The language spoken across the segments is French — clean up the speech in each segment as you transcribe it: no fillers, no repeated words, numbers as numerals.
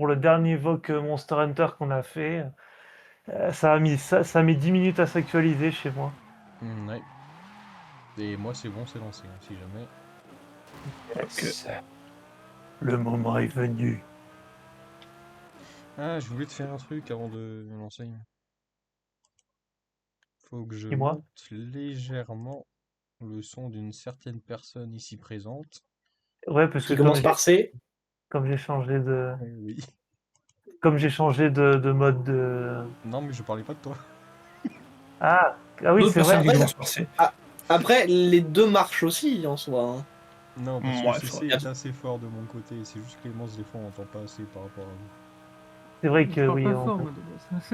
pour le dernier Vogue Monster Hunter qu'on a fait. Ça a mis 10 minutes à s'actualiser chez moi. Ouais. Et moi, c'est bon, c'est lancé, hein, si jamais. Yes. Le moment est venu. Ah, je voulais te faire un truc avant de me lancer. Faut que je Dis-moi. monte légèrement le son d'une certaine personne ici présente. Ouais, parce que Qui commence par C. comme j'ai changé de, Oui. comme j'ai changé de mode de. Non, mais je parlais pas de toi. Ah, ah oui, D'autres c'est vrai. personnes qui commencent par C. Après, les deux marchent aussi en soi. Hein. Non, parce que Ouais, CC est assez fort de mon côté. C'est juste Clémence, des fois, on entend pas assez par rapport à vous. C'est vrai Je que parle oui. pas fort, moi, de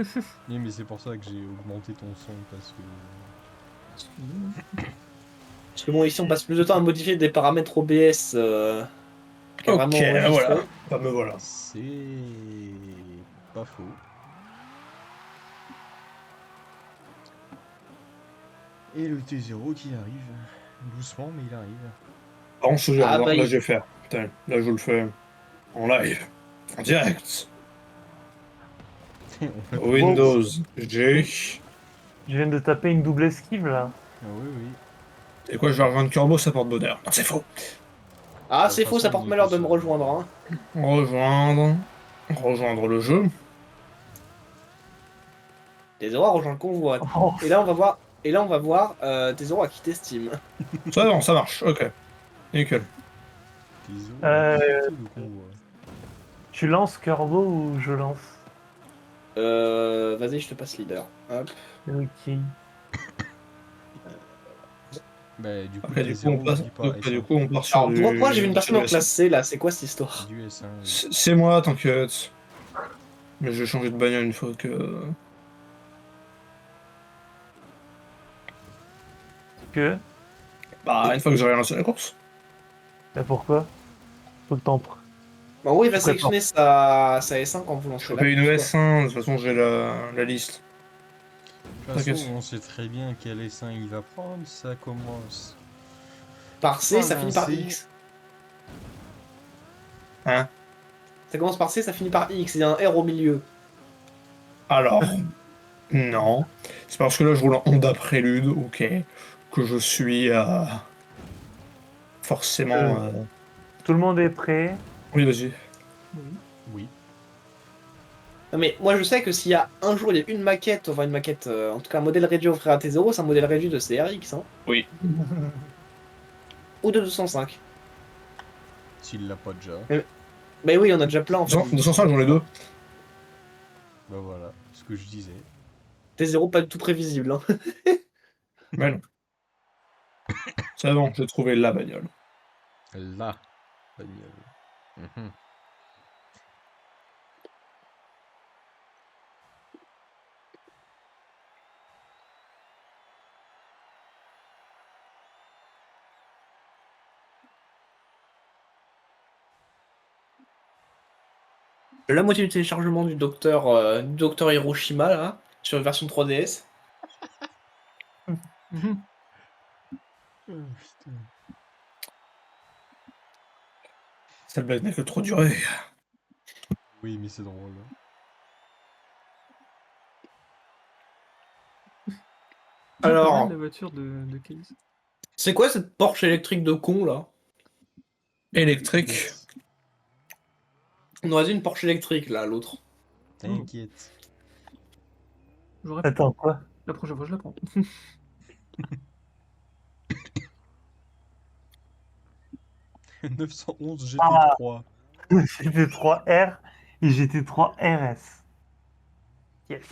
base. Oui, mais c'est pour ça que j'ai augmenté ton son, parce que... Parce que bon, ici, on passe plus de temps à modifier des paramètres OBS qu'à Ok, vraiment enregistrer. voilà. Bah me voilà. C'est pas faux. Et le T0 qui arrive. Doucement, mais il arrive. Par contre, je te jure, Ah, bah, là je vais faire. Putain, là je le fais en live, en direct. Windows G. Je viens de taper une double esquive là. Ah oui, oui. Et quoi, je vais rejoindre Turbo, ça porte bonheur. Non, c'est faux. Ah, De c'est toute faux, ça façon, porte on est malheur tous de me seuls. rejoindre. Hein. Rejoindre le jeu. T0 a rejoint le convoi. Oh, Et là, on va voir T0 a quitté Steam. Ça non, ça marche, ok. Nickel. T0 Euh, a quitté le convoi. tu lances Kerbo ou je lance? Vas-y, je te passe leader. Hop. Ok. Bah, du coup, Ok, du coup, on T0 passe, oublie pas S1. on part sur Alors, du... pourquoi j'ai vu une personne en du classe C là? C'est quoi cette histoire? Du S1, oui. C'est moi, t'inquiète. Mais je vais changer de bagnole une fois que... Que? Bah, une fois que j'aurai lancé la course. Bah pourquoi? Faut que t'en prennes. Bon, oui, il va Pourquoi sélectionner sa S1 quand vous Je lancez la fais une course, quoi. S1, de toute façon j'ai la liste. De toute façon, T'inquiète. on sait très bien quel S1 il va prendre. Ça commence Par C, ça un finit par C. X. Hein? Ça commence par C, ça finit par X. Il y a un R au milieu. Alors, non. C'est parce que là je roule en Honda Prélude, ok, que je suis forcément... Tout le monde est prêt. Oui, vas-y. Oui. Oui. Non, mais moi je sais que s'il y a un jour il y a une maquette, enfin une maquette, en tout cas un modèle réduit offert à T0, c'est un modèle réduit de CRX. Hein. Oui. Ou de 205. S'il l'a pas déjà. Mais oui, on a déjà plein en fait. 205, j'en ai deux. Bah voilà, ce que je disais. T0 pas du tout prévisible. Hein. Mais non. C'est bon, j'ai trouvé la bagnole. La bagnole. Mhm. La moitié du téléchargement du docteur Hiroshima là, sur une version 3DS. Mhm. Oh, putain. Cette blague n'a que trop duré. Oui, mais c'est drôle. Pas mal Alors, la voiture de Case. c'est quoi cette Porsche électrique de con là? Électrique. On aurait dit une Porsche électrique là, l'autre. T'inquiète. J'aurais pu. Attends, quoi? La prochaine fois, je la prends. 911 Ah, GT3. GT3R et GT3 RS. Yes.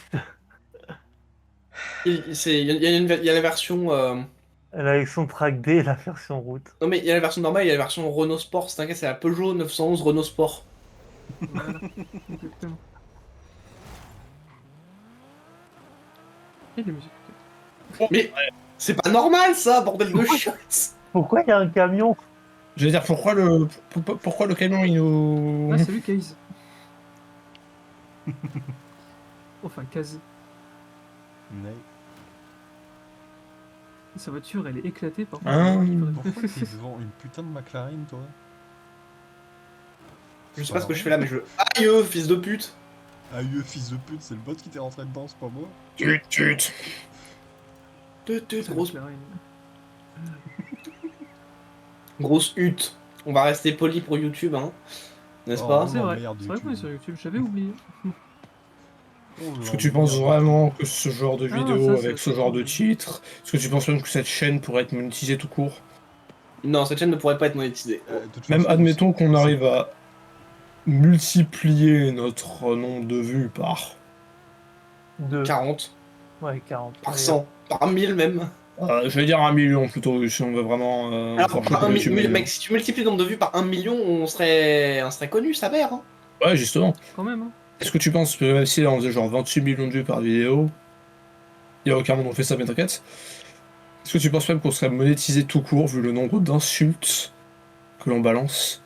Il y a la version. Avec son track D et la version route. Non mais il y a la version normale, il y a la version Renault Sport. C'est t'inquiète, c'est la Peugeot 911 Renault Sport. Voilà. Exactement. Et les musiques. Mais c'est pas normal ça, bordel de chiottes. Pourquoi il y a un camion? Je veux dire, pourquoi le camion il nous... Ah, salut Case. Enfin, quasi. Ouais. Sa voiture, elle est éclatée par contre. Hein il faudrait- Pourquoi t'es devant une putain de McLaren, toi? Je sais pas ce que je fais là, mais je. Aïe, fils de pute! Aïe, fils de pute, c'est le bot qui t'est rentré dedans, c'est pas moi. Tut. C'est Grosse, McLaren. grosse hutte. On va rester poli pour YouTube, hein. N'est-ce Oh, pas? non. C'est vrai, merde, c'est vrai qu'on est YouTube. sur YouTube, j'avais oublié. Est-ce que tu penses vraiment que ce genre de Ah, vidéo, ça, avec c'est ce genre de cool. titre, est-ce que tu penses même que cette chaîne pourrait être monétisée tout court? Non, cette chaîne ne pourrait pas être monétisée. De toute Même façon, admettons qu'on arrive à multiplier notre nombre de vues par... 2. 40, Ouais, 40. par Allez, 100, par 1000 même. je vais dire 1 million plutôt, si on veut vraiment Alors, faire par choper YouTube. mec, si tu multiplies le nombre de vues par 1 million, on serait connu, sa mère. Hein. Ouais, justement. Quand même, hein. Est-ce que tu penses que même si là on faisait genre 28 millions de vues par vidéo, il y a aucun monde on fait ça, mais t'inquiète. Est-ce que tu penses même qu'on serait monétisé tout court vu le nombre d'insultes que l'on balance?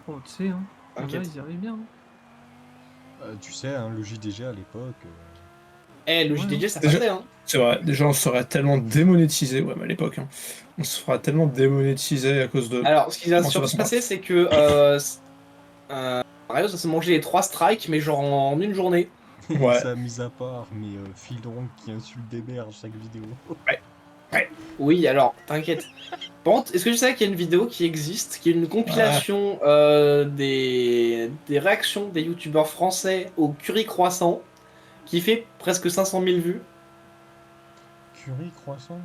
Oh, tu sais, hein. Là, T'inquiète. ils y arrivent bien. Hein. tu sais, hein, le JDG à l'époque. Eh, le Ouais, JDG, ça Déjà- passait, hein. C'est vrai, déjà on serait tellement démonétisé, ouais, mais à l'époque, hein, on se fera tellement démonétiser à cause de. Alors, ce qui va Comment ça surtout va se se passer, c'est que Mario, ça s'est mangé les 3 strikes, mais genre en une journée. Ouais. Ça mis à part, mais Fildron qui insulte des mères à chaque vidéo. Oui, alors, t'inquiète. Par contre, est-ce que tu savais qu'il y a une vidéo qui existe, qui est une compilation des réactions des youtubeurs français au curry croissant, qui fait presque 500 000 vues, Curry, croissant.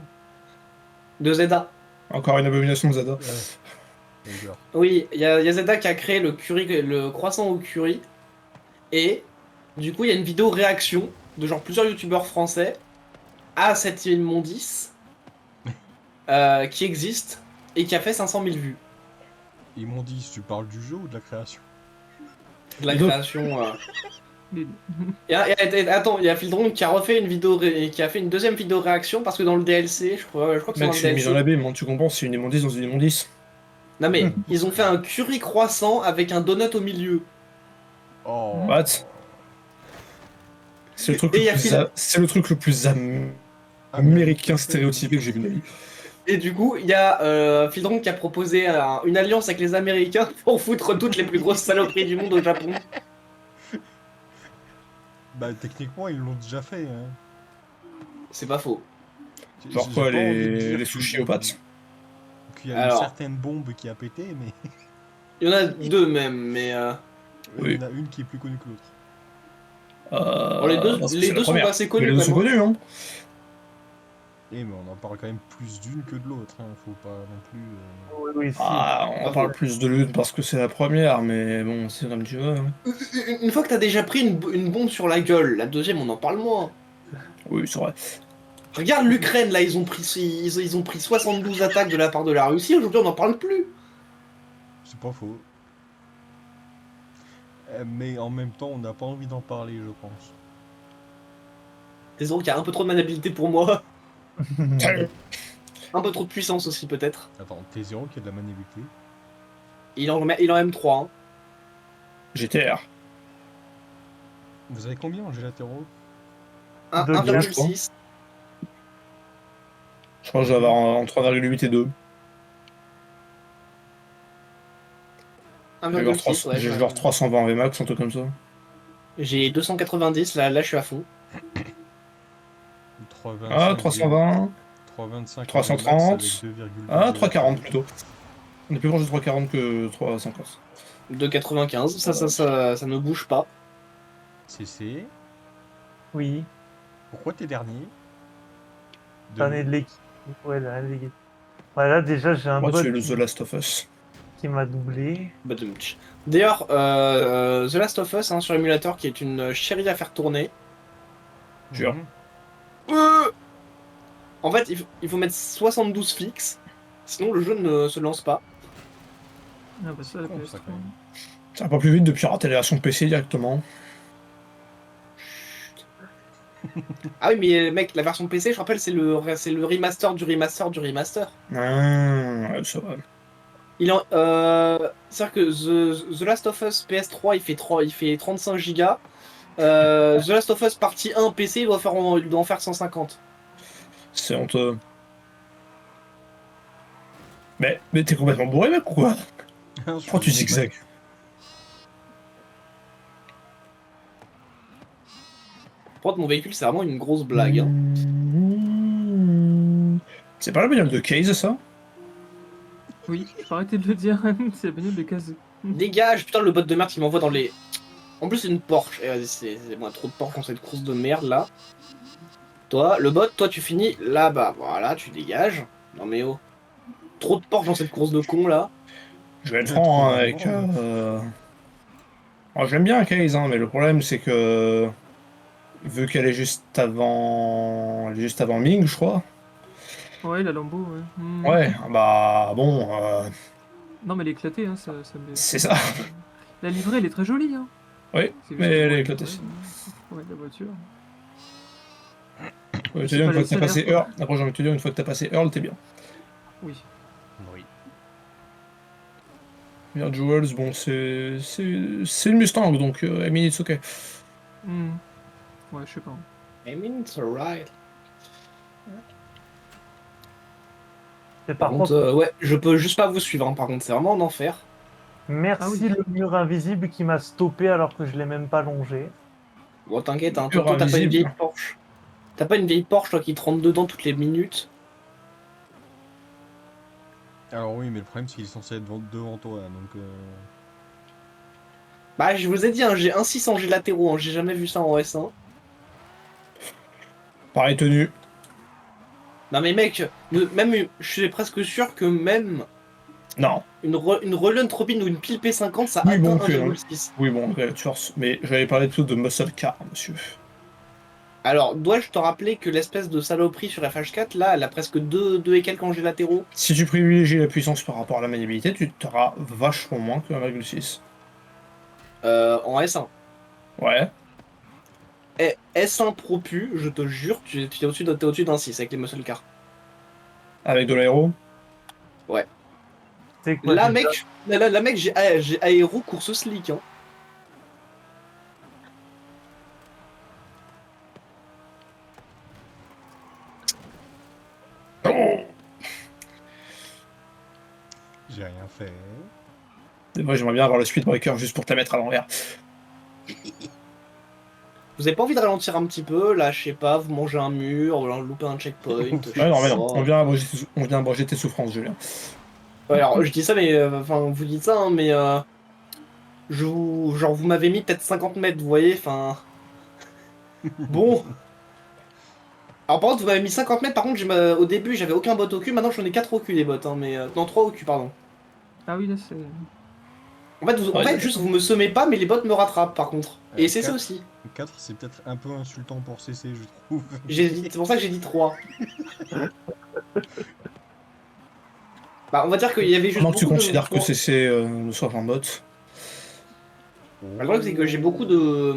de Zeda. Encore une abomination de Zada. D'ailleurs. Oui, il y a Zeda qui a créé le croissant au curry, et du coup, il y a une vidéo réaction de genre plusieurs youtubeurs français à cette immondice qui existe et qui a fait 500 000 vues. Ils m'ont dit, tu parles du jeu ou de la création? De la Donc- création. Les- Attends, il y a Fildron qui a refait une vidéo qui a fait une deuxième vidéo réaction parce que dans le DLC, je crois que c'est Mec, dans je le suis mis DLC. dans l'abîme, hein, tu comprends, c'est une immondice dans une immondice. Non mais ils ont fait un curry croissant avec un donut au milieu. Oh. What? C'est le truc Et le y a plus, Phil- c'est le truc le plus américain stéréotypé que j'ai vu de ma vie. Et du coup, il y a Fildron qui a proposé une alliance avec les Américains pour foutre toutes les plus grosses saloperies du monde au Japon. Bah, techniquement, ils l'ont déjà fait. Hein. C'est pas faux. Genre J'ai quoi, pas envie de dire les que- sushis aux pâtes? Qu'il y a Alors. une certaine bombe qui a pété, mais Il y en a deux même, mais il Oui. y en a une qui est plus connue que l'autre. bon, les deux, parce que les c'est la deux sont première. assez Mais connus. les deux sont vraiment. connus, hein. Eh, mais on en parle quand même plus d'une que de l'autre. Hein. Faut pas non plus. Oui, oui, si. Ah, on parle plus de l'une parce que c'est la première, mais bon, c'est comme tu veux. Hein. Une fois que t'as déjà pris une bombe sur la gueule, la deuxième on en parle moins. Oui, c'est vrai. Regarde l'Ukraine là, ils ont pris 72 attaques de la part de la Russie, aujourd'hui on n'en parle plus. C'est pas faux. Mais en même temps, on n'a pas envie d'en parler, je pense. Désolé qu'il y a un peu trop de maniabilité pour moi. Un peu trop de puissance aussi peut-être. Attends, T0 qui a de la maniabilité. Il en M3. Hein. GTR. Vous avez combien en gélatéraux? Un- Deux, 1,6. Je crois que je vais avoir entre 1,8 et 2. 1,6, ouais. J'ai genre 320 Vmax, un truc comme ça. J'ai 290, là je suis à fond. 325. Ah, 320. 325. 330. avec 2,2 Ah, 340 plutôt. On est plus proche de 340 que 350. 2,95, ça ne bouge pas. CC. Oui, Pourquoi t'es dernier? l'année de l'équipe. Ouais, l'année de l'équipe. Voilà, déjà, j'ai un Moi, bot tu es le qui, The Last of Us. qui m'a doublé. Badumtch. D'ailleurs, The Last of Us hein, sur émulateur qui est une chérie à faire tourner. Jure. En fait, il faut mettre 72 fixes, sinon le jeu ne se lance pas. Ah bah ça, la Con, ça, PS3. quand même. Ça va pas plus vite de pirater la version PC directement. Ah oui, mais mec, la version PC, je rappelle, c'est le remaster du remaster du remaster. Ah, ouais, ça va. C'est-à-dire que The Last of Us PS3, il fait 35 Go. The Last of Us partie 1 PC, il doit en faire 150. C'est honteux. Mais t'es complètement bourré, mec, ou quoi? Pourquoi tu zigzags? Par contre, mon véhicule, c'est vraiment une grosse blague. Hein. C'est pas la bagnole de Case, ça? Oui, faut arrêter de le dire, c'est la bagnole de Kaz. Dégage, putain, le bot de merde qui m'envoie dans les. En plus, c'est une Porsche. Eh, vas-y, c'est moi trop de Porsche dans cette course de merde là. Toi, le bot, toi, tu finis là-bas. Voilà, tu dégages. Non, mais oh. Trop de Porsche dans cette course de con là. Je vais être Ouais, franc hein, trop avec. vraiment, Alors, j'aime bien Case, hein, mais le problème c'est que. Vu qu'elle est juste avant. Elle est juste avant Ming, je crois. Ouais, la Lambo, ouais. Ouais, bah bon. Non, mais elle est éclatée, hein, ça me... C'est ça. La livrée, elle est très jolie, hein. Oui, C'est mais juste elle que, est ouais, éclatée. ouais, la voiture. Ouais, C'est une pas fois les que t'as salaires, passé quoi. Earl. Après, j'ai envie de te dire, une fois que t'as passé Earl, t'es bien. Oui. Oui. Bien, Jewels, bon, c'est une Mustang, donc I mean, it's okay. Hmm. Ouais, je sais pas. I mean, it's alright. Et Par contre, ouais, je peux juste pas vous suivre. Hein, par contre, c'est vraiment un enfer. merci Ah oui. le mur invisible qui m'a stoppé alors que je l'ai même pas longé. Bon, t'inquiète, hein, Pur toi, t'as pas une invisible. vieille Porsche. T'as pas une vieille Porsche, toi, qui te rentre dedans toutes les minutes. Alors oui, mais le problème c'est qu'il est censé être devant toi, donc... Bah, je vous ai dit, hein, j'ai un 600 G latéraux. Hein, j'ai jamais vu ça en S1. Pareil tenue. Non, mais mec, même, je suis presque sûr que même Non. une Relunt Robin ou une pile P50, ça Oui, atteint bon, ok, non. 1,6. Oui, bon, ok, tu forces. Mais j'avais parlé plutôt de muscle car, monsieur. Alors, dois-je te rappeler que l'espèce de saloperie sur FH4, là, elle a presque 2 et quelques en G latéraux. Si tu privilégies la puissance par rapport à la maniabilité, tu t'auras vachement moins que 1,6. En S1. Ouais. Et S1 Pro Pu, je te jure, tu es au-dessus d'un 6 avec les muscle cars. Avec de l'aéro. C'est quoi Là, déjà mec, là, mec, j'ai aéro course slick. Hein. Oh, J'ai rien fait. moi, j'aimerais bien avoir le speedbreaker juste pour te la mettre à l'envers. Vous avez pas envie de ralentir un petit peu? Là, je sais pas, vous mangez un mur, ou louper un checkpoint. je sais Ouais, non, mais non. pas. On vient abréger tes souffrances, Julien. Ouais, alors, je dis ça, mais. Enfin, vous dites ça, hein, mais. Genre, vous m'avez mis peut-être 50 mètres, vous voyez, enfin. Bon. Alors, par contre, vous m'avez mis 50 mètres, par contre, au début, j'avais aucun bot au cul, maintenant j'en ai 4 au cul, des bots, hein, mais. Non, 3 au cul, pardon. Ah oui, là, c'est... En fait, en Ouais, fait, juste, vous me semez pas, mais les bots me rattrapent, par contre. Et c'est ça quatre. aussi. 4, c'est peut-être un peu insultant pour CC, je trouve. C'est pour ça que j'ai dit 3. Bah, on va dire qu'il y avait juste. Comment tu beaucoup de considères que points. CC ne soit un bot? Le problème, c'est que j'ai beaucoup de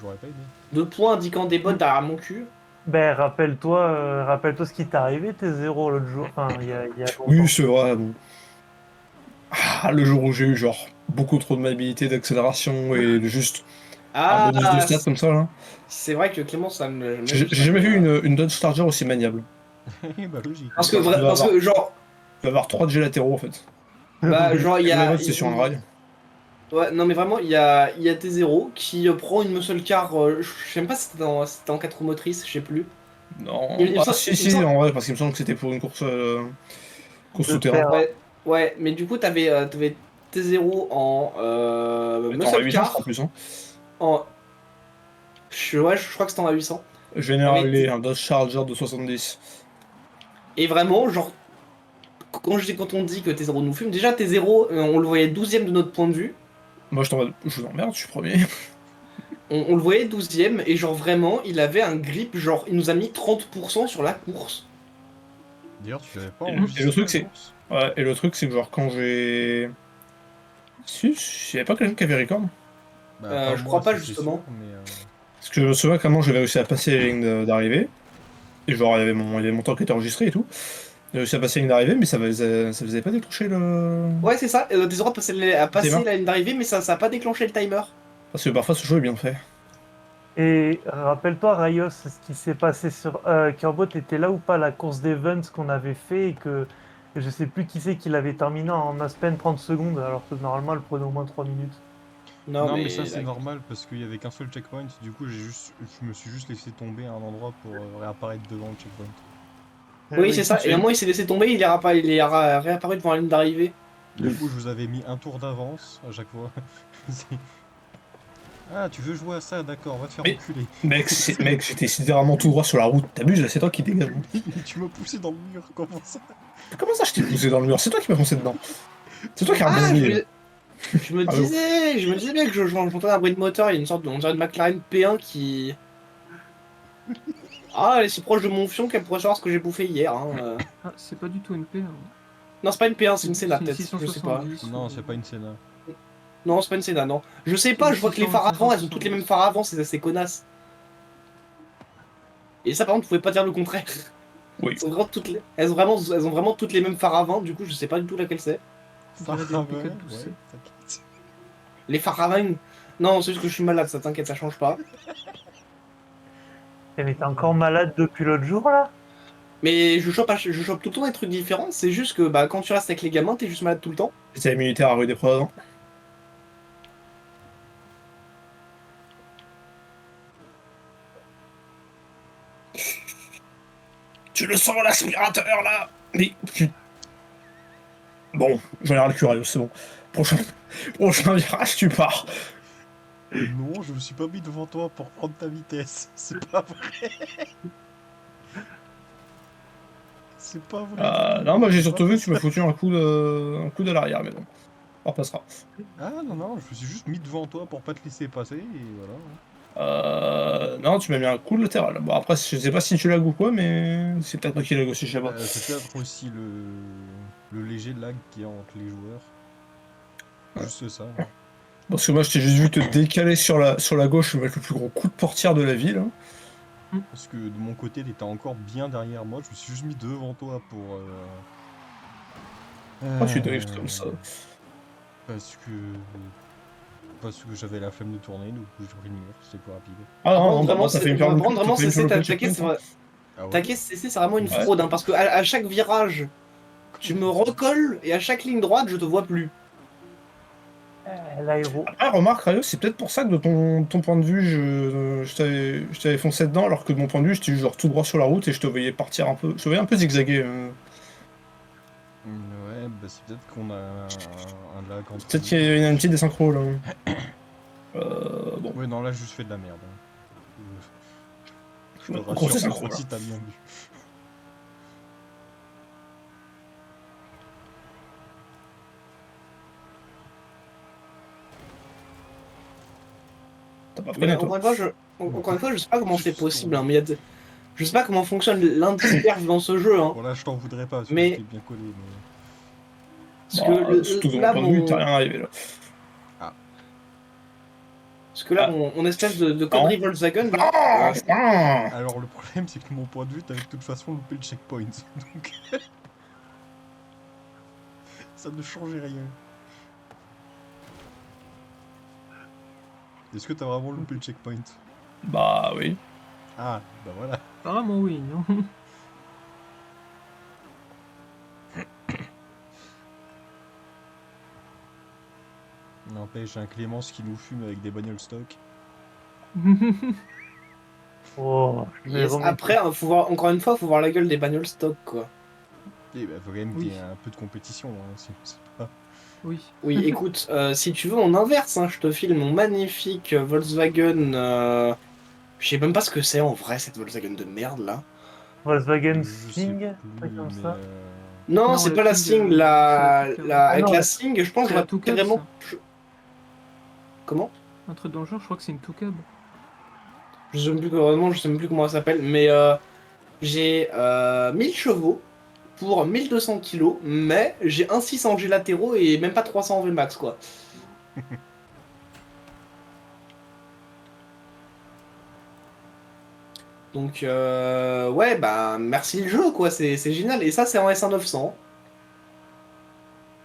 J'aurais pas aidé. points indiquant des bots derrière mon cul. Ben, rappelle-toi ce qui t'est arrivé, tes zéros l'autre jour. Enfin, il y a longtemps. Oui, c'est vrai. Bon. Ah, le jour où j'ai eu genre beaucoup trop de maniabilité, d'accélération et juste un bonus de stats comme ça là. c'est vrai que Clément, ça me. J'ai jamais vu une Dodge Charger aussi maniable. Bah logique. Parce que, Tu vas avoir- genre. Tu vas avoir 3 de latéraux en fait. Bah, genre, il y La a. note, c'est sur un rail. Ouais, non, mais vraiment, il y a T0 qui prend une muscle car. Je sais même pas si c'était en 4 roues motrices, je sais plus. Non. Il me Ah, semble- si, il me si, semble- en vrai, parce qu'il me semble que c'était pour une course De souterrain. faire- Ouais, mais du coup, t'avais T0 en Attends, muscle 800 car. en plus. Hein. En. Ouais, je crois que c'était en A800. Général, Mais- un Dodge Charger de 70. Et vraiment, genre. Quand on dit que T0 nous fume, déjà T0, on le voyait 12ème de notre point de vue. Moi, je vous emmerde, je suis premier. On le voyait 12ème, et genre vraiment, il avait un grip, genre, il nous a mis 30% sur la course. D'ailleurs, tu l'avais pas Et enregistré le truc, la c'est- course Ouais, et le truc, c'est que genre quand j'ai. Si, il n'y avait pas quelqu'un qui avait record. Bah, je moi, crois pas, ça, c'est justement. sûr, mais, Parce que je me souviens comment j'avais réussi à passer les lignes d'arrivée. Et genre, il y avait mon temps qui était enregistré et tout. J'ai réussi à passer les lignes d'arrivée, mais ça faisait pas déclencher le. Ouais, c'est ça, T0 a passé Timer. la ligne d'arrivée, mais ça a pas déclenché le timer. Parce que parfois ce jeu est bien fait. Et rappelle-toi, Rayos, ce qui s'est passé sur Kerbot était là ou pas la course d'Evans qu'on avait fait et que je sais plus qui c'est qui l'avait terminé en à peine 30 secondes alors que normalement elle prenait au moins 3 minutes. Non, mais ça c'est normal parce qu'il y avait qu'un seul checkpoint. Du coup, je me suis juste laissé tomber à un endroit pour réapparaître devant le checkpoint. Oui, c'est ça. tu Et à un es- moment, il s'est laissé tomber, réapparu devant la ligne d'arrivée. Du coup, je vous avais mis un tour d'avance à chaque fois. C'est- Ah, tu veux jouer à ça? D'accord, on va te faire Mais- reculer. Mec, j'étais littéralement tout droit sur la route. T'abuses, là, c'est toi qui dégage. Tu m'as poussé dans le mur, comment ça? Comment ça, je t'ai poussé dans le mur? C'est toi qui m'as foncé dedans. C'est toi qui as Ah, rebondi, là. je me Ah, mais disais bien que j'entendais un bruit de moteur, il y a une sorte de, on dirait une McLaren P1 qui... Ah, elle est si proche de mon fion qu'elle pourrait savoir ce que j'ai bouffé hier. Hein. Ah, c'est pas du tout une paix. Hein. Non, c'est pas une P1, c'est une Senna C'est peut-être, je sais pas. 670 Non, ou- c'est pas une Senna. Non, c'est pas une Senna, non. Je sais pas, C'est je vois que les 600, phares avant, elles ont 570. toutes les mêmes phares avant, c'est assez connasse. Et ça, par contre, vous pouvez pas dire le contraire. Oui. Elles ont vraiment toutes les mêmes phares avant, du coup, je sais pas du tout laquelle c'est. On dirait des Ah, pick-up ouais, poussés. ouais, t'inquiète. Les phares avant. Non, c'est juste que je suis malade, ça t'inquiète, ça change pas. Eh, mais t'es encore malade depuis l'autre jour là? Mais je chope tout le temps des trucs différents, c'est juste que bah, quand tu restes avec les gamins, t'es juste malade tout le temps. J'étais militaire à rue des Provins. Tu le sens, l'aspirateur, là? Mais... Bon, j'en ai ras le curieux, c'est bon. Prochain virage, tu pars. Non, je me suis pas mis devant toi pour prendre ta vitesse. C'est pas vrai. C'est pas vrai. Non, moi j'ai C'est surtout pas vu que tu m'as foutu un coup de l'arrière, mais bon. On repassera. Ah non, non, je me suis juste mis devant toi pour pas te laisser passer et voilà. Non, tu m'as mis un coup de latéral. Bon, après, je sais pas si tu lag ou quoi, mais c'est peut-être moi qui lag aussi, je sais pas. C'est peut-être aussi le léger lag qu'il y a entre les joueurs. Ouais. Juste ça. Parce que moi, je t'ai juste vu te décaler sur la gauche et mettre le plus gros coup de portière de la ville. Parce que de mon côté, t'étais encore bien derrière moi. Je me suis juste mis devant toi pour. Ah, tu drives comme ça. Parce que. Parce que j'avais la flemme de tourner, donc j'ai pris le mur, c'était plus rapide. Ah non, non, Vraiment, ça fait une paire de vraiment, coups, CC, t'as t'attaquer, c'est vrai. Ah ouais. Taquet, c'est vraiment une Ouais. fraude, hein, parce que à chaque virage, tu me recolles et à chaque ligne droite, je te vois plus. L'aéro. Ah, remarque, Rayo, c'est peut-être pour ça que de ton point de vue, je t'avais foncé dedans, alors que de mon point de vue, j'étais genre tout droit sur la route et je te voyais partir un peu. Je te voyais un peu zigzaguer. Ouais, bah c'est peut-être qu'on a un lag entre. Peut-être qu'il y a une petite désynchro là. Bon. Ouais, non, là, je juste fait de la merde. Je te Gros rassure, désynchro, là. si t'as bien vu. T'as pas Mais freiné, toi. encore une fois, je sais pas comment c'est possible, hein, mais je sais pas comment fonctionne l'indice-perf dans ce jeu. Hein, Bon, là, je t'en voudrais pas, parce que Mais- j'étais bien collé, mais. parce que Surtout de mon là, point de vue, t'as rien arrivé là. parce que là, mon espèce de connerie Volkswagen, là, Alors, le problème, c'est que de mon point de vue, t'avais de toute façon loupé le checkpoint. Donc. Ça ne changeait rien. Est-ce que t'as vraiment loupé le checkpoint? Bah oui. Ah, bah voilà. Apparemment, oui, non? N'empêche, j'ai un Clémence qui nous fume avec des bagnoles stock. Oh, je vais yes, remettre. après, hein, encore une fois, faut voir la gueule des bagnoles stock, quoi. Et bah, faut quand même Oui. qu'il y ait un peu de compétition. Hein, c'est pas... Oui. Oui, écoute, si tu veux, on inverse, hein, je te file mon magnifique Volkswagen. Je sais même pas ce que c'est en vrai, cette Volkswagen de merde là. Volkswagen Je sais Sting, plus, un truc comme mais, ça. Non, Non, c'est la pas la Sting, Sting, c'est la Toucan. avec non, la la- Sting, je pense que C'est la j'aurais Toucan, carrément. ça. Comment? Un truc dans le genre, je crois que c'est une Toucan. Je sais même plus, vraiment, je sais même plus comment elle s'appelle, mais j'ai 1000 chevaux pour 1200 kilos, mais j'ai un 600 G latéraux et même pas 300 V max quoi. Donc ouais bah merci le jeu quoi, c'est génial et ça c'est en S1 900.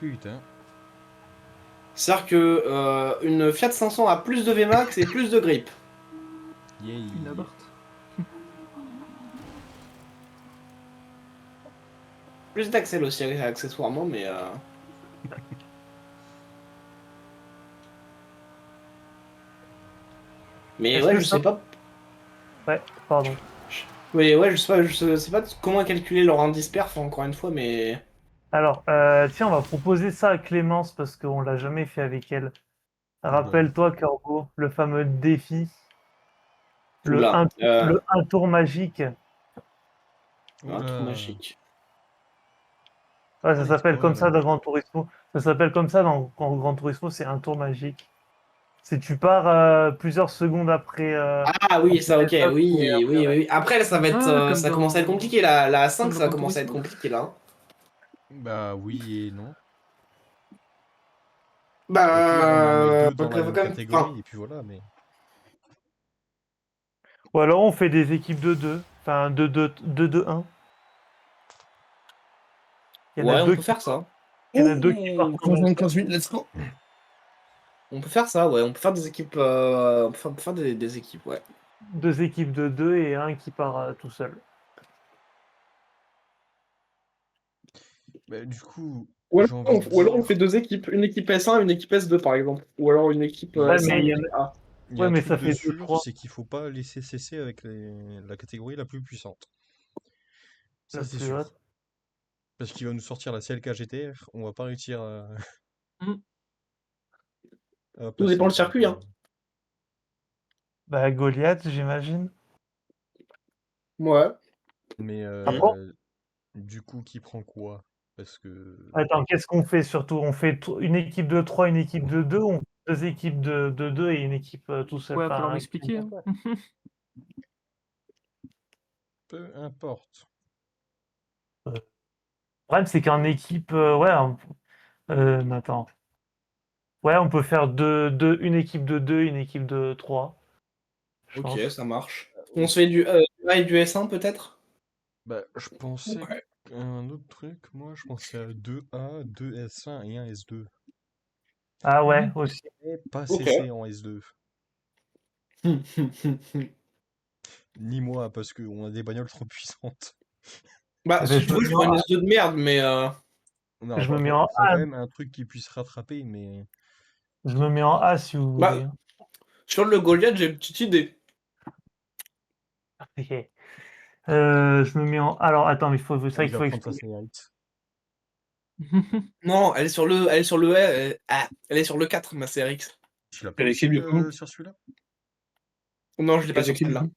Putain. C'est-à-dire que une Fiat 500 a plus de Vmax et plus de grip. Yay. Une Abarth. Plus d'accès aussi accessoirement, mais Mais Est-ce ouais, que je ça- sais pas. Ouais, pardon. Oui, ouais, je sais pas comment calculer leur indice perf encore une fois, mais. Alors, tiens, on va proposer ça à Clémence parce qu'on l'a jamais fait avec elle. Oula. Rappelle-toi, Corbeau, le fameux défi, Oula. le un tour magique. Un trou Oula. magique. Ouais, On ça est s'appelle quoi comme ça là? dans Gran Turismo. Ça s'appelle comme ça dans Gran Turismo, c'est un tour magique. Si tu pars plusieurs secondes après, Ah oui, ça, ok, après oui, oui, oui, oui. Après, ça va être, Ah, comme ça commence à être dans... compliqué. La comme 5, dans ça va Gran commencer à être Turismo. compliqué là, hein. Bah oui et non. Au pire, on en met Bah, deux dans la faut même quand même. Enfin, catégorie et puis voilà, mais. ou alors on fait des équipes de 2, enfin 2-2-1. Il y en a ouais, on deux peut faire ça. il y en a deux qui partent en même temps. 15 minutes, let's go. On peut faire ça, ouais. On peut faire des équipes. On peut faire des équipes, ouais. Deux équipes de 2 et un qui part tout seul. Bah, du coup, Ou j'ai alors, envie de ou alors on dire. fait deux équipes, une équipe S1, une équipe S2 par exemple. Ou alors une équipe Non, Ouais, S1, mais une il y en équipe A. il y a ouais, un mais truc ça de fait sûr, 2-3. c'est qu'il faut pas laisser cesser avec la catégorie la plus puissante. Ça, La c'est plus haute. sûr. Parce qu'il va nous sortir la CLK GTR, on va pas réussir à, Mm. à Tout dépend passer. le circuit, hein. Bah, Goliath, j'imagine. Ouais. Mais Après, du coup, qui prend quoi? Parce que. attends, qu'est-ce qu'on fait surtout? On fait une équipe de 3, une équipe de 2, on fait deux équipes de 2 et une équipe tout seul. Ouais, va falloir Enfin, m'expliquer. Hein. Peu importe. le problème, c'est qu'en équipe, ouais, attends. Ouais, on peut faire une équipe de 2, une équipe de 3, je Ok, pense. ça marche. On se fait du A et du S1 peut-être? Bah, je pensais Ouais. un autre truc, moi, je pensais à 2A, 2 S1 et un S2. Ah ouais, Mhm. aussi. Et pas Ok. CC en S2. Ni moi, parce qu'on a des bagnoles trop puissantes. Bah, Eh ben, si tu veux, je ferais une S2 de merde, mais. Non, Je me mets en faut A, quand même un truc qui puisse rattraper, mais. je me mets en A si vous voulez, Bah, hein. sur le Goliath, j'ai une petite idée. Je me mets en. Alors, attends, mais c'est vrai Il qu'il va faut prendre sa expliquer. Snerit. Non, elle est sur le, elle est sur le 4, ma CRX. Tu l'as pas Quelle aussi équipe du coup? sur celui-là? Non, je l'ai pas Quelle sur équipe du celle-là. coup?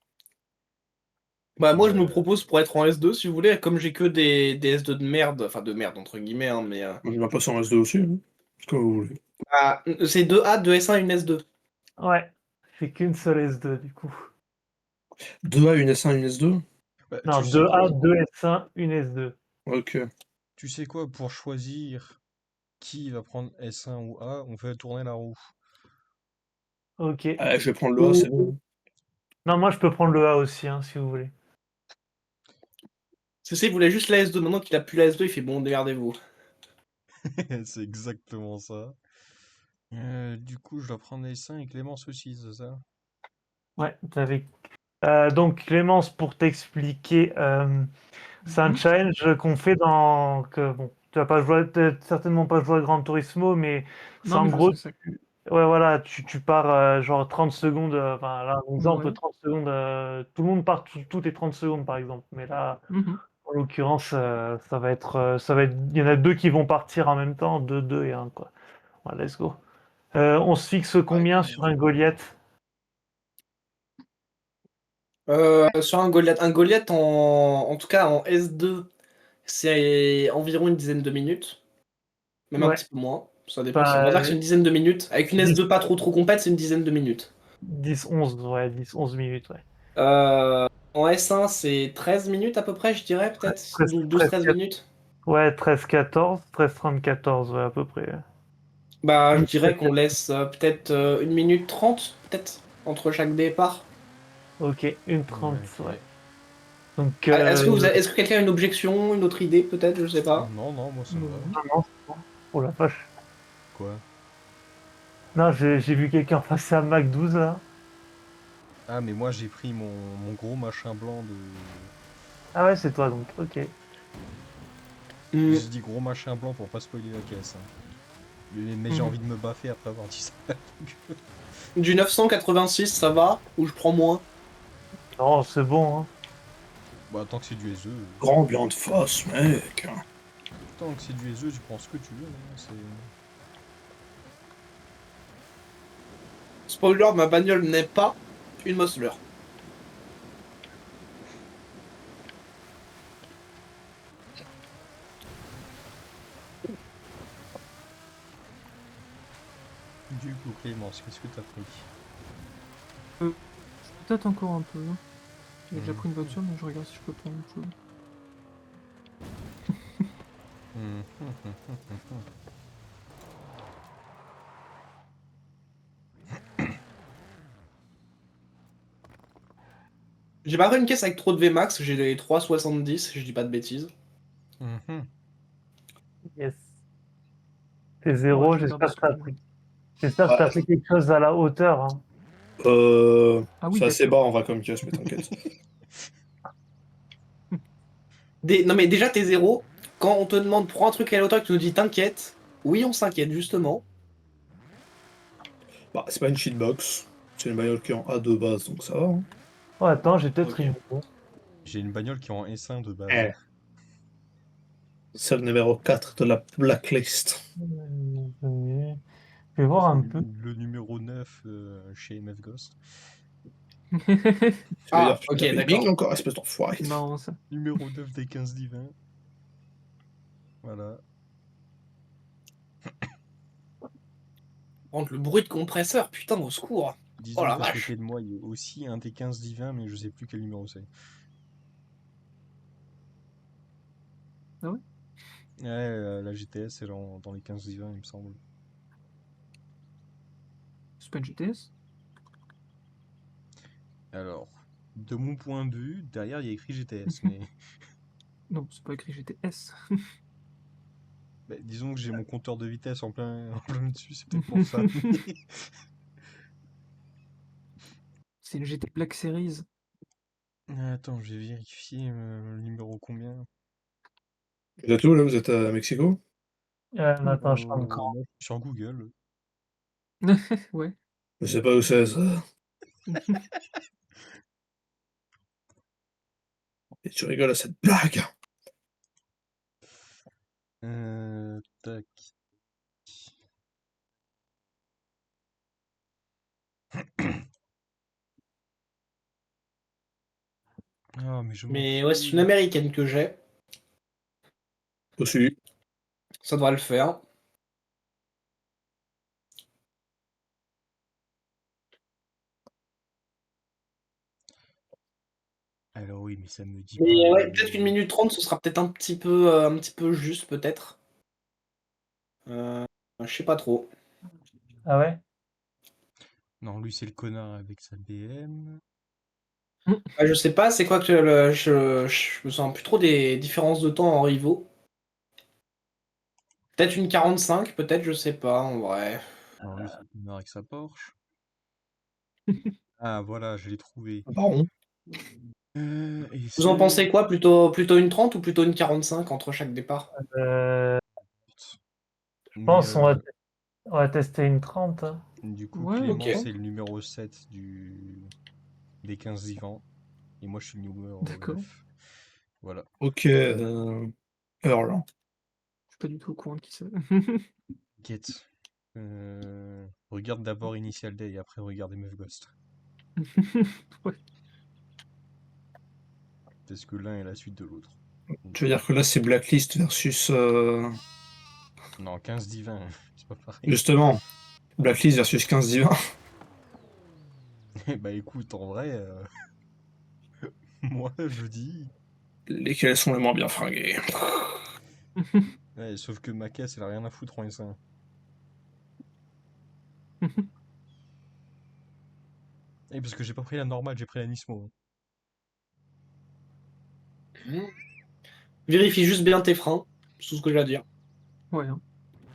Bah, moi, je me Bah, propose pour être en S2, si vous voulez, comme j'ai que des S2 de merde, enfin de merde, entre guillemets, hein, mais. Moi, j'ai l'impression en S2 aussi. Hein. Comme vous voulez. Bah, c'est 2A, 2 S1, une S2. Ouais, c'est qu'une seule S2 du coup. 2A, une S1, une S2? bah, Non, tu sais 2A, quoi? 2 S1, une S2. Ok. Tu sais quoi? Pour choisir qui va prendre S1 ou A, on fait tourner la roue. Ok. Je vais prendre le A, c'est bon. Non, moi je peux prendre le A aussi, hein, si vous voulez. CC, il voulait juste la S2. Maintenant qu'il a plus la S2, il fait bon, démerdez-vous. C'est exactement ça. Du coup, je dois prendre S1 et Clémence aussi, c'est ça? Ouais, donc Clémence, pour t'expliquer, c'est un Mhm. challenge qu'on fait bon, tu vas pas jouer, certainement pas jouer à Gran Turismo, mais c'est Non, en mais je gros, sais, c'est... ouais, voilà, tu pars genre 30 secondes, enfin là, un exemple, Ouais. 30 secondes, tout le monde part toutes les 30 secondes par exemple, mais là, Mhm. en l'occurrence, il y en a deux qui vont partir en même temps, deux et un, quoi. Ouais, let's go. On se fixe Ouais. combien sur un Goliath? Sur un Goliath en tout cas en S2, c'est environ une dizaine de minutes. Même un Ouais, petit peu moins. Ça dépend. On bah, va dire que c'est une dizaine de minutes. Avec une 10, S2 pas trop compète, c'est une dizaine de minutes. 11, ouais, 10, 11 minutes, ouais. En S1, c'est 13 minutes à peu près, je dirais, peut-être. 13, 13, 12-13 minutes. ouais, 13-14, 13-34, ouais, à peu près. Bah, je Donc, dirais qu'on laisse peut-être 1 minute 30, peut-être, entre chaque départ. ok, une 30, Ouais, ouais. ok. Donc, Ah, est-ce que quelqu'un a une objection, une autre idée, peut-être, je sais pas. Non, non, moi ça me va. Non. non, non, c'est bon. Oh la vache. Quoi? Non, j'ai vu quelqu'un passer à Mac 12 là. Ah, mais moi j'ai pris mon gros machin blanc de. Ah ouais, c'est toi donc, ok. Hmm. J'ai dit gros machin blanc pour pas spoiler la caisse, hein. Mais j'ai Mhm. envie de me baffer après avoir dit ça. Donc, Du 986, ça va? Ou je prends moins? Non, c'est bon. Hein. Bah, tant que c'est du SE, Grand bien de face, mec. tant que c'est du SE, tu prends ce que tu veux. Hein, c'est... Spoiler, ma bagnole n'est pas une Mosler. Du coup, Clémence, qu'est-ce que t'as pris? Peut-être encore un peu. J'ai déjà Mhm. pris une voiture, mais je regarde si je peux prendre autre chose. J'ai pas pris une caisse avec trop de VMAX, j'ai les 3,70, je dis pas de bêtises. Yes. T'es Ouais, zéro, je vais garder j'espère ce que que t'as j'ai. pris. J'espère que Ouais. t'as pris quelque chose à la hauteur. Hein. Ah oui, C'est assez bas d'accord. en vrai comme caisse, mais t'inquiète. Non mais déjà t'es zéro, quand on te demande prends un truc à la hauteur et que tu nous dis t'inquiète, oui on s'inquiète justement. Bah, c'est pas une cheatbox. C'est une bagnole qui est en A de base, donc ça va. Hein. Oh, attends, j'ai peut-être Ok. une. J'ai une bagnole qui est en S1 de base. Eh. C'est le numéro 4 de la blacklist. Je vais voir un peu. Le numéro 9 chez MF Ghost. Tu veux dire, Ah tu ok tapes une d'accord. bing encore, espèce d'enfoiré. C'est marrant ça. Numéro 9 des 15 divins. Voilà. Par contre le bruit de compresseur, putain au secours. Oh Disons la qu'à vache. côté de moi, il y a aussi un des 15 divins, mais je sais plus quel numéro c'est. Ah ouais? Ouais, la GTS, c'est dans les 15 divins, il me semble. C'est pas une GTS? Alors, de mon point de vue, derrière, il y a écrit GTS, mais Non, c'est pas écrit GTS. bah, disons que j'ai mon compteur de vitesse en plein dessus, c'est peut-être pour ça. C'est une GT Black Series. Attends, je vais vérifier le numéro combien. Vous êtes où là? Vous êtes à Mexico? Attends, je suis encore. Moi, je suis sur Google. Ouais. Je sais pas où c'est ça. Et tu rigoles à cette blague. Tac. Ah, mais je m'en Mais ouais c'est une fous. américaine que j'ai, Aussi. ça devrait le faire. Alors oui, mais ça me dit pas Mais ouais, peut-être qu'une le... minute 30 ce sera peut-être un petit peu juste peut-être. Je sais pas trop. Ah ouais? Non, lui, c'est le connard avec sa BM. Je sais pas, c'est quoi que je me sens plus trop des différences de temps en rivaux. Peut-être une 45, peut-être, je sais pas, en vrai. Non, lui, c'est le connard avec sa Porsche. Ah, voilà, je l'ai trouvé. Baron. Et Vous en c'est... pensez quoi? Plutôt une 30 ou plutôt une 45 entre chaque départ? Je Mais pense on va tester une 30. Hein. du coup, Ouais, Ok. Clément, ok. c'est le numéro 7 des 15 vivants. Et moi, je suis le numéro D'accord. 9. Voilà. Ok. Earl. Je suis pas du tout au courant de qui c'est. Get. Regarde d'abord Initial D et après regarde MF Ghost. Ouais. Parce que l'un est la suite de l'autre. Tu veux dire que là c'est Blacklist versus. Non, 15 divins, c'est pas pareil. Justement. Blacklist versus 15 divins. Bah écoute, en vrai, moi je dis. Lesquels sont les moins bien fringués? Ouais, sauf que ma caisse, elle a rien à foutre en S1. Et parce que j'ai pas pris la normale, j'ai pris la Nismo. Vérifie juste bien tes freins, c'est tout ce que j'ai à dire. Ouais, hein.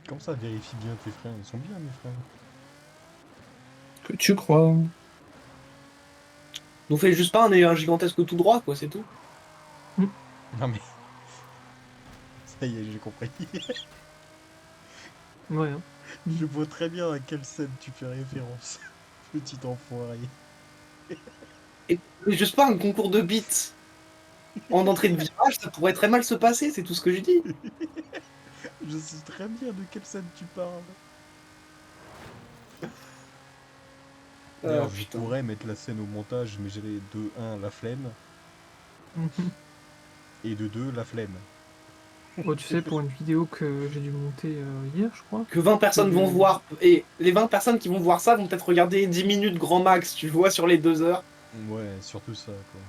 Comme ça, vérifie bien tes freins. Ils sont bien, mes freins. Que tu crois? Nous fais juste pas un gigantesque tout droit, quoi, c'est tout. Non mais. Ça y est, j'ai compris. Ouais, hein. Je vois très bien à quelle scène tu fais référence. Petit enfoiré. Mais juste pas un concours de beats en entrée de virage, ça pourrait très mal se passer, c'est tout ce que je dis. Je sais très bien de quelle scène tu parles. D'ailleurs, je Putain. pourrais mettre la scène au montage, mais j'avais de 1 la flemme, et de 2 la flemme. Bon, tu sais, pour une vidéo que j'ai dû monter hier, je crois. Que 20 personnes vont Je- voir, et les 20 personnes qui vont voir ça vont peut-être regarder 10 minutes grand max, tu vois, sur les 2 heures. Ouais, surtout ça, quoi.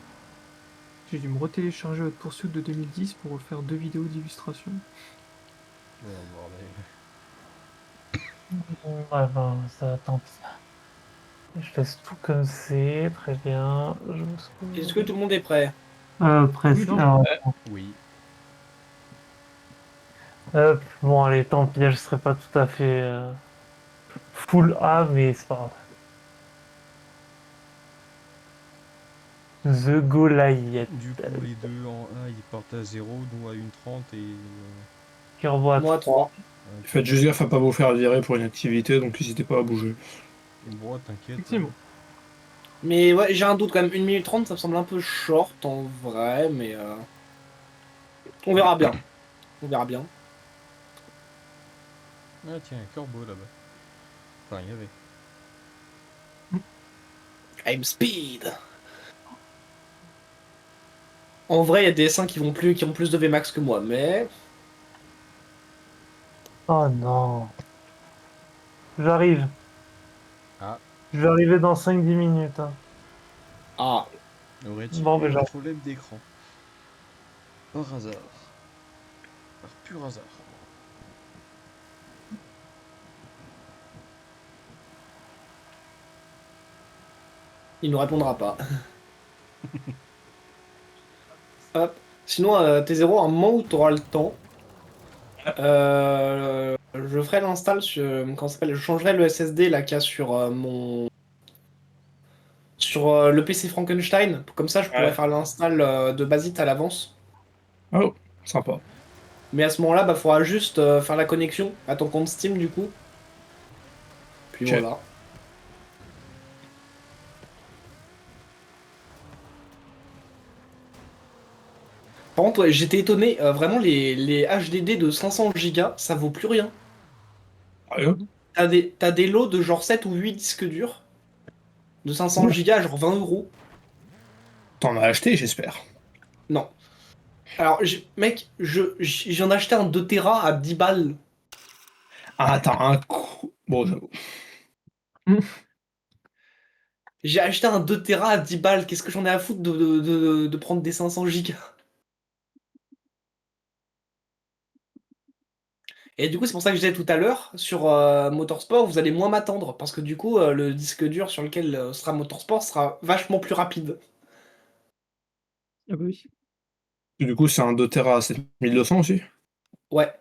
J'ai dû me retélécharger Hot Pursuit de 2010 pour faire 2 vidéos d'illustration. Oh, bordel. Ouais, ben, ça, tant pis. Je laisse tout comme c'est, très bien. Je me souviens. Est-ce que tout le monde est prêt? Presque. Oui, non. Alors, Oui. bon, allez, tant pis, je serai pas tout à fait full A, mais c'est pas grave. The Goliath. Du coup, les deux en A, ils partent à 0, nous à 1,30 et... Curvo à Moi, 3. 3. Faites juste gaffe à pas vous faire virer pour une activité, donc n'hésitez pas à bouger. Bon, t'inquiète. Effectivement. Mais ouais, j'ai un doute quand même, 1 minute 30, ça me semble un peu short en vrai, mais on verra bien. On verra bien. Ah tiens, un corbeau là-bas. Enfin, il y avait. I'm speed. En vrai, il y a des S1 qui ont plus de Vmax que moi, mais Oh non. J'arrive. Ah, Je vais arriver dans 5-10 minutes. Hein. ah, aurait-il Bon, eu mais un genre. problème d'écran? Par hasard. Par pur hasard. il nous répondra pas. Hop. Sinon, T0, à un moment où tu auras le temps, je ferai l'install sur. Comment ça s'appelle? Je changerai le SSD là qu'il y a sur mon. Sur le PC Frankenstein. Comme ça, je pourrais Ouais. faire l'install de Basit à l'avance. Oh, sympa. Mais à ce moment-là, bah, faudra juste faire la connexion à ton compte Steam du coup. Puis Ok. voilà. Par contre, ouais, j'étais étonné, vraiment les HDD de 500 Go, ça vaut plus rien. Sérieux? T'as des lots de genre 7 ou 8 disques durs de 500 Ouh. Go à genre 20 euros. T'en as acheté, j'espère. Non. Alors, mec, j'en ai acheté un 2 Tera à 10 balles. Ah, t'as un coup. Bon, j'avoue. J'ai acheté un 2 Tera à 10 balles. Qu'est-ce que j'en ai à foutre de prendre des 500 Go? Et du coup, c'est pour ça que je disais tout à l'heure, sur Motorsport, vous allez moins m'attendre. Parce que du coup, le disque dur sur lequel sera Motorsport sera vachement plus rapide. Ah bah oui. Du coup, c'est un 2 Tera à 7200 aussi. Ouais.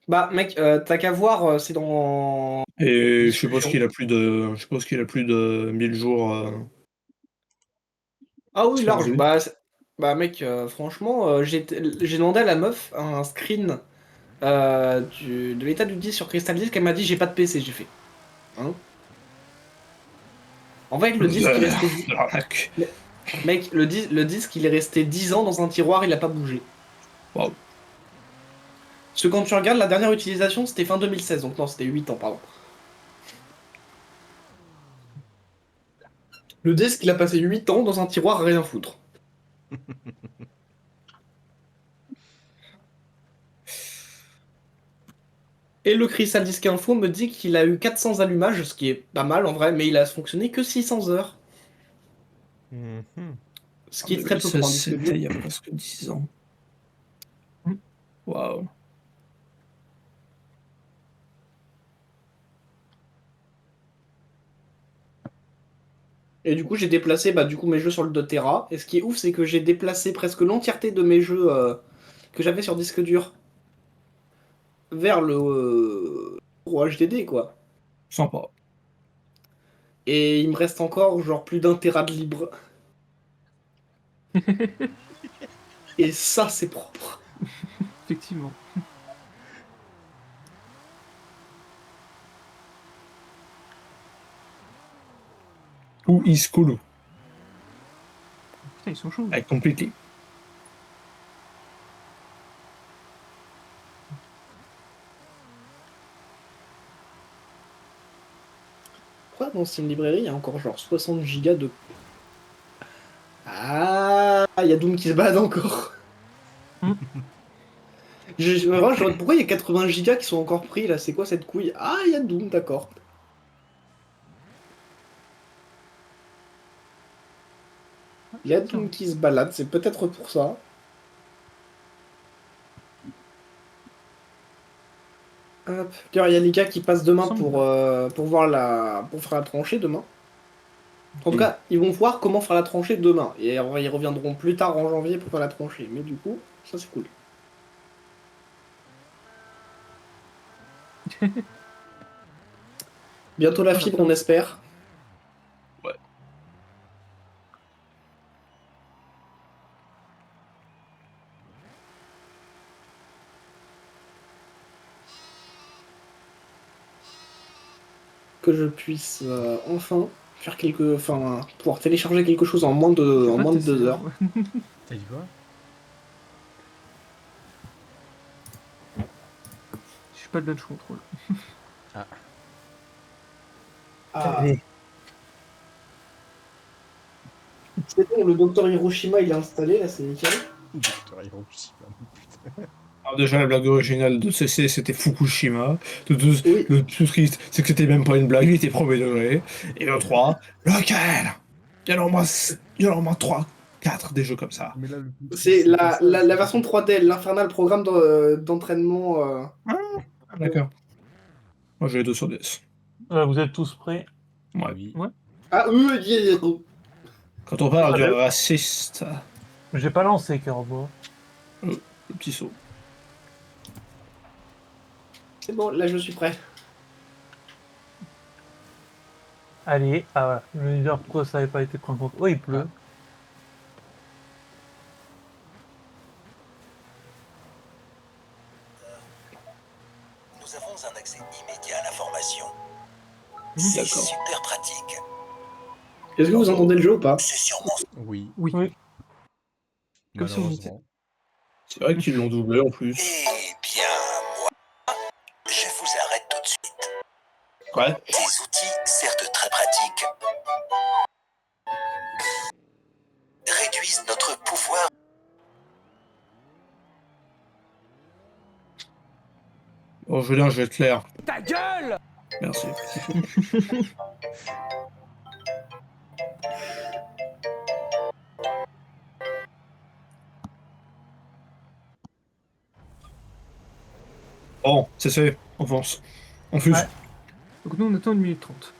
Bah, mec, t'as qu'à voir, c'est dans Et je suppose discussion. qu'il a plus de. Je suppose qu'il a plus de 1000 jours. Ah oui, Sur large. lui. Bah mec, franchement, j'ai demandé à la meuf un screen de l'état du disque sur Crystal Disk. Elle m'a dit j'ai pas de PC. J'ai fait. Hein? En fait, le disque, il restait. L'arnaque. Mec, le disque, il est resté 10 ans dans un tiroir, il a pas bougé. Waouh. Parce que quand tu regardes, la dernière utilisation, c'était fin 2016. Donc non, c'était 8 ans, pardon. Le disque, il a passé 8 ans dans un tiroir à rien foutre. Et le Crystal Disk Info me dit qu'il a eu 400 allumages, ce qui est pas mal en vrai, mais il a fonctionné que 600 heures. Mhm. Ce En qui est très peu pour 2016, un disque dur. c'était il y a presque 10 ans. Waouh. Et du coup, j'ai déplacé bah, du coup, mes jeux sur le 2 Tera. Et ce qui est ouf, c'est que j'ai déplacé presque l'entièreté de mes jeux que j'avais sur disque dur vers le gros HDD, quoi. Sympa. Et il me reste encore genre plus d'un Tera de libre. Et ça, c'est propre. Effectivement. Who is Kulu? Putain, ils sont chauds. I completely. Pourquoi dans Steam Librairie, il y a encore genre 60 gigas de... Ah, il y a Doom qui se balade encore. Hmm. Vraiment, pourquoi il y a 80 gigas qui sont encore pris là? C'est quoi cette couille? Ah, il y a Doom, d'accord. Il y a Doom qui se balade, c'est peut-être pour ça. Hop. D'ailleurs, il y a les gars qui passent demain Semble. pour voir pour faire la tranchée demain. En tout Mm. cas, ils vont voir comment faire la tranchée demain. Et ils reviendront plus tard en janvier pour faire la tranchée. Mais du coup, ça c'est cool. Bientôt la fibre, on espère. Ouais. Que je puisse enfin pouvoir télécharger quelque chose en moins de, C'est en pas moins de TCR, 2 heures. ouais. T'as dit quoi? Je suis pas le bench control. Ah, Ah, Allez. c'est bon, le docteur Hiroshima il est installé, là c'est nickel. Docteur Hiroshima, putain. Alors déjà, la blague originale de CC, c'était Fukushima. Oui. Le plus triste, c'est que c'était même pas une blague, il était premier degré. Et le 3, lequel? Il y en a au moins 3, 4 des jeux comme ça. Mais là, le plus C'est triste, pas ça, la c'est version que- 3D, l'infernal programme d'entraînement. Ah, d'accord. Moi, j'ai les 2 sur DS. Vous êtes tous prêts? Ouais. Oui. Ouais. Ah, Quand on parle Ah, du je- raciste, J'ai pas lancé Kerbo. le petit saut. c'est bon, là je suis prêt. Allez, ah voilà. Je vais dire pourquoi ça n'avait pas été pris en compte. Oh, il pleut. Nous avons un accès immédiat à l'information. Mmh, C'est d'accord. super pratique. Est-ce que vous entendez le jeu ou pas? C'est sûrement Oui, Oui. Oui. Comme si on malheureusement. C'est vrai qu'ils l'ont doublé en plus. Eh bien, moi, je vous arrête tout de suite. Ouais. Des outils, certes très pratiques, réduisent notre pouvoir. Bon, Julien, je vais être clair. Ta gueule! Merci. Bon, c'est fait, on fonce. On fuse. Ouais. Donc nous on attend 1 minute 30.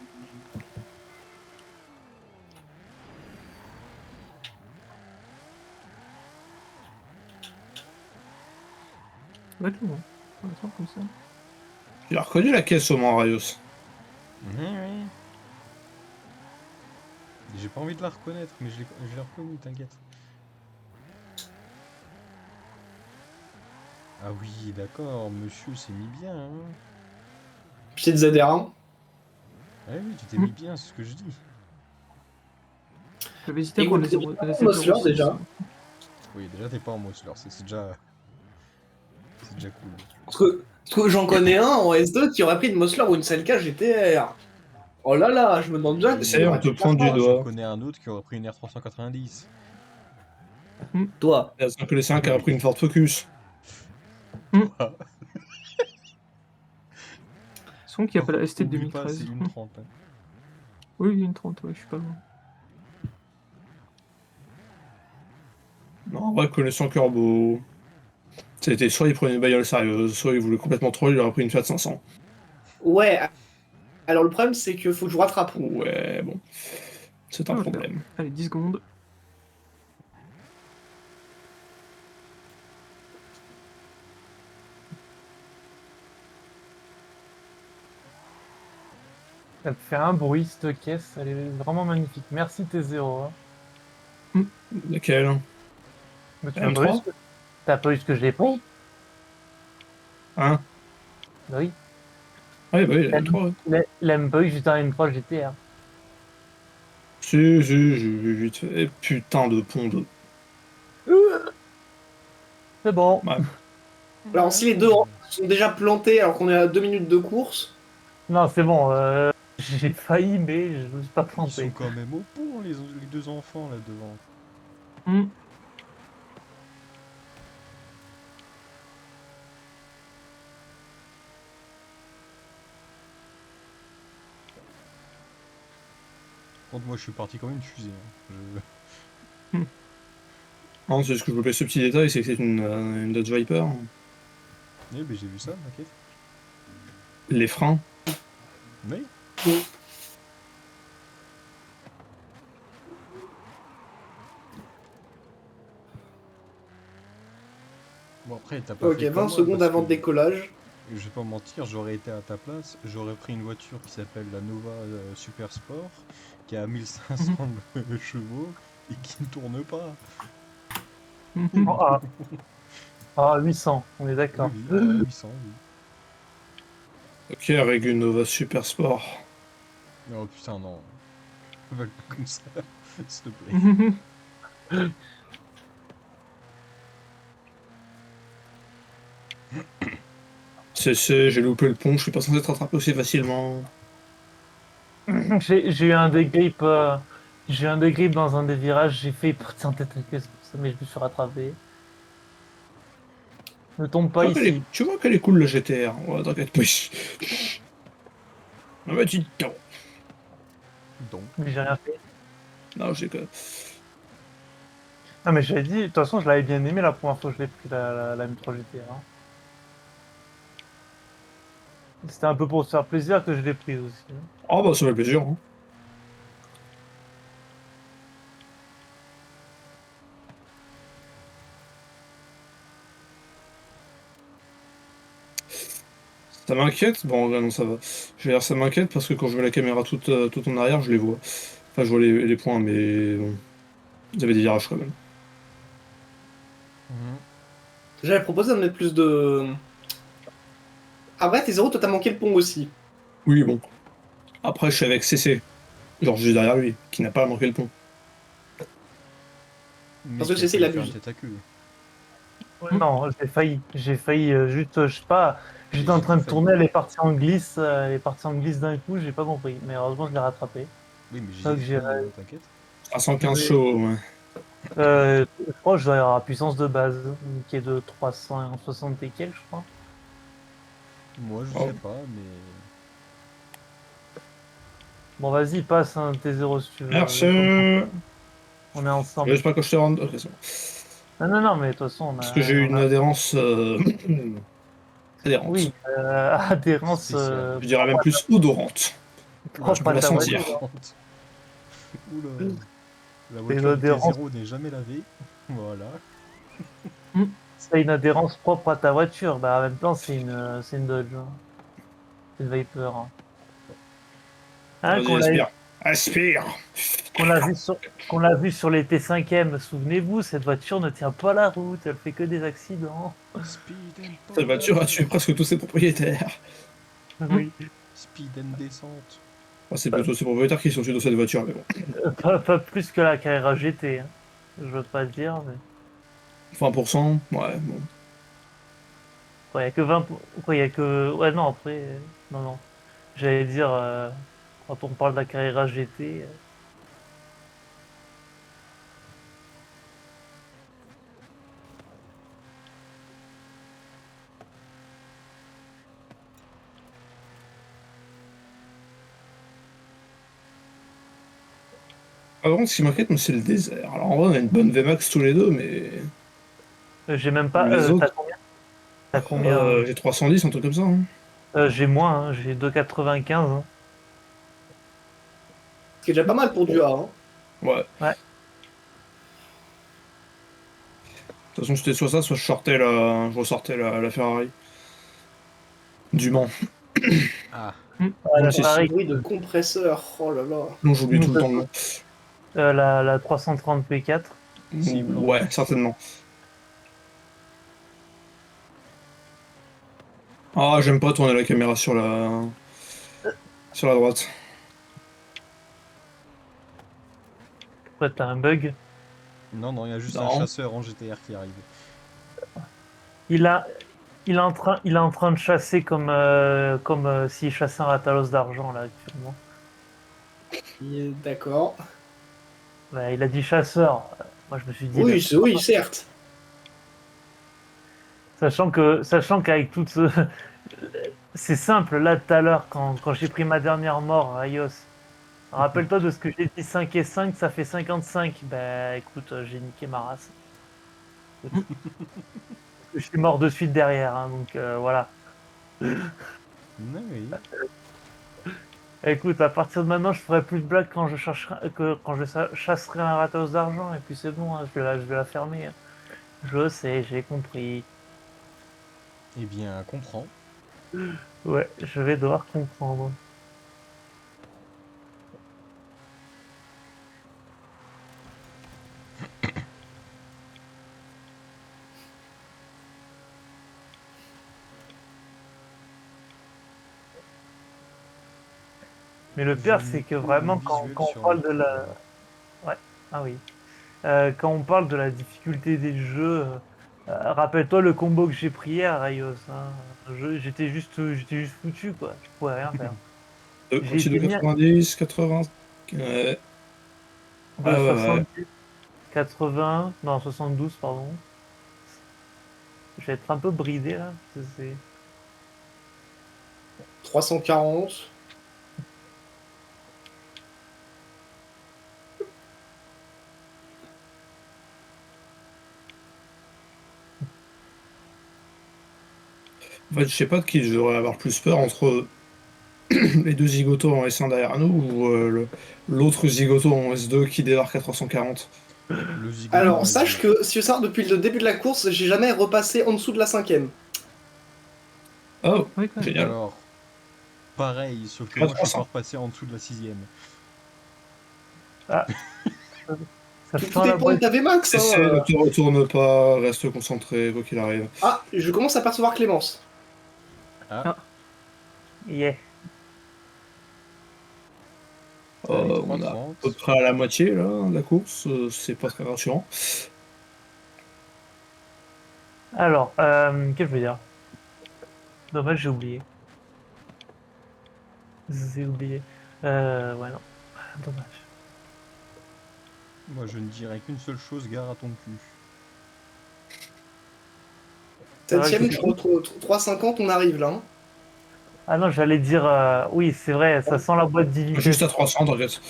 Ça va être long, hein. On va attendre comme ça. J'ai reconnu la caisse au moins, Rayos. Oui. J'ai pas envie de la reconnaître, mais je l'ai reconnue, t'inquiète. Ah oui, d'accord, monsieur s'est mis bien. Hein. Petite ZR1. Ah oui, tu t'es mis bien, c'est ce que je dis. J'avais hésité à prendre Écoute, les Mossler, 0,6. déjà. Oui, déjà t'es pas en Mossler, c'est déjà... C'est déjà cool. Parce que j'en connais un en S2 qui aurait pris une Mossler ou une Selka GTR. Oh là là, je me demande bien. Et s'il on aurait te pu prend faire du ça. doigt. J'en connais un autre qui aurait pris une R390. Toi. Il y a 5 que les 5 a pris une Ford Focus. Son qui appelle la ST de Oublie pas, 2013. c'est une 30. Hein. Oui, une 30, ouais, je suis pas loin. Non, en vrai, connaissant Corbeau, c'était soit il prenait une bagnole sérieuse, soit il voulait complètement troll, il aurait pris une Fiat 500. Ouais. Alors le problème, c'est que faut que je vous rattrape. Ouais, bon. C'est un On va le problème. Allez, 10 secondes. Elle fait un bruit, cette caisse. Elle est vraiment magnifique. Merci T0. Hein. Laquelle? Mais tu M3? m'as pas eu ce que... T'as pas eu ce que j'ai pris? Hein? Bah oui. Ouais, bah oui, la M3, ouais. L'aime pas eu juste un M3 GTR. Si, j'ai vu vite fait. Et putain de pont de... C'est bon. Ouais. Alors, si les deux sont déjà plantés alors qu'on est à 2 minutes de course, Non, c'est bon. J'ai failli, mais je ne me suis pas Ils sont planté. quand même au pont, les deux enfants là devant. Hmm. Par contre, moi je suis parti comme une fusée. Hein. Non, c'est ce que je voulais ce petit détail, c'est que c'est une Dodge Viper. Eh ben j'ai vu ça, t'inquiète. Les freins. Oui. Bon après, t'as pas ok, fait 20 comme moi, secondes parce avant le que, décollage. je vais pas mentir, j'aurais été à ta place, j'aurais pris une voiture qui s'appelle la Nova Super Sport, qui a 1500 chevaux et qui ne tourne pas. Ah, ah, 800, on est Oui, d'accord. oui, à 800, oui. Ok, avec une Nova Super Sport. Oh putain, non. Va pas comme ça, s'il te plaît. J'ai loupé le pont, je suis pas censé être rattrapé aussi facilement. J'ai eu un dégrip. J'ai eu un dégrip dans un des virages. J'ai fait partir en tête avec ça, mais je me suis rattrapé. Ne tombe pas ici. Tu vois qu'elle est cool la GTR. Ouais, t'inquiète pas. Ah bah dis donc. Donc, Mais j'ai rien fait. Non, j'ai que... Ah, mais j'avais dit, de toute façon, je l'avais bien aimé la première fois que je l'ai pris, la M3 GTR. Hein. C'était un peu pour se faire plaisir que je l'ai prise aussi. Hein. Ah bah ça fait plaisir. Hein. Ça m'inquiète. Bon, ouais, non, ça va. Je vais dire ça m'inquiète parce que quand je mets la caméra tout en arrière, je les vois. Enfin, je vois les points, mais bon. Ils avaient des virages quand même. J'avais proposé de mettre plus de. Ah, vrai, t'es zéro, toi t'as manqué le pont aussi. Oui, bon. Après, je suis avec CC. Genre juste derrière lui, qui n'a pas manqué le pont. mais Parce que qui c'est a ça, failli il faire une abuse. tête à queue. Non, j'ai failli. J'ai failli juste, je sais pas. J'étais en J'ai train de failli. tourner, elle est partie en glisse d'un coup, j'ai pas compris. Mais heureusement, je l'ai rattrapé. Oui, mais Donc j'ai j'ai. failli, hein, t'inquiète. 315 chauds, ouais. Je crois que je dois avoir la puissance de base, qui est de 360 et quelques, je crois. Moi, je Oh. sais pas, mais. Bon, vas-y, passe un T0 si tu veux. Merci. On est ensemble. J'espère que je te rends... Ok, c'est bon. Non, non, non, mais de toute façon, Parce que j'ai eu une adhérence... adhérente. Oui, adhérence Spécial. Je dirais même plus odorante. Oula, Je propre peux à la ta sentir. voiture. honte. Oula. La C'est une voiture du adhérence. T0 n'est jamais lavée. Voilà. C'est une adhérence propre à ta voiture. Bah, en même temps, c'est une Dodge. Hein. C'est une Viper. Hein. Hein, Vas-y, aspire. Aspire. qu'on l'a vu sur les T5M. Souvenez-vous, cette voiture ne tient pas la route. Elle fait que des accidents. Speed and Cette voiture a power. tué presque tous ses propriétaires. Oui. Speed and descente. Enfin, c'est plutôt ses propriétaires qui sont tués dans cette voiture, mais bon. Pas plus que la Carrera GT. Hein. Je veux pas le dire, mais. 20%, ouais, bon. Il y a que 20. Quoi, il y a que. Ouais, non, après. Non, non. J'allais dire, quand on parle de la Carrera GT. Par contre, ce qui m'inquiète, moi, c'est le désert. Alors, en vrai, on a une bonne VMAX tous les deux, mais... J'ai même pas. Les T'as autres, combien? T'as combien? j'ai 310, un truc comme ça. Hein. J'ai moins, hein, j'ai 2,95. Hein. Ce qui est déjà pas mal pour du A. Hein. Ouais. Ouais. De toute façon, c'était soit ça, soit je ressortais la Ferrari. Du Mans. Ah, La Ce Ferrari, bruit de compresseur, oh là là. Non, j'oublie tout le temps le nom. la 330 P4. Cible. Ouais, certainement. Ah, j'aime pas tourner la caméra sur la droite. Quoi, t'as un bug? Non, non, il y a juste un Non. chasseur en GTR qui arrive. Il a, il est en train de chasser comme s'il chassait un ratalos d'argent là actuellement. D'accord. Bah, il a dit chasseur. Moi je me suis dit, Oui, oui, certes. sachant qu'avec toute ce... C'est simple, là tout à l'heure, quand j'ai pris ma dernière mort à Ios, rappelle-toi de ce que j'ai dit 5 et 5, ça fait 55. Bah écoute, j'ai niqué ma race. Écoute. Parce que je suis mort de suite derrière, hein, donc voilà. Non, oui. Écoute, à partir de maintenant, je ferai plus de blagues quand je chasserai un ratos d'argent, et puis c'est bon, hein, je vais la fermer, hein. Je sais, j'ai compris. Eh bien, comprends. Ouais, je vais devoir comprendre. Mais le pire, Je c'est n'ai que aucun vraiment, visuel quand on sur parle de l'écran. la... Ouais, ah oui. Quand on parle de la difficulté des jeux, rappelle-toi le combo que j'ai pris hier, Rayos, hein. J'étais juste foutu, quoi. Je pouvais rien faire. J'ai Au-dessus de été mis à 90, 80. Ouais. de Ouais, ouais, ouais. 70, 80, non 72, pardon. Je vais être un peu bridé là. 340. En fait, je sais pas de qui je devrais avoir plus peur entre les deux zigotos en S1 derrière nous ou l'autre zigoto en S2 qui débarque à 340. Le zigoto Alors, en sache S2. que, si tu veux savoir, depuis le début de la course, j'ai jamais repassé en dessous de la 5e. Oh, Oui, quand même. génial. Alors, pareil, sauf que À moi je suis pas 300. repassé en dessous de la 6ème. Ah, ça Tout sent la dépend de boîte. ta VMAX, hein. Essaie, ne te retourne pas, reste concentré, quoi qu'il arrive. Ah, je commence à percevoir Clémence. Ah, Ah, Yeah. allez, On a à peu 3,30. près à la moitié là, de la course, c'est pas très rassurant. Alors, qu'est-ce que je veux dire? Dommage, j'ai oublié. J'ai oublié. Ouais, non. Dommage. Moi je ne dirais qu'une seule chose, gare à ton cul. C'est vrai 7e, que... 3,50, on arrive là, hein. Ah non, j'allais dire... oui, c'est vrai, ça sent la boîte 10 Juste vitesses. à 300, t'inquiète.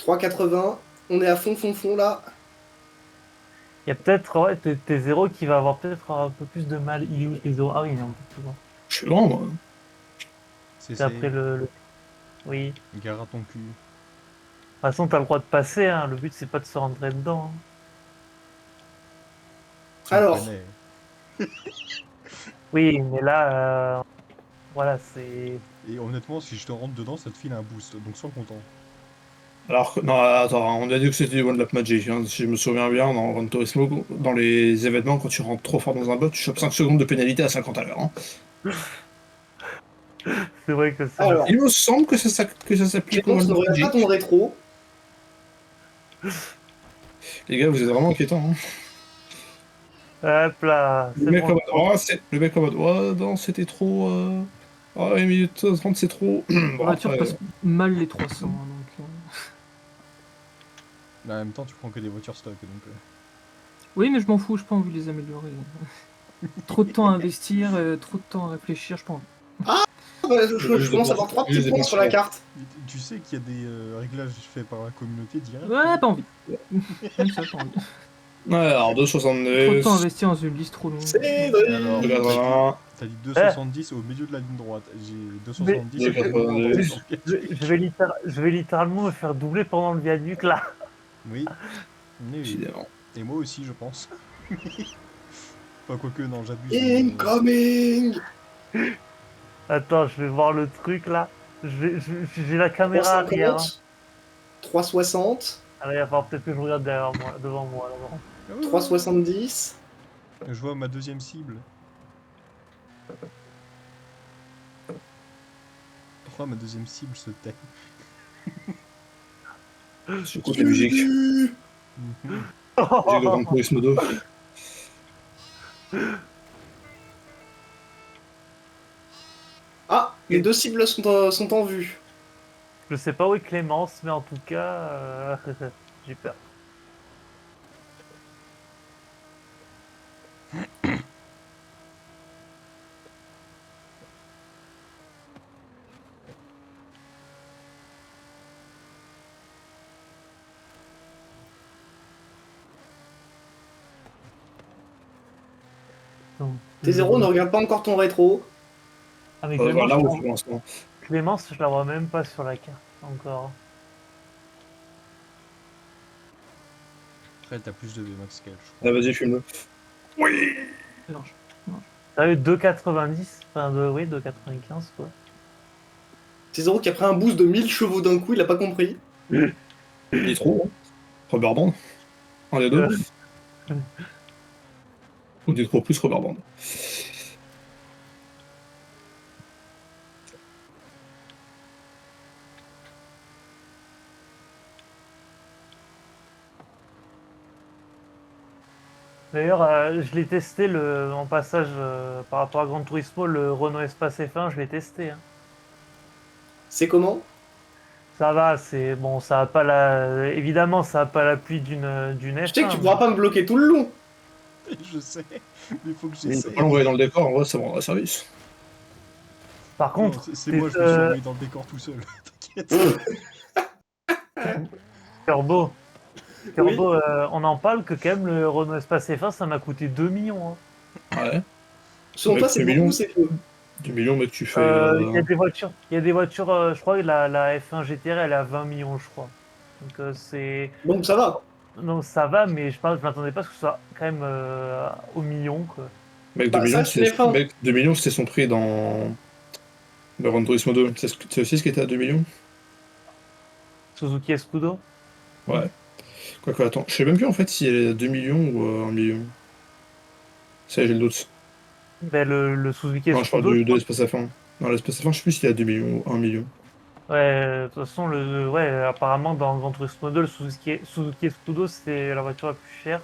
3,80. On est à fond là. Il y a peut-être, ouais, tes zéros qui va avoir peut-être un peu plus de mal. Il est où tes zéros? Ah oui, il est un peu plus loin. Je suis loin, moi. C'est après CC, Oui. gare à ton cul. De toute façon, t'as le droit de passer, hein. Le but, c'est pas de se rentrer dedans, hein. Tu me Alors, connais. Oui, mais là, voilà, c'est... Et honnêtement, si je te rentre dedans, ça te file un boost, donc sois content. Alors que, non, attends, on a dit que c'était du One Lap Magic, hein. Si je me souviens bien, dans Gran Turismo, dans les événements, quand tu rentres trop fort dans un bot, tu chopes 5 secondes de pénalité à 50 à l'heure, hein. C'est vrai que c'est... alors, Il me semble que ça s'applique au Clémence One ne Lap regarde pas ton Magic. rétro. Les gars, vous êtes vraiment inquiétants, hein. Hop là, Le c'est mec en bon. mode, oh, le mec en mode, oh non, c'était trop. Oh, 1 minute 30, c'est trop. la Bon, voiture après, passe mal les 300, hein, donc... Mais en même temps, tu prends que des voitures stock, donc... Oui, mais je m'en fous, j'ai pas envie de les améliorer. Trop de temps à investir, trop de temps à réfléchir, j'ai pas envie. Ah, bah, je juste commence à avoir 3 petits juste points sur la dépenser. carte. Tu sais qu'il y a des réglages faits par la communauté direct. Ouais, pas envie. Même ça, pas envie. Ouais, alors Trop de temps 2,72, investi dans une liste trop longue. C'est Alors, vrai. 2,80, t'as dit Eh, 2,70 au milieu de la ligne droite. J'ai mais 2,70 au je, milieu de la deux, droite. je- je vais littéralement me faire doubler pendant le viaduc là. Oui, oui, oui. évidemment. Et moi aussi, je pense. Enfin, quoique, non, j'abuse. Incoming. Attends, je vais voir le truc là. J'ai la caméra arrière, hein. 3,50. 3,60. Alors, il va falloir peut-être que je regarde derrière moi, devant moi d'abord. 3,70. Je vois ma deuxième cible. Pourquoi ma deuxième cible se tait? J'écoute la musique. Mhm. Musique de Gran Turismo 2. Ah, les deux cibles sont en vue. Je sais pas où est Clémence, mais en tout cas, j'ai peur. Donc, T0, ne regarde pas encore ton rétro. Ah, mais Voilà, Clémence, là où pour l'instant. Clémence, je la vois même pas sur la carte encore. Après, t'as plus de VMAX qu'elle, je Là, crois. vas-y, fume-le. Large. T'as eu 2,90, enfin, oui, 2,95 quoi. T0 qui a pris un boost de 1000 chevaux d'un coup, il a pas compris. Nitro, hein. Rubber Band. Un des deux. Euh, Ou Nitro plus Rubber Band. D'ailleurs, je l'ai testé en passage par rapport à Gran Turismo, le Renault Espace F1, je l'ai testé, hein. C'est comment? Ça va, c'est bon, ça a pas la, évidemment, ça a pas l'appui d'une Je sais que F1, tu pourras pas me bloquer tout le long. Je sais, mais il faut que Mais il peut pas j'essaye. l'envoyer dans le décor, en vrai, ça rendra service. Par Non, contre, c'est moi, je me suis envoyé dans le décor tout seul. T'inquiète. Turbo, Oui. Turbo, on en parle que quand même le Renault Espace F1, ça m'a coûté 2 millions, hein. Ouais. Selon Mec, toi, c'est 2 beaucoup ou millions. c'est peu? 2 millions, mec, tu fais. Il y a des voitures, je crois que la F1 GTR, elle est à 20 millions, je crois. Donc Donc ça va. non, ça va, mais je m'attendais pas à ce que ce soit quand même au million, quoi. Mec, 2 Bah, ça millions, reste une F1. Mec, 2 millions, c'était son prix dans le Gran Turismo 2. C'est aussi ce qui était à 2 millions? Suzuki Escudo. Ouais. Quoique, attends, je sais même plus en fait si elle est à 2 millions ou 1 million. Ça, j'ai le doute. Ben, le Suzuki Non, je parle Escudo, je de crois. l'espace F1. Non, l'espace F1, je sais plus s'il est à 2 millions ou 1 million. Ouais, de toute façon, ouais, apparemment, dans Gran Turismo 2, le Suzuki Escudo, c'est la voiture la plus chère.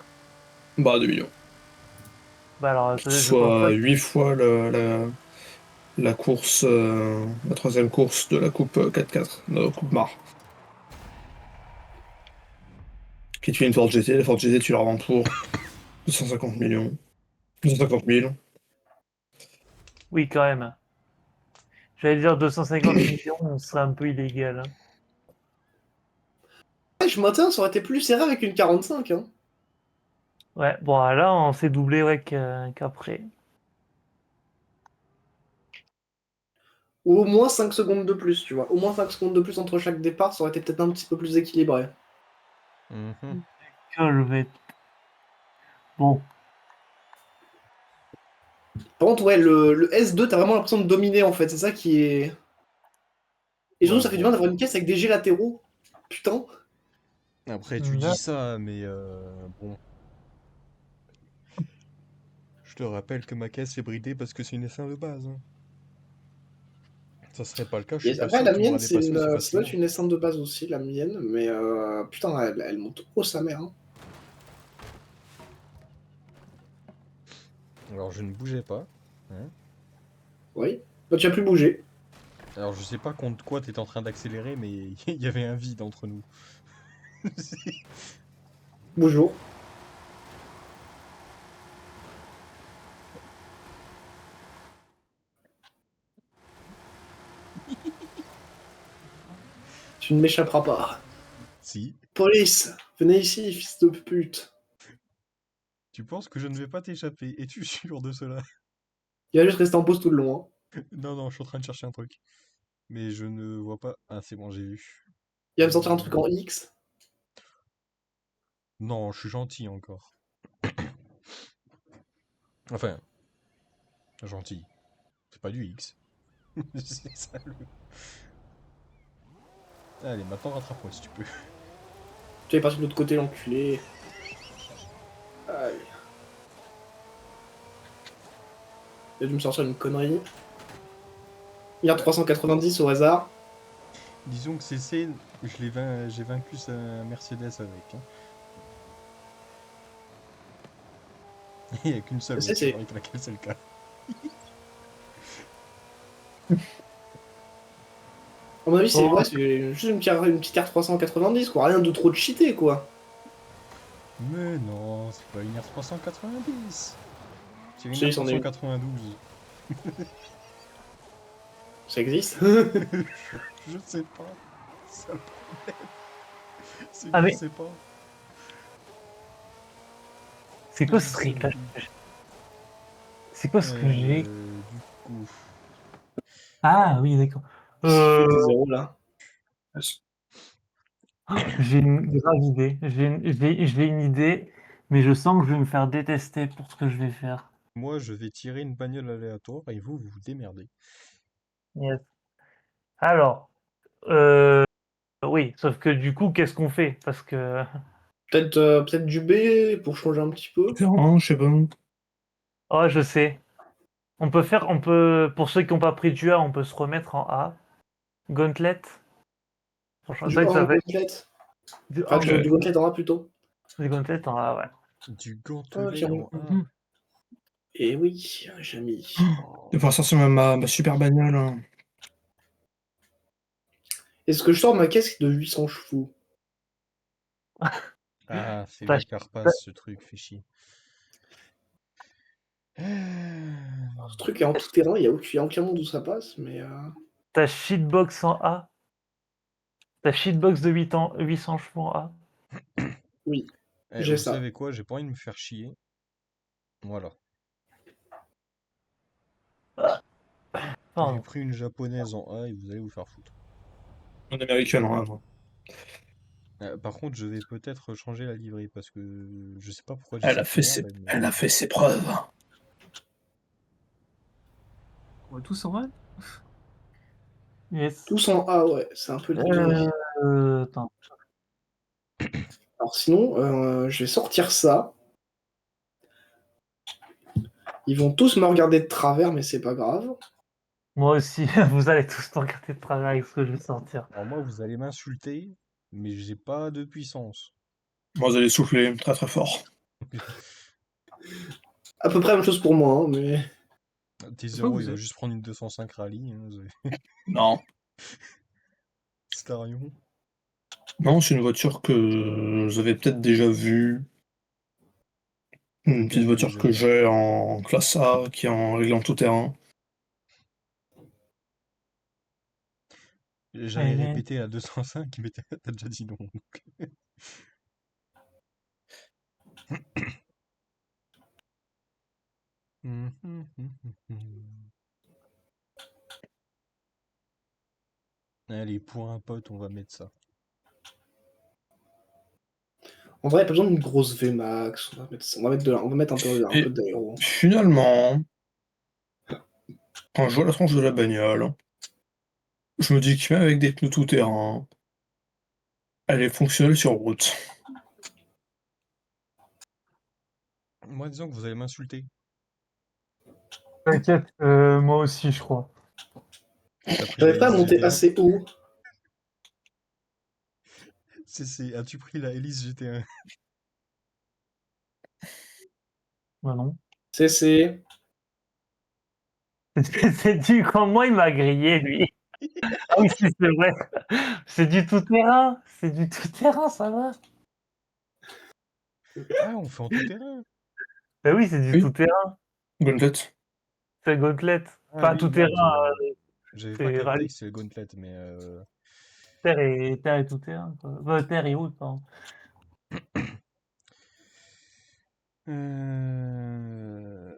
Bah, 2 millions. Bah alors, je pense Soit pas. 8 fois la course, la troisième course de la coupe 4x4, de la coupe Mar. Qui tu fais une Ford GT, la Ford GT, tu la revends pour 250 millions. 250 000. Oui, quand même. J'allais dire 250 millions, ce serait un peu illégal, hein. Ouais, je m'attends, ça aurait été plus serré avec une 45. Hein. Ouais, bon, là, on s'est doublé, ouais, qu'après. Ou au moins 5 secondes de plus, tu vois. Au moins 5 secondes de plus entre chaque départ, ça aurait été peut-être un petit peu plus équilibré. Mhm. Que je vais. Bon, Par contre, ouais, le S2, t'as vraiment l'impression de dominer en fait. C'est ça qui est. Et surtout, Ouais, ça fait du bon. bien d'avoir une caisse avec des jets latéraux. Putain. Après, tu dis là, ça, mais bon. Je te rappelle que ma caisse est bridée parce que c'est une S1 de base, hein. Ça serait pas le cas, je suis Et pas après, sûr la que tu me mienne, dépasser aussi ça doit facilement. être une S1 de base aussi, la mienne. Mais putain, elle monte haut sa mère. Hein. Alors, je ne bougeais pas, hein. Oui. Bah, tu as plus bougé. Alors, je sais pas contre quoi t'étais en train d'accélérer, mais il y avait un vide entre nous. Bonjour. Tu ne m'échapperas pas. Si. Police, venez ici, fils de pute. Tu penses que je ne vais pas t'échapper? Es-tu sûr de cela? Il va juste rester en pause tout le long. Hein. Non, non, je suis en train de chercher un truc. Mais je ne vois pas. Ah, c'est bon, j'ai vu. Il va me sortir un truc en X. Non, je suis gentil encore. Enfin, gentil. C'est pas du X. C'est ça le. Allez, maintenant rattrape-moi si tu peux. Tu es parti de l'autre côté, l'enculé. Aïe. Il a dû me sortir une connerie. Il y a 390 au hasard. Disons que CC, j'ai vaincu sa Mercedes avec. Hein. Il n'y a qu'une seule CC. voiture avec laquelle c'est le cas. À mon avis, c'est Oh. ouais, c'est juste une petite carte 390, quoi. Rien de trop cheaté, quoi. Mais non, c'est pas une R390. C'est une Si, c'en est une. R392. Ça existe. Je sais pas. C'est ça le problème. C'est que Ah, je mais- sais pas. C'est quoi ce réglage? C'est quoi ce que j'ai? Du coup, Ah oui, d'accord. Des zéros, là. J'ai une grave idée. J'ai une idée, mais je sens que je vais me faire détester pour ce que je vais faire. moi, je vais tirer une bagnole aléatoire et vous vous démerdez. Yes. Alors, euh, oui, sauf que du coup, qu'est-ce qu'on fait? Parce que, Peut-être du B pour changer un petit peu. Terrain, je sais pas. oh, je sais. Pour ceux qui n'ont pas pris du A, on peut se remettre en A. Gauntlet. Franchement, c'est Du vrai A que ça en fait gauntlet. du Enfin, A en du gauntlet en A plutôt. des gauntlets en A, ouais. Du Ah, gantelet tiens. en 1. Mhm. Et oui, j'ai mis. De faire sortir ma super bagnole. Hein. Est-ce que je sors ma caisse de 800 chevaux? Ah, fais T'as bien qu'elle repasse ce truc, fait chier. Ce truc est en tout terrain, il y a aucun monde où ça passe, mais. ta shitbox en A. Ta shitbox de 800 chevaux en A. Oui, Eh, j'ai vous ça. savez quoi, j'ai pas envie de me faire chier. Voilà. J'ai Pardon. pris une japonaise en A et vous allez vous faire foutre. En américaine, en vrai. Par contre, je vais peut-être changer la livrée parce que je sais pas pourquoi j'ai Elle a cette fait ses, merde. Mais... elle a fait ses preuves. On va tous en vrai. Yes. Tous en A, ouais, c'est un peu l'idée. Attends. Alors sinon, je vais sortir ça. Ils vont tous me regarder de travers, mais c'est pas grave. Moi aussi, vous allez tous me regarder de travers avec ce que je vais sortir. Alors moi, vous allez m'insulter, mais j'ai pas de puissance. Moi, vous allez souffler très très fort. À peu près la même chose pour moi, hein, mais. T0, vous il va êtes- juste prendre une 205 rallye. Hein, Non. Starion. Non, c'est une voiture que vous avez peut-être déjà vue. Une petite voiture Déjà que vu. j'ai en classe A, qui est en réglant tout terrain. J'avais répété à 205, mais t'as déjà dit non. Donc. Allez, pour un pote, on va mettre ça. En vrai, il n'y a pas besoin d'une grosse VMAX. On va mettre un Et- peu d'aéro. Finalement, quand je vois la tranche de la bagnole, je me dis que même avec des pneus tout terrain, elle est fonctionnelle sur route. Moi, disons que vous allez m'insulter. T'inquiète, moi aussi, je crois. T'as pris la J'arrive pas à hélice monter GT1. assez haut. As-tu pris la hélice GT1? Bah non. C'est. C'est du quand moi il m'a grillé lui. Ah oui, si, c'est vrai. C'est du tout terrain. C'est du tout terrain, ça va. Ah, on fait en tout terrain. Bah oui, c'est du Oui. tout terrain. Gauntlet. C'est Gauntlet. Ah Pas oui, tout merde. terrain. J'avais pas C'est capté rallye. que c'est le gauntlet, mais Terre et tout terrain. Quoi. Bah, terre et route, pardon. euh,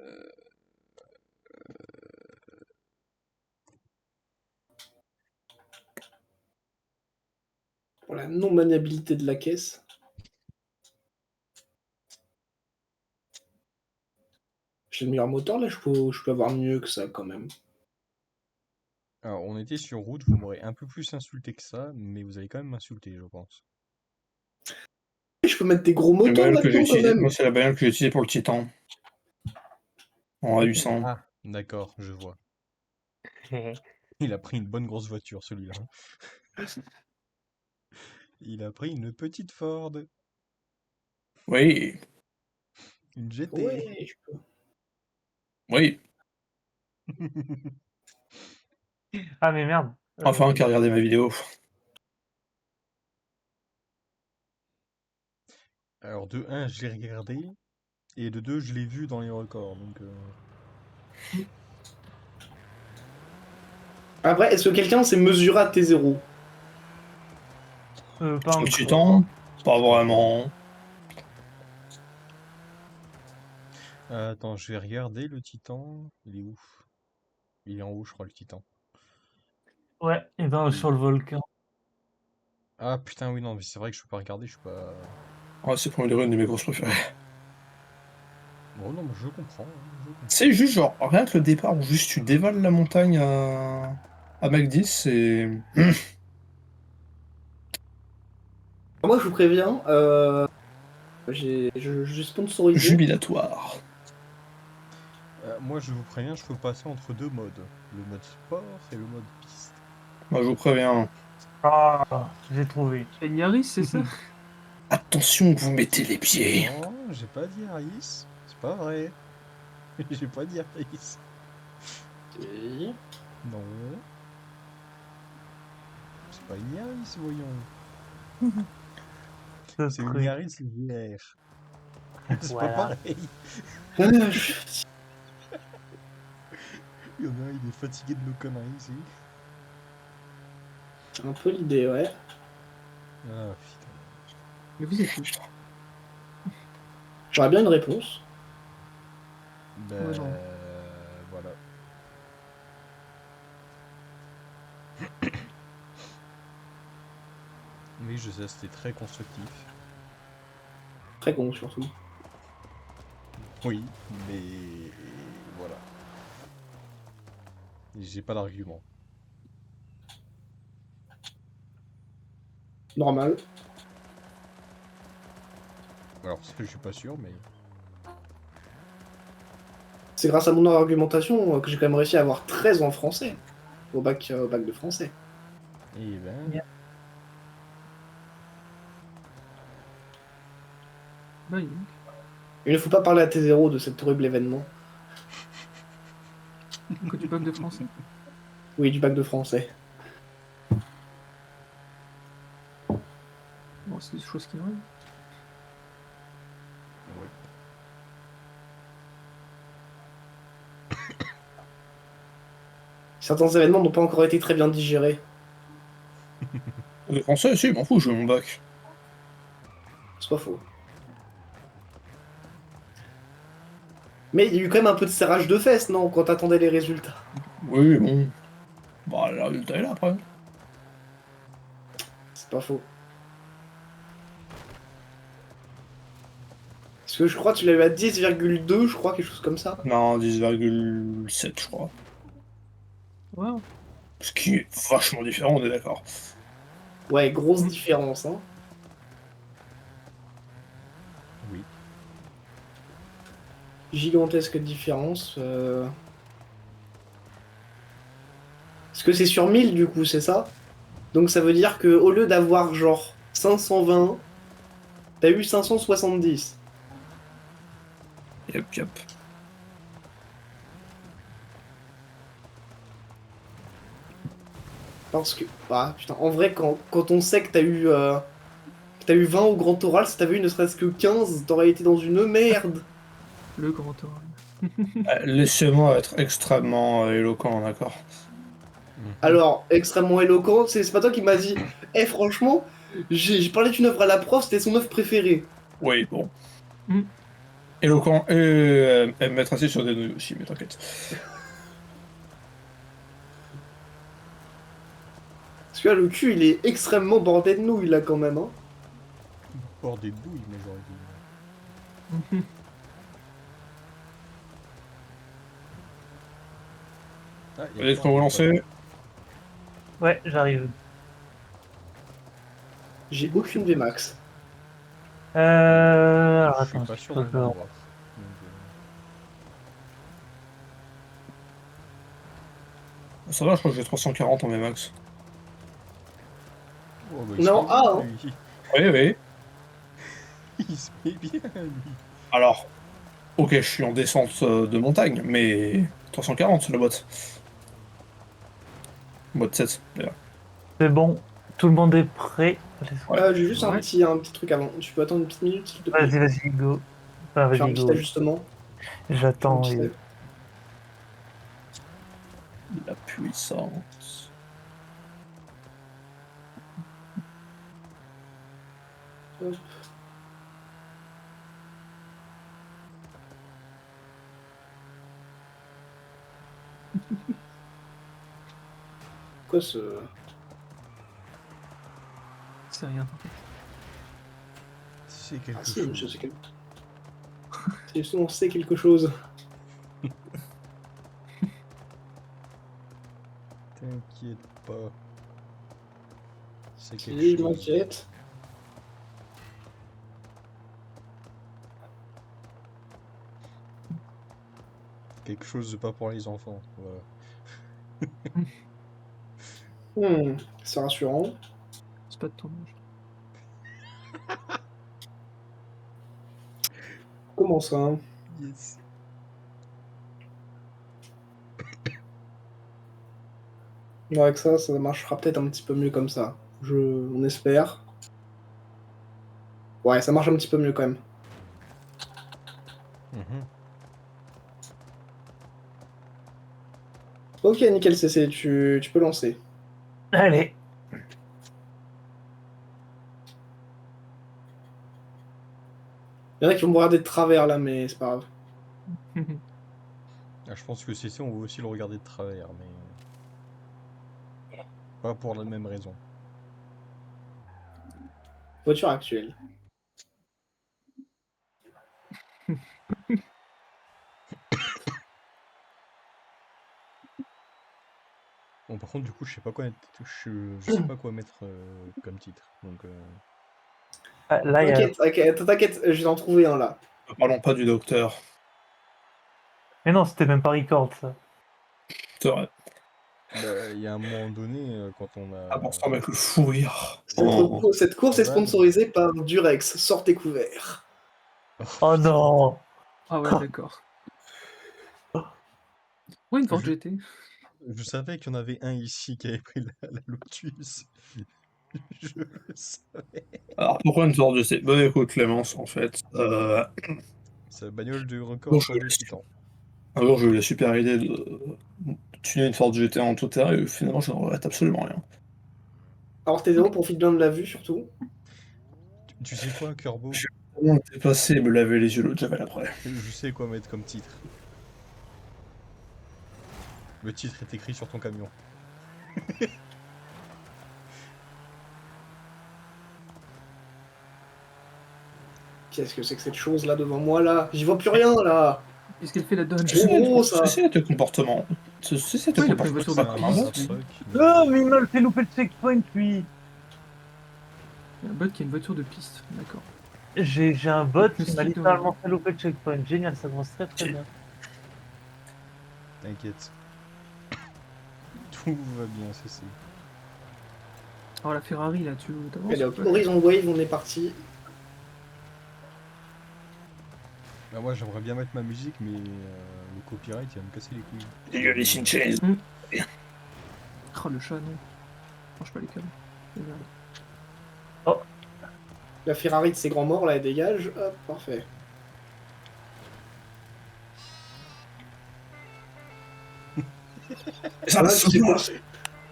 Pour la non-maniabilité de la caisse. J'ai le meilleur moteur, là, je peux avoir mieux que ça, quand même. Alors, on était sur route, vous m'aurez un peu plus insulté que ça, mais vous allez quand même m'insulter, je pense. Je peux mettre des gros La moteurs bagnole que j'ai là-dedans, quand utilisée, même. moi, c'est la bagnole que j'ai utilisée pour le Titan. En A800. Ah, d'accord, je vois. Il a pris une bonne grosse voiture, celui-là. Il a pris une petite Ford, Oui, une GT. Ouais. oui. Ah, mais merde. Enfin, qui a regardé ma vidéo. Alors de 1, je l'ai regardé, et de 2, je l'ai vu dans les records, donc... Après, est-ce que quelqu'un s'est mesuré à T0? Pas Un petit encore. temps, pas vraiment. Attends, je vais regarder le Titan. Il est où? Il est en haut, je crois, le Titan. Ouais, et ben Oui. sur le volcan. Ah putain, oui, non, mais c'est vrai que je peux pas regarder, je suis pas... Ouais, c'est pour une de mes courses préférées. Bon, non, mais je comprends, hein, je comprends. C'est juste genre, rien que le départ où juste tu dévales la montagne à Mac 10, c'est. Moi, je vous préviens, je suis sponsorisé. Jubilatoire. Moi, je vous préviens, je peux passer entre deux modes. Le mode sport et le mode piste. Moi, je vous préviens. Ah, j'ai trouvé. El Yaris, c'est ça? Attention où vous mettez les pieds. Non, j'ai pas dit Harris. C'est pas vrai. J'ai pas dit Harris. Ok. Non. C'est pas une Yaris, voyons. Ce C'est une truc. Yaris VR. C'est pas Voilà. pareil. Il y en a un, il est fatigué de nos conneries ici. C'est un peu l'idée, ouais. Ah putain. Mais vous êtes où? J'aurais bien une réponse. Ben Ouais, non. voilà. Oui, je sais, c'était très constructif. Très con, surtout. Oui, mais voilà. J'ai pas d'argument. Normal. Alors, je suis pas sûr, mais... C'est grâce à mon argumentation que j'ai quand même réussi à avoir 13 en français. Au bac de français. Eh ben... Bien. Bah, oui. Il ne faut pas parler à T0 de cet horrible événement. Que du bac de français. Oui, du bac de français. Bon, c'est des choses qui arrivent. Ouais. Certains événements n'ont pas encore été très bien digérés. Les Français, si, je m'en fous, je veux mon bac. C'est pas faux. Mais il y a eu quand même un peu de serrage de fesses, non, quand t'attendais les résultats. Oui, bon. Bah, le résultat est là après. C'est pas faux. Parce que je crois que tu l'as eu à 10,2, je crois, quelque chose comme ça. Non, 10,7, je crois. Wow. Ce qui est vachement différent, on est d'accord. Ouais, grosse différence, hein. Oui. Gigantesque différence. Parce que c'est sur 1000 du coup, c'est ça? Donc ça veut dire que au lieu d'avoir genre 520, t'as eu 570. Yep, yep. Parce que, bah putain, en vrai, quand on sait que t'as eu 20 au grand oral, si t'avais eu ne serait-ce que 15, t'aurais été dans une merde. Le grand oral. Laissez-moi être extrêmement éloquent, d'accord. Alors, extrêmement éloquent, c'est pas toi qui m'as dit, eh franchement, j'ai parlé d'une œuvre à la prof, c'était son œuvre préférée. Oui, bon. Mm. Éloquent et me mettre assis sur des nouilles aussi, mais t'inquiète. Parce que là, le cul, il est extrêmement bordé de nouilles, là, quand même, hein. Hors des douilles, mais j'aurais dit. Ah, y a Peut-être pas qu'on va un- lancer. Ouais, j'arrive. J'ai aucune VMAX. Alors Je suis attends, pas si je sûr peux de faire. l'avoir. Donc, Ça va, je crois que j'ai 340 en VMAX. Oh, bah, il se Non, met ah, bien, lui. Oui, oui. Il se met bien, lui. Alors, ok, je suis en descente de montagne, mais 340 la boîte. Boîte 7, d'ailleurs. C'est bon, tout le monde est prêt. Ouais. J'ai juste Ouais. un petit truc avant. Tu peux attendre une petite minute, s'il te plaît? Vas-y, go. Enfin, Faire un vas-y, petit go. ajustement. Un J'attends. petit et- La puissance. Hop. Quoi ce... C'est rien, t'inquiète. C'est quelque Ah si, chose. monsieur, c'est quelque... C'est justement, c'est quelque chose. T'inquiète pas. C'est Si quelque je chose. m'inquiète. Quelque chose de pas pour les enfants. Voilà. C'est rassurant. C'est pas de ton âge. Comment ça, hein? Yes. Ouais, avec ça marchera peut-être un petit peu mieux comme ça. On espère. Ouais, ça marche un petit peu mieux quand même. Mhm. Ok, nickel, CC, tu peux lancer. Allez. Il y en a qui vont me regarder de travers là, mais c'est pas grave. Ah, je pense que CC, on va aussi le regarder de travers, mais pas pour la même raison. Voiture actuelle. Bon, par contre, du coup, je sais pas quoi mettre, je sais pas quoi mettre comme titre. Donc, Ah, là, il y a... T'inquiète, je vais en trouver un là. Ne parlons pas du docteur. Mais non, c'était même pas record, ça. C'est vrai. bah, il y a un moment donné, quand on a. Important avec le fou rire. Cette course est Van. sponsorisée par Durex. Sortez couverts. Oh non. Ah ouais, d'accord. Ouais, une Ford Je- GT. Je savais qu'il y en avait un ici qui avait pris la Lotus. Je le savais. Alors, pourquoi une sorte de C? Bah écoute, Clémence, en fait, C'est la bagnole du record Bonjour, du les Titan. un jour j'ai eu la super idée de tuner une Ford GT en tout terrain et finalement je ne regrette absolument rien. Alors T0 profite bien de la vue surtout. Tu sais quoi, Kerbo? Je vais vraiment me dépasser et me laver les yeux l'eau de Javel après. Je sais quoi mettre comme titre. Le titre est écrit sur ton camion. Qu'est-ce que c'est que cette chose là devant moi là? J'y vois plus rien là. Qu'est-ce qu'elle fait la C'est gros, ça. C'est tes comportements. C'est tes Ouais, il a pris une comportements. voiture de Pas C'est comme un piste, bot. lui. truck. Ah, mais il m'a fait louper le checkpoint, lui. Il y a un bot qui a une voiture de piste, d'accord. J'ai un bot Le qui m'a style de littéralement fait louper le checkpoint. Génial, ça commence très très bien. T'inquiète. Tout va bien, c'est. Oh, la Ferrari, là, tu t'avances Allez ou hop, pas Horizon Wave, on est parti. Bah, moi, j'aimerais bien mettre ma musique, mais le copyright, il va me casser les couilles. Alice in Chains. Oh, le chat, non. Mange pas les câbles. Et merde. La Ferrari de ses grands morts là, elle dégage. Hop, parfait. Ça va se voir.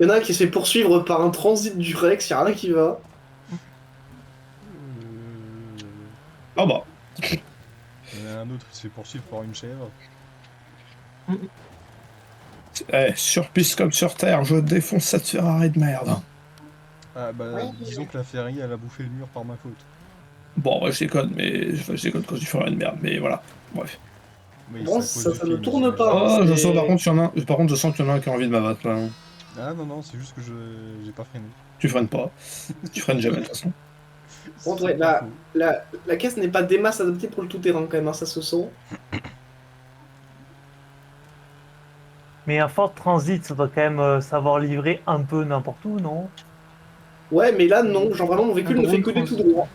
Il y en a un qui se fait poursuivre par un transit du Rex, y a rien qui va. Ah bah. Il y en a un autre qui se fait poursuivre par une chèvre. Eh, sur piste comme sur terre, je défonce cette Ferrari de merde. Ah bah, disons que la Ferrari, elle a bouffé le mur par ma faute. Bon, ouais, je déconne, mais je déconne quand je dis Ferrari de merde, mais voilà. Bref. Oui, Bon, c'est à cause ça du ne film, tourne j'imagine. pas. Oh, je c'est- sens par contre, par contre, je sens qu'il y en a un qui a envie de m'abattre là. Ah non, non, c'est juste que j'ai pas freiné. Tu freines pas. Tu freines jamais de toute façon. Par contre, C'est ouais, pas faux. la caisse n'est pas des masses adaptée pour le tout-terrain quand même, hein, ça se sent. Mais un Ford Transit, ça doit quand même savoir livrer un peu n'importe où, non? Ouais, mais là, non. Genre, vraiment, mon véhicule Un ne fait drone que des tout transit. droit.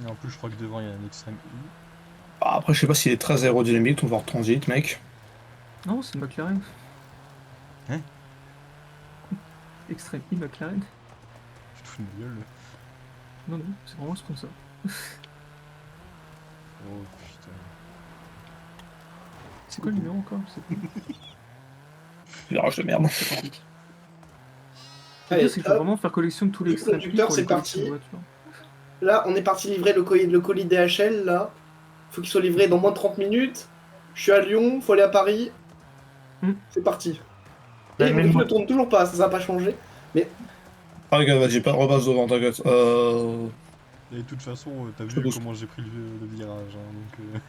Et en plus, je crois que devant, il y a un extrême I. Bah, après, je sais pas s'il est très aérodynamique, ton voir transit, mec. Non, c'est une McLaren. Hein? Extreme E McLaren. Tu te fous de ma gueule. Non, non, c'est vraiment sponsor. Oh putain. C'est quoi le numéro encore? C'est quoi? Virage de merde. Le Allez, pire, c'est qu'il faut hop. vraiment faire collection de tous les Le extrêmes conducteur, pour c'est les collections de parti. voitures. Là, on est parti livrer le colis DHL, là. Faut qu'il soit livré dans moins de 30 minutes. Je suis à Lyon, faut aller à Paris. C'est parti. Bah, Et mon mais véhicule moi- ne tourne toujours pas, ça n'a pas changé. Ah, regarde, vas-y, pas repasse devant, t'inquiète. Et de toute façon, t'as Je vu booste. comment j'ai pris le virage, hein,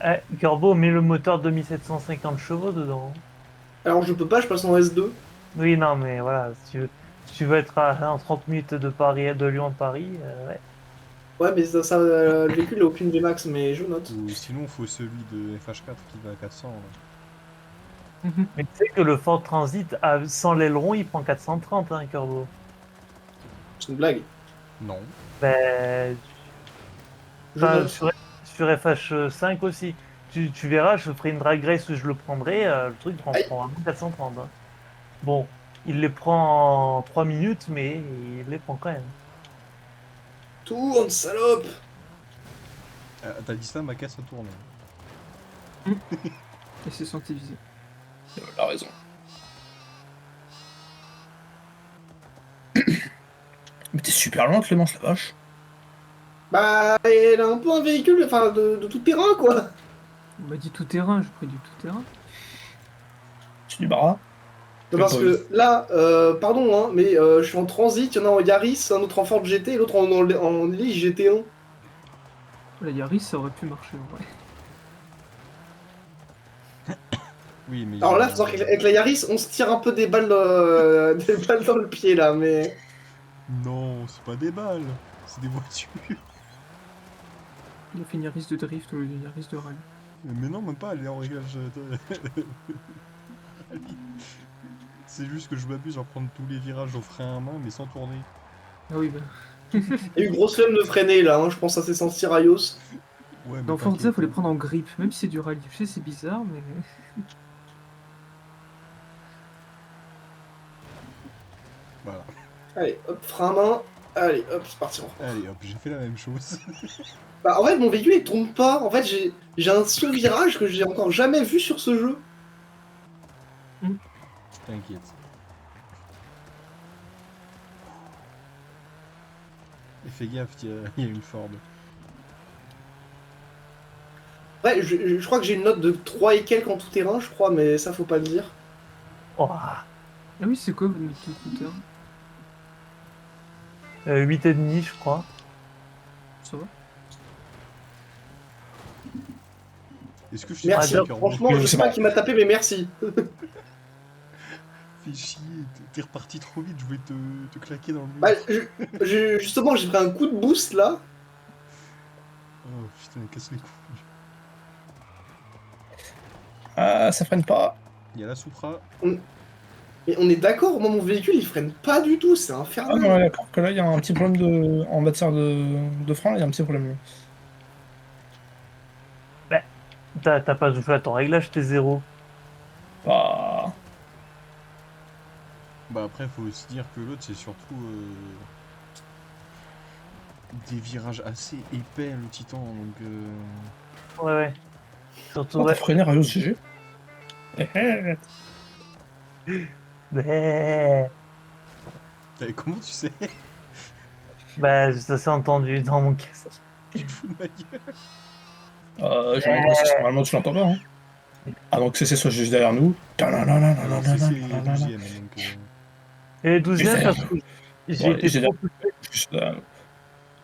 donc... Corbeau, mets le moteur 2750 chevaux dedans. Alors je peux pas, je passe en S2. Oui, non, mais voilà, si tu veux être en 30 minutes de Paris, de Lyon à Paris, ouais. Ouais, mais le véhicule n'a aucune VMAX, mais je note. Ou sinon, faut celui de FH4 qui va à 400. Là. Mais tu sais que le Ford Transit, sans l'aileron, il prend 430, hein, Corbeau. C'est une blague. Non. Ben, Je enfin, note. sur FH5 aussi. Tu verras, je ferai une drag race où je le prendrai, le truc prend Aïe. vraiment 430. Hein. Bon, il les prend en 3 minutes, mais il les prend quand même. Tourne, salope! T'as dit ça, ma caisse a tourné. Et c'est senti visé. La raison. Mais t'es super loin, Clémence, la vache. Bah, elle a un peu un véhicule, enfin, de tout terrain, quoi. On m'a dit tout terrain, j'ai pris du tout terrain. C'est du bara. Parce pas que là, pardon, hein, mais je suis en transit, il y en a en Yaris, un autre en Ford GT et l'autre en Lige GT1. La Yaris, ça aurait pu marcher en vrai. Oui, mais... Alors là, faut savoir qu'avec la Yaris, on se tire un peu des balles, des balles dans le pied, là, mais... Non, c'est pas des balles, c'est des voitures. Il a fait une Yaris de drift au lieu d'une Yaris de rallye. Mais non, même pas, elle est en réglage. C'est juste que je m'abuse à prendre tous les virages au frein à main, mais sans tourner. Ah oui, bah. Il y a eu grosse flemme de freiner, là, hein, je pense à ces sens Raios. Ouais, mais Dans Forza, faut les t'inquiète. prendre en grippe, même si c'est du rallye. Je sais, c'est bizarre, mais. Voilà. Allez, hop, frein à main. Allez, hop, c'est parti. Allez hop, j'ai fait la même chose. Bah, en fait, mon véhicule, il tourne pas. En fait, j'ai un sous-virage que j'ai encore jamais vu sur ce jeu. T'inquiète. Et fais gaffe, il y a une Ford. Ouais, je crois que j'ai une note de 3 et quelques en tout terrain, je crois, mais ça, faut pas le dire. Oh, Ah oui, c'est quoi votre métier tout terrain? 8,5, je crois. Ça va? Est-ce que je suis Merci, Ah, franchement, oui, je c'est sais pas bon. qui m'a tapé, mais merci. Fais chier, t'es reparti trop vite, je voulais te claquer dans le mur. Bah, justement, j'ai pris un coup de boost, là. Oh putain, casse les couilles. Ah, ça freine pas. Il y a la Supra. Mais on est d'accord, moi, mon véhicule, il freine pas du tout, c'est Ah infernal. non, ouais, d'accord, que là, il y a un petit problème en matière de frein, il y a un petit problème. T'as pas joué à ton réglage, t'es zéro. Bah, Bah après, faut aussi dire que l'autre, c'est surtout des virages assez épais, le Titan, donc... Ouais, ouais. Surtout, oh, t'as ouais. freiné Raios GG. Eh, eh. Mais... Comment tu sais? Bah, ça s'est entendu dans mon casque. Tu te fous de ma gueule? J'ai envie de passer, normalement tu l'entends pas. Hein. Ah, donc CC soit juste derrière nous. Alors c'est 12ème, donc... Et 12e, parce que j'ai Ouais, été j'ai trop... Juste là.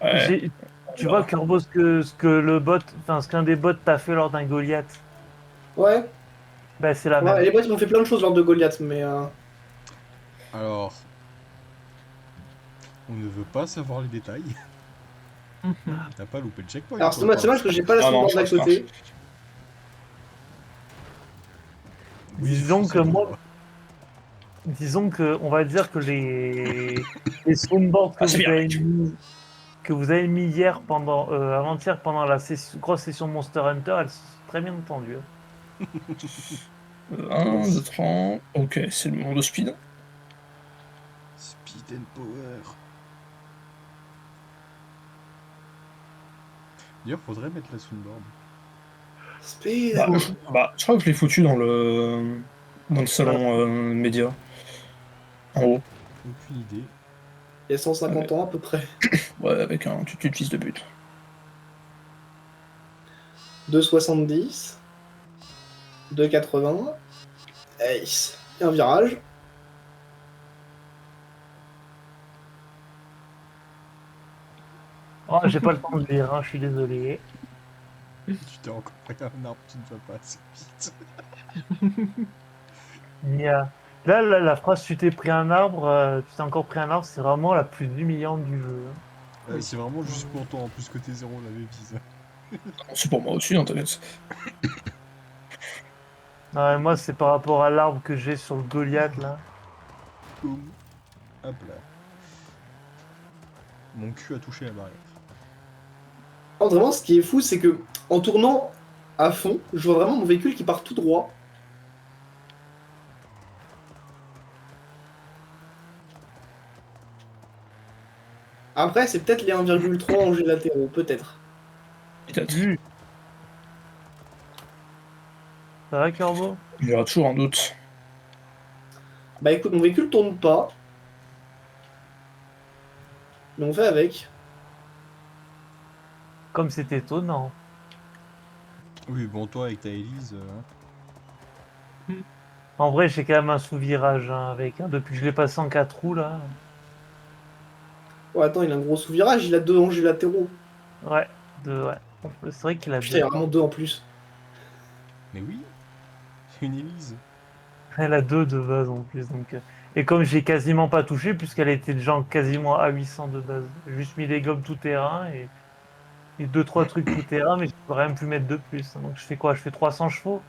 Ouais. Tu vois, Corbeau, ce que le bot, enfin, ce qu'un des bots t'a fait lors d'un Goliath, Ouais, bah, c'est la ouais, même. les boîtes, ils m'ont fait plein de choses lors de Goliath, mais... Alors... On ne veut pas savoir les détails. T'as pas loupé le checkpoint. Alors, c'est dommage parce que j'ai pas la Ah non, sauvegarde je d'à pense côté. Disons que moi- disons que, on va dire que les soundboards Ah, c'est bien, mec. que vous avez mis hier pendant, avant-hier pendant la grosse session Monster Hunter, elles sont très bien entendues. 1, 2, 30. Ok, c'est le moment de speed. Speed and power. D'ailleurs, faudrait mettre la soundboard. Speed. Je crois que je l'ai foutu dans le salon média. En haut. Aucune idée. Il y a 150 ans à peu près. Ouais, avec un tutu de fils de but. 2,70. 2,80. Ace. Et un virage. Oh, j'ai pas le temps de lire, hein, je suis désolé. Tu t'es encore pris un arbre, tu ne vas pas assez vite. Là, la phrase tu t'es pris un arbre, tu t'es encore pris un arbre, c'est vraiment la plus humiliante du jeu. C'est vraiment juste pour toi, en plus que t'es zéro, la bêtise. C'est pour moi aussi, hein, t'inquiète. Non, mais moi, c'est par rapport à l'arbre que j'ai sur le Goliath, là. Boum. Hop là. Mon cul a touché la barrière. Non, vraiment, ce qui est fou, c'est que en tournant à fond, je vois vraiment mon véhicule qui part tout droit. Après, c'est peut-être les 1,3 en jets latéraux, peut-être. Peut-être. Ça va, Corbeau? Il y aura toujours un doute. Bah écoute, mon véhicule tourne pas. Mais on fait avec. Comme c'est étonnant. Oui, bon, toi, avec ta Elise... En vrai, j'ai quand même un sous-virage hein, avec. Hein, depuis que je l'ai passé en 4 roues, là. Oh, attends, il a un gros sous-virage, il a 2 angers latéraux. Ouais, ouais. C'est vrai qu'il a Putain, il y a vraiment 2 en plus. Mais oui, c'est une Elise. Elle a 2 de base en plus. Donc, et comme j'ai quasiment pas touché, puisqu'elle était déjà quasiment à 800 de base. J'ai juste mis des gommes tout terrain et 2-3 trucs tout terrain, mais je peux rien pu mettre de plus. Donc je fais quoi? Je fais 300 chevaux?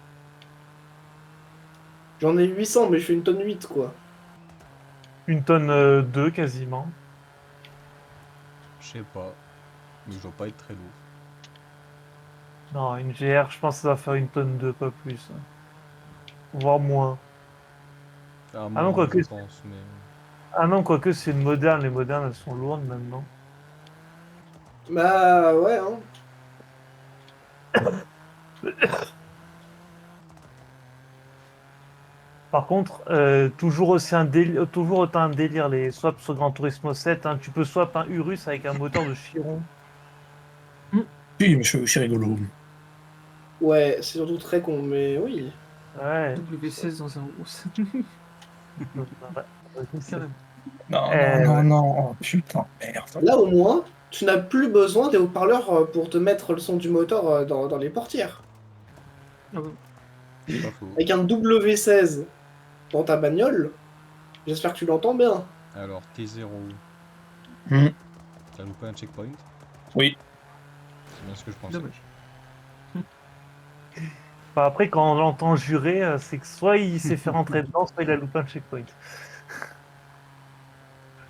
J'en ai 800, mais je fais une tonne 8, quoi. Une tonne 2 quasiment. Je sais pas. Mais je dois pas être très lourd. Non, une GR, je pense que ça va faire une tonne 2, pas plus. Voire moins. Ah, Ah non, moi, quoique- je pense, mais... Ah non, quoique c'est une moderne. Les modernes, elles sont lourdes maintenant. Bah ouais, hein. Par contre, toujours aussi toujours autant un délire les swaps sur Gran Turismo 7. Hein. Tu peux swap un Urus avec un moteur de Chiron. Oui, mais je suis rigolo. Ouais, c'est surtout très con, mais oui. Ouais. W16 dans un Urus. Carrément. Non, Eh, non, ouais. non. Oh, putain, merde. Là, au moins, tu n'as plus besoin des haut-parleurs pour te mettre le son du moteur dans les portières. Ah bah, C'est pas faux. Avec un W16 dans ta bagnole, j'espère que tu l'entends bien. Alors, T0, Hmm. t'as loupé un checkpoint? Oui. C'est bien ce que je pensais. dommage. Bah, après, quand on l'entend jurer, c'est que soit il s'est fait rentrer dedans, soit il a loupé un checkpoint.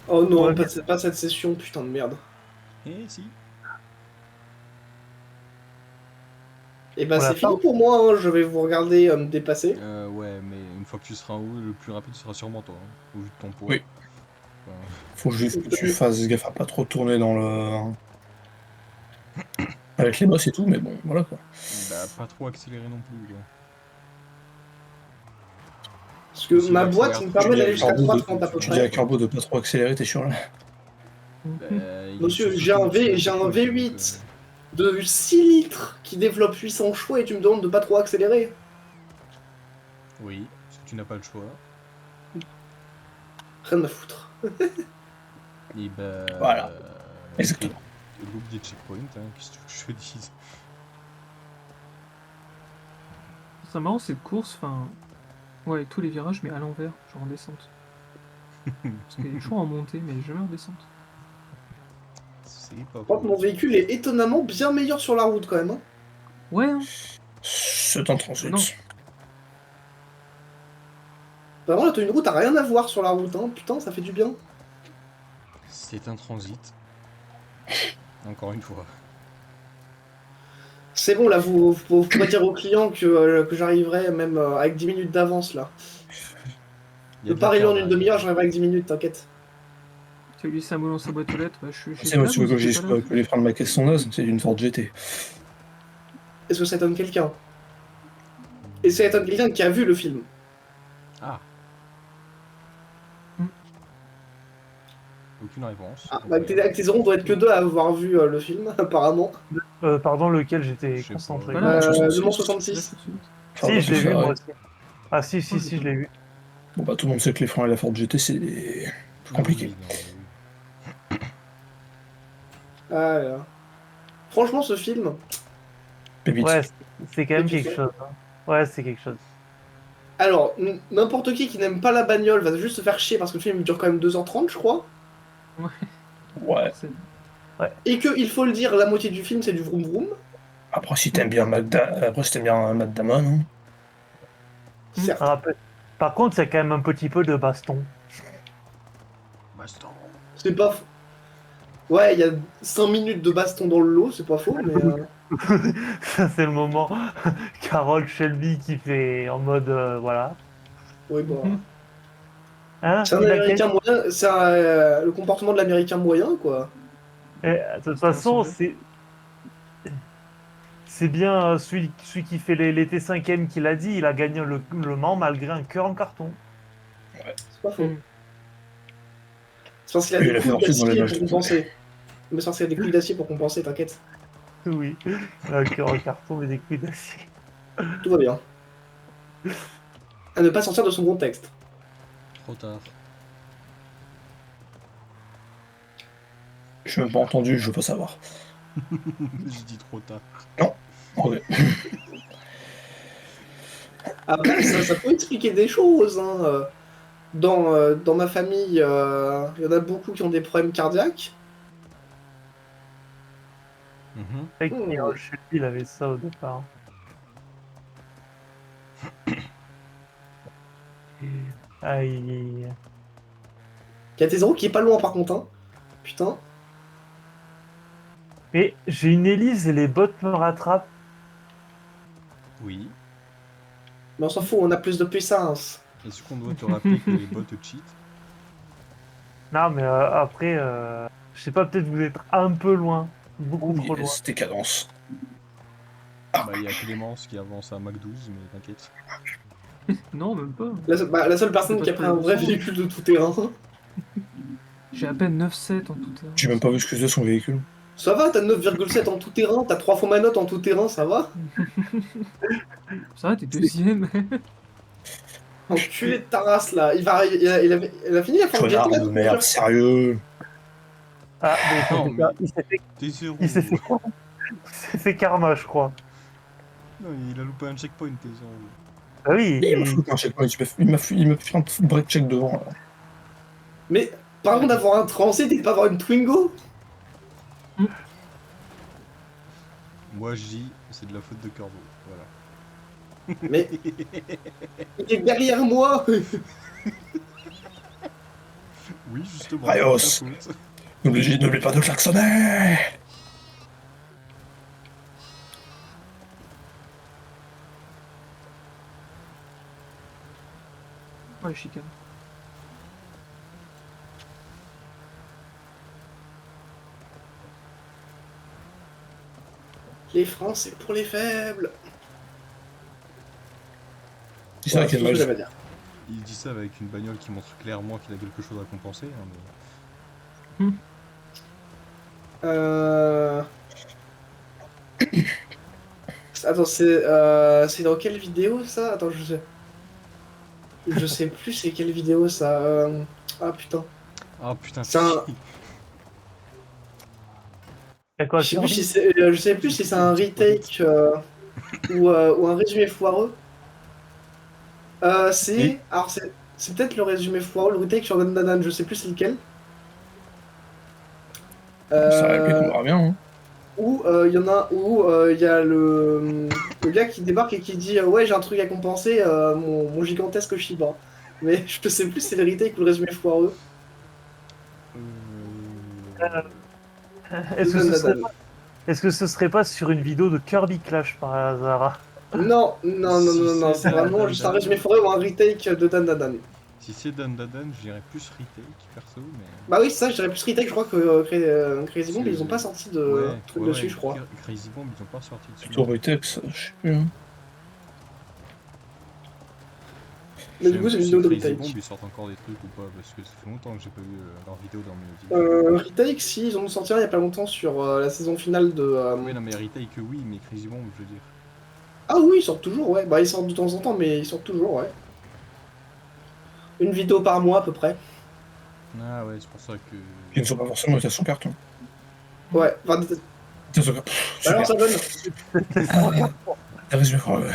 Oh non, Ouais. pas cette session, putain de merde. Eh si. Et bah On l'a c'est fini pour moi, hein, je vais vous regarder me dépasser. Ouais, mais une fois que tu seras en haut, le plus rapide sera sûrement toi, hein, au vu de ton poids. Oui. Enfin, Faut juste que tu fasses gaffe à pas trop tourner dans le. Avec les boss et tout, mais bon, voilà quoi. bah, pas trop accélérer non plus, quoi. Parce que Si ma l'accélère boîte me trop, permet tu d'aller dis jusqu'à à Carbo 3,30 à peu Tu dis à près. Carbo de pas trop accélérer, t'es sûr là. Bah, il Monsieur, faut j'ai un surtout V, que tu j'ai un fasses le V8 de 6 litres qui développe 800 chevaux et tu me demandes de pas trop accélérer. Oui, parce que tu n'as pas le choix. Rien à foutre. Et bah... Voilà. Exactement. Loupe des checkpoints, hein, qu'est-ce que tu veux que je te dise? C'est marrant cette course, enfin. Ouais, tous les virages, mais à l'envers, genre en descente. Parce qu'il est toujours en montée, mais jamais en descente. C'est pas Je crois que faux. mon véhicule est étonnamment bien meilleur sur la route quand même. Hein. Ouais, hein. C'est un transit. Non. Vraiment, la tenue de route a rien à voir sur la route, hein. Putain, ça fait du bien. C'est un transit. Encore une fois. C'est bon, là, vous pourrez dire aux clients que j'arriverai même avec 10 minutes d'avance, là. Il y a Le de la Paris en carte une demi-heure, derrière. j'arriverai avec 10 minutes, t'inquiète. Tu lui ça dans sa boîte aux lettres, bah, je suis C'est moi, là, tu veux vous que je étiez dise pas quoi, là. que les freins de ma caisse sont nazes, c'est une Ford GT. Est-ce que ça étonne quelqu'un? Et ça étonne quelqu'un qui a vu le film. Ah. Aucune réponse. Ah, bah, avec tes euros, on doit être que deux à avoir vu le film, apparemment. Pardon, lequel Je j'étais sais concentré. pas. Voilà. Le Mans 66. Là, 66. tout de suite. Enfin, Si, bah, je l'ai tout vu, ça, moi ouais. aussi. Ah, si, si, Oh, si, j'ai je l'ai vu. Bon, bah, tout le monde sait que les freins et la Ford GT, c'est plus compliqué. Oui, non, mais oui. Ah, là, là. Franchement, ce film, Pépite. Ouais, c'est quand même tu quelque sais. chose. Hein. Ouais, c'est quelque chose. alors, n'importe qui n'aime pas la bagnole va juste se faire chier parce que le film dure quand même 2h30, je crois. Ouais. C'est- Et que, il faut le dire, la moitié du film, c'est du vroom vroom. Après, si t'aimes bien Après, si t'aimes bien Matt Damon, hein. Certes. Ah, par contre, c'est quand même un petit peu de baston. Baston. C'est pas faux. Ouais, il y a 5 minutes de baston dans le lot, c'est pas faux, mais. Ça, c'est le moment. Carole Shelby qui fait en mode. Voilà. Ouais, bah. Hein, C'est un il a américain gagné. moyen, c'est le comportement de l'américain moyen, quoi. Et, de toute C'est un façon, soldat. c'est bien celui qui fait les T5M qui l'a dit. Il a gagné le Mans malgré un cœur en carton. C'est pas faux. Mm. C'est parce qu'il a Et des il a fait couilles ensuite dans les d'acier matchs pour de foot. compenser. Mais c'est parce qu'il a des couilles d'acier pour compenser, t'inquiète. Oui, un cœur en carton et des coups d'acier. Tout va bien. À ne pas sortir de son contexte. Trop tard. Je suis même pas entendu, je veux pas savoir. J'ai dit trop tard. Ok. Après, ça peut expliquer des choses, hein. Dans ma famille, il y en a beaucoup qui ont des problèmes cardiaques. Mhm. Et Carole Shelby, il avait ça au départ. Aïe. Il y a T0 qui est pas loin par contre, hein. Putain. Mais j'ai une hélice et les bottes me rattrapent. Oui. Mais on s'en fout, on a plus de puissance. Est-ce qu'on doit te rappeler que les bots cheat? Non, mais après, je sais pas, peut-être vous êtes un peu loin. Beaucoup trop loin. C'était cadence. Bah, il y a Clémence qui avance à Mac 12, mais t'inquiète. Non, même pas. La seule personne C'est qui a pas pris un vrai très véhicule de tout terrain. J'ai à peine 9,7 en tout terrain. J'ai même pas vu ce que c'était son véhicule. Ça va, t'as 9,7 en tout terrain, t'as 3 fois ma note en tout terrain, ça va? Ça va, t'es deuxième. Enculé de ta race là, il a fini la fin de Connard GT là, de merde, sérieux. Ah, mais Non, il mais- s'est fait, T'es zéro. il s'est fait, il s'est fait karma, je crois. Non, il a loupé un checkpoint, t'es zéro. Ah oui, Il m'a foutu un checkpoint, il m'a fait un break check devant. Là. Mais pardon d'avoir un transit et de pas avoir une Twingo? Moi, je dis, c'est de la faute de Corbeau. Voilà. Mais il est derrière moi. Oui, justement. Rayos. c'est ta faute. N'oublie pas de klaxonner. Ouais, chicane. Les freins c'est pour les faibles. C'est vrai Voilà, qu'il tout y a ce que mal. j'avais à dire. Il dit ça avec une bagnole qui montre clairement qu'il a quelque chose à compenser. Hein, mais... Euh... Attends, c'est dans quelle vidéo ça? Attends, je sais plus c'est quelle vidéo ça. Ah putain. Ah putain, C'est un- il y a quoi, Je sais plus si c'est un retake ou un résumé foireux. Oui. Alors c'est peut-être le résumé foireux, le retake sur Dan Dan Dan, je sais plus c'est lequel. Ça répétera bien. Hein. Où il y en a où il y a le gars qui débarque et qui dit ouais j'ai un truc à compenser mon gigantesque Shiba. Mais je sais plus si c'est le retake ou le résumé foireux. Est-ce que, Dan ce serait Dan. pas... Est-ce que ce serait pas sur une vidéo de Kirby Clash par hasard? Non, non, non, Si non, non, c'est c'est vraiment Dan juste un Dan. résumé foireux ou un retake de Dan Dan. Si c'est Dan Dan, je dirais plus retake perso, mais. Bah oui, ça, je dirais plus retake, je crois que Crazy Bomb, C'est- ils ont pas sorti de Ouais, truc ouais, dessus, ouais, je crois. Crazy Bomb, ils ont pas sorti dessus. Plutôt retake, ça, je sais plus. Hein. Mais du coup, c'est une vidéo de Crazy Bomb, retake. ils sortent encore des trucs ou pas? Parce que ça fait longtemps que j'ai pas vu leur vidéo dans Melody. Retake, si, ils ont sorti un il y a pas longtemps sur la saison finale de. Oui, non, mais retake, oui, mais Crazy Bomb, je veux dire. Ah oui, ils sortent toujours, ouais. Bah, ils sortent de temps en temps, mais ils sortent toujours, ouais. Une vidéo par mois à peu près. Ah ouais, c'est pour ça que. Ils ne sont pas forcément été son carton. Ouais, enfin, Ils sont- alors Super. ça donne. Des résumés foireux.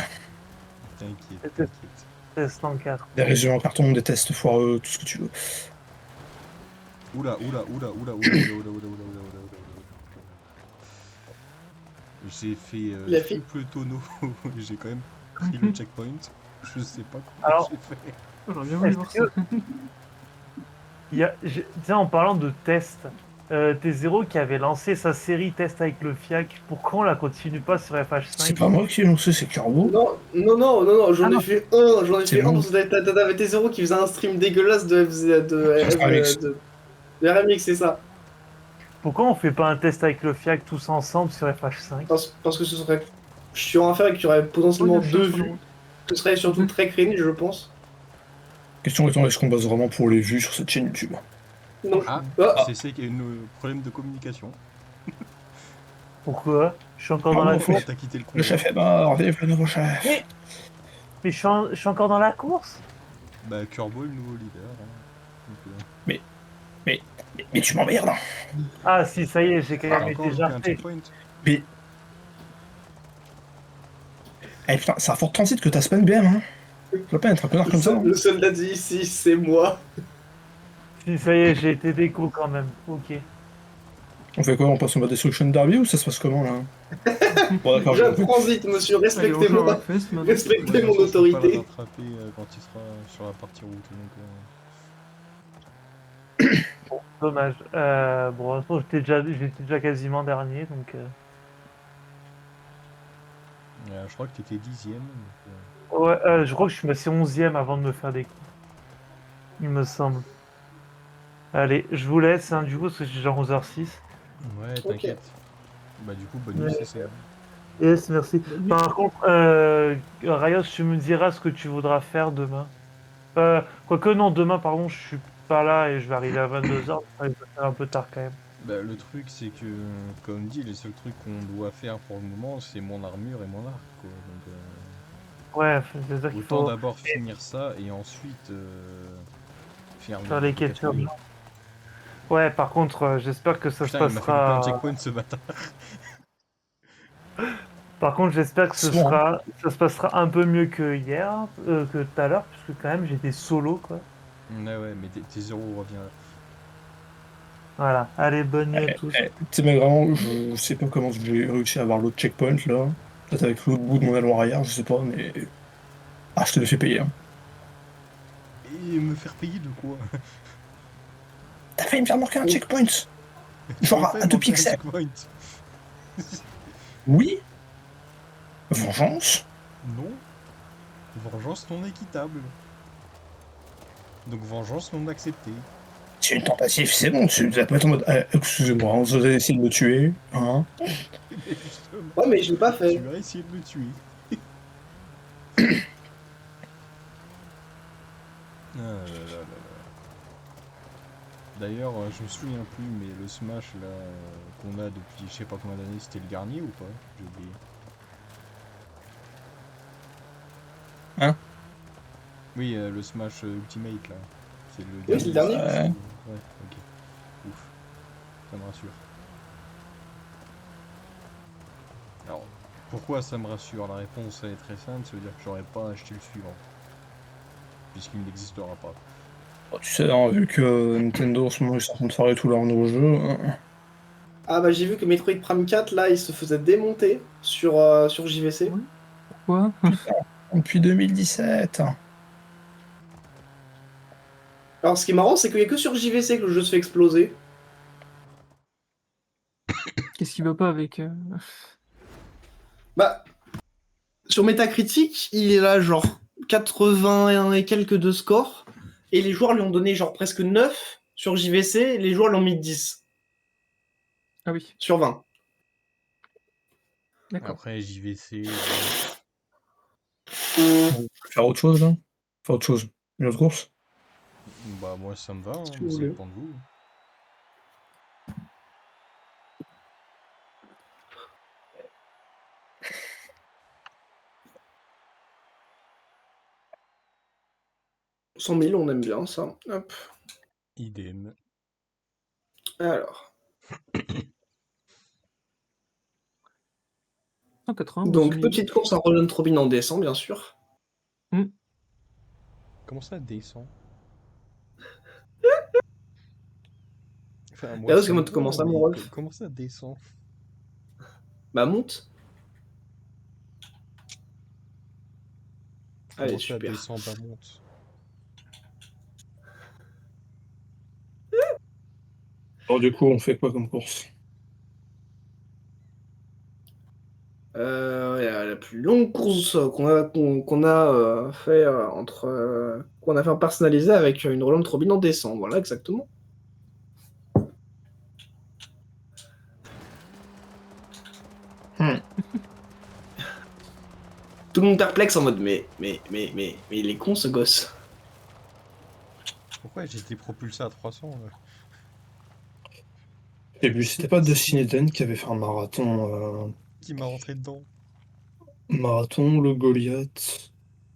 T'inquiète, t'inquiète. Test en 4. Des résumés en carton, des tests foireux, tout ce que tu veux. Oula, oula, oula, oula, oula, oula, oula, oula, oula, oula, oula, oula. J'ai fait Il a fait- triple tonneau, j'ai quand même pris le checkpoint. Je sais pas comment Alors- j'ai fait. J'aurais bien voulu Est-ce voir que- ça. Tiens, en parlant de test, T0 qui avait lancé sa série test avec le FIAC, pourquoi on la continue pas sur C'est FH5? pas moi qui ai lancé, c'est Carbo. Non, non, non, non, non, j'en Ah ai non. fait un, j'en ai C'est fait un bon. parce que t'avais T0 qui faisait un stream dégueulasse de RMX, c'est ça. Pourquoi on fait pas un test avec le FIAC tous ensemble sur FH5? Parce que ce serait chiant à faire et qu'il y aurait potentiellement Oh, il y a deux chien sur la vues. route. Ce serait surtout très cringe, je pense. Question étant, est-ce qu'on base vraiment pour les vues sur cette chaîne YouTube? Non. Ah, Ah, c'est qu'il y a un problème de communication. Pourquoi? Je suis encore Ah dans la bon, course. T'as quitté le Le convoi. chef est mort, vive le nouveau chef. Mais je suis encore dans la course? Bah, Curbo est le nouveau leader. Hein. Donc, Mais tu m'emmerdes. Ah si, ça y est, j'ai quand t'as même encore été loupé un jarté. checkpoint. Mais. Eh putain, c'est à fort transit que t'as spam BM, hein. Tu dois pas être un connard comme ça. Hein. le soldat dit ici, c'est moi. Si, ça y est, j'ai été déco quand même. Ok. On fait quoi? On passe en mode Destruction Derby ou ça se passe comment là? Bon, d'accord, J'ai un j'ai compris. transit, monsieur, Allez, on joue à respectez-moi. Rockfest maintenant. Respectez Ouais, mon de toute façon, je peux pas le autorité. rattraper quand il sera sur la partie route. Donc, Dommage. Bon, de toute façon, j'étais déjà quasiment dernier, donc... je crois que t'étais 10ème. Ouais, je crois que je suis passé 11ème avant de me faire des coups. Il me semble. Allez, je vous laisse, hein, du coup, parce que j'ai genre 11h06. Ouais, t'inquiète. Bah, du coup, bonne nuit, Ouais. c'est ça. Yes, merci. Par contre, Rayos, tu me diras ce que tu voudras faire demain. Quoique non, demain, pardon, je suis pas là et je vais arriver à 22h. Il va faire un peu tard quand même. Bah, le truc, c'est que, comme dit, les seuls trucs qu'on doit faire pour le moment, c'est mon armure et mon arc, quoi. Donc, Ouais, c'est-à-dire qu'il autant faut d'abord finir ça et ensuite faire faire les quêtes urgentes. Ouais, par contre, j'espère que ça Putain, se il m'a fait louper un passera... checkpoint ce matin. Par contre, j'espère que C'est bon, ça se passera un peu mieux que hier, que tout à l'heure, puisque quand même j'étais solo, quoi. Ouais, mais tes 0 revient. Voilà. Allez, bonne nuit à tous. Tu sais, mais vraiment, je sais pas comment j'ai réussi à avoir l'autre checkpoint là. Peut-être avec l'autre bout de mon aileron arrière, je sais pas, mais. Ah, je te l'ai fait payer. Hein. Et me faire payer de quoi? T'as failli me faire marquer un checkpoint. Genre J'ai à fait 2 manquer un pixels. checkpoint. Oui. Vengeance. Non. Vengeance non équitable. Donc vengeance non acceptée. C'est une tentative, c'est bon, tu vas pas être en mode. Excusez-moi, vous avez essayé de me tuer. Hein. Mais justement, Ouais, mais je l'ai pas fait. tu as essayé de me tuer. Ah là là là là. D'ailleurs, je me souviens plus, mais le Smash là qu'on a depuis je sais pas combien d'années, c'était le Garnier ou pas? J'ai oublié. Hein? Oui, le Smash Ultimate là. C'est le Oui, c'est le dernier. Ouais. Ouais, ok. Ouf. Ça me rassure. Alors, pourquoi ça me rassure? La réponse elle est très simple, ça veut dire que j'aurais pas acheté le suivant. Puisqu'il n'existera pas. Bon, tu sais, hein, vu que Nintendo en ce moment ils sont en train de faire tous leurs nouveaux jeux. Hein. Ah bah j'ai vu que Metroid Prime 4 là il se faisait démonter sur JVC. Quoi? Depuis 2017. Alors, ce qui est marrant, c'est qu'il y a que sur JVC que le jeu se fait exploser. Qu'est-ce qui va pas avec. Bah, sur Metacritic, il est là, genre 81 et quelques de score. Et les joueurs lui ont donné genre presque 9 sur JVC. Les joueurs lui ont mis 10 Ah oui, sur 20. d'accord. Après, JVC. On peut faire autre chose là. Faire autre chose. Une autre course. Bah, moi, ça me va, hein, Si mais vous ça voulez. dépend de vous. 100 000, on aime bien ça. Hop. Idem. Alors. 191 Donc, 000. petite course en Roland Robin en descend, bien sûr. Comment ça descend? Enfin, Et moi, là, ça me comment va, ça, mon mais Rolf? comment ça descend? Bah, monte. Allez, Comment ça super. descend, pas monte? Alors du coup, on fait quoi comme course? La plus longue course qu'on a fait qu'on a fait en personnalisé avec une Roland Robin en décembre. Voilà, exactement. Hmm. Tout le monde perplexe en mode mais il est con ce gosse. Pourquoi j'ai été propulsé à 300 là? J'ai vu, c'était pas Dustin Eden qui avait fait un Qui m'a rentré dedans? marathon, le Goliath,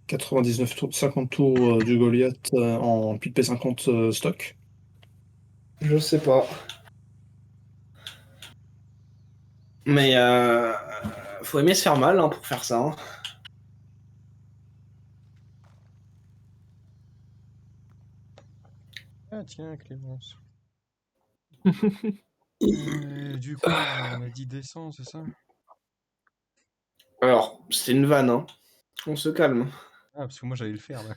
99 tours, 50 tours du Goliath en pile P50 stock. Je sais pas. Mais faut aimer se faire mal hein, pour faire ça. Hein. Ah tiens, Clémence. Du coup, on a dit descend, c'est ça? Alors, c'est une vanne, hein. On se calme. Ah, parce que moi j'allais le faire là.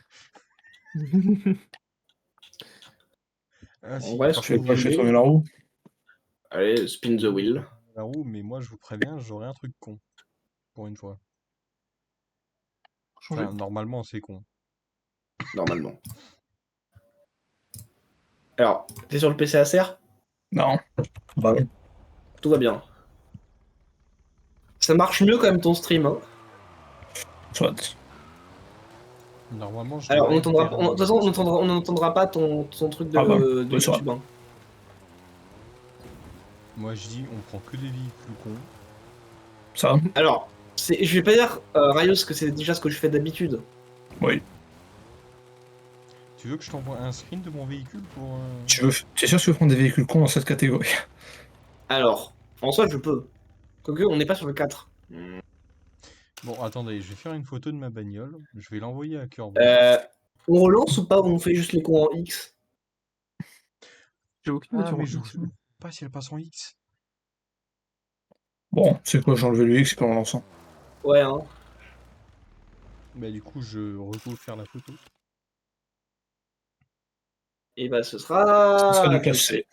Ah En si, vrai, ce par que Je fais vous contre, quoi? Je fais voulez. tourner la roue? Allez, spin the wheel. la roue, mais moi je vous préviens, j'aurai un truc con. Pour une fois. Changer. Enfin, normalement c'est con. Normalement. Alors, t'es sur le PC Acer? Non. Bah oui. Tout va bien. Ça marche mieux quand même ton stream. Hein. Soit. Normalement, je Alors, devrais être de toute dernier. façon, Parce que on n'entendra pas ton truc Ah bah, de ouais, c'est vrai. YouTube. Hein. moi je dis, on prend que des véhicules cons. Ça? Alors, je vais pas dire, Raios, que c'est déjà ce que je fais d'habitude. Oui. Tu veux que je t'envoie un screen de mon véhicule pour. T'es sûr que tu veux prendre des véhicules cons dans cette catégorie? Alors, en soi, je peux. Quoique, on n'est pas sur le 4. Bon, attendez, je vais faire une photo de ma bagnole. Je vais l'envoyer à Curve. On relance ou pas, ou on fait juste les cons en X? J'ai aucune Ah, voiture en mais je X. sais pas si elle passe en X. Bon, c'est quoi, j'ai enlevé le X en lançant. Ouais, hein. Bah, du coup, je retourne faire la photo. Et bah, ce Ce serait sera du du classe C. C.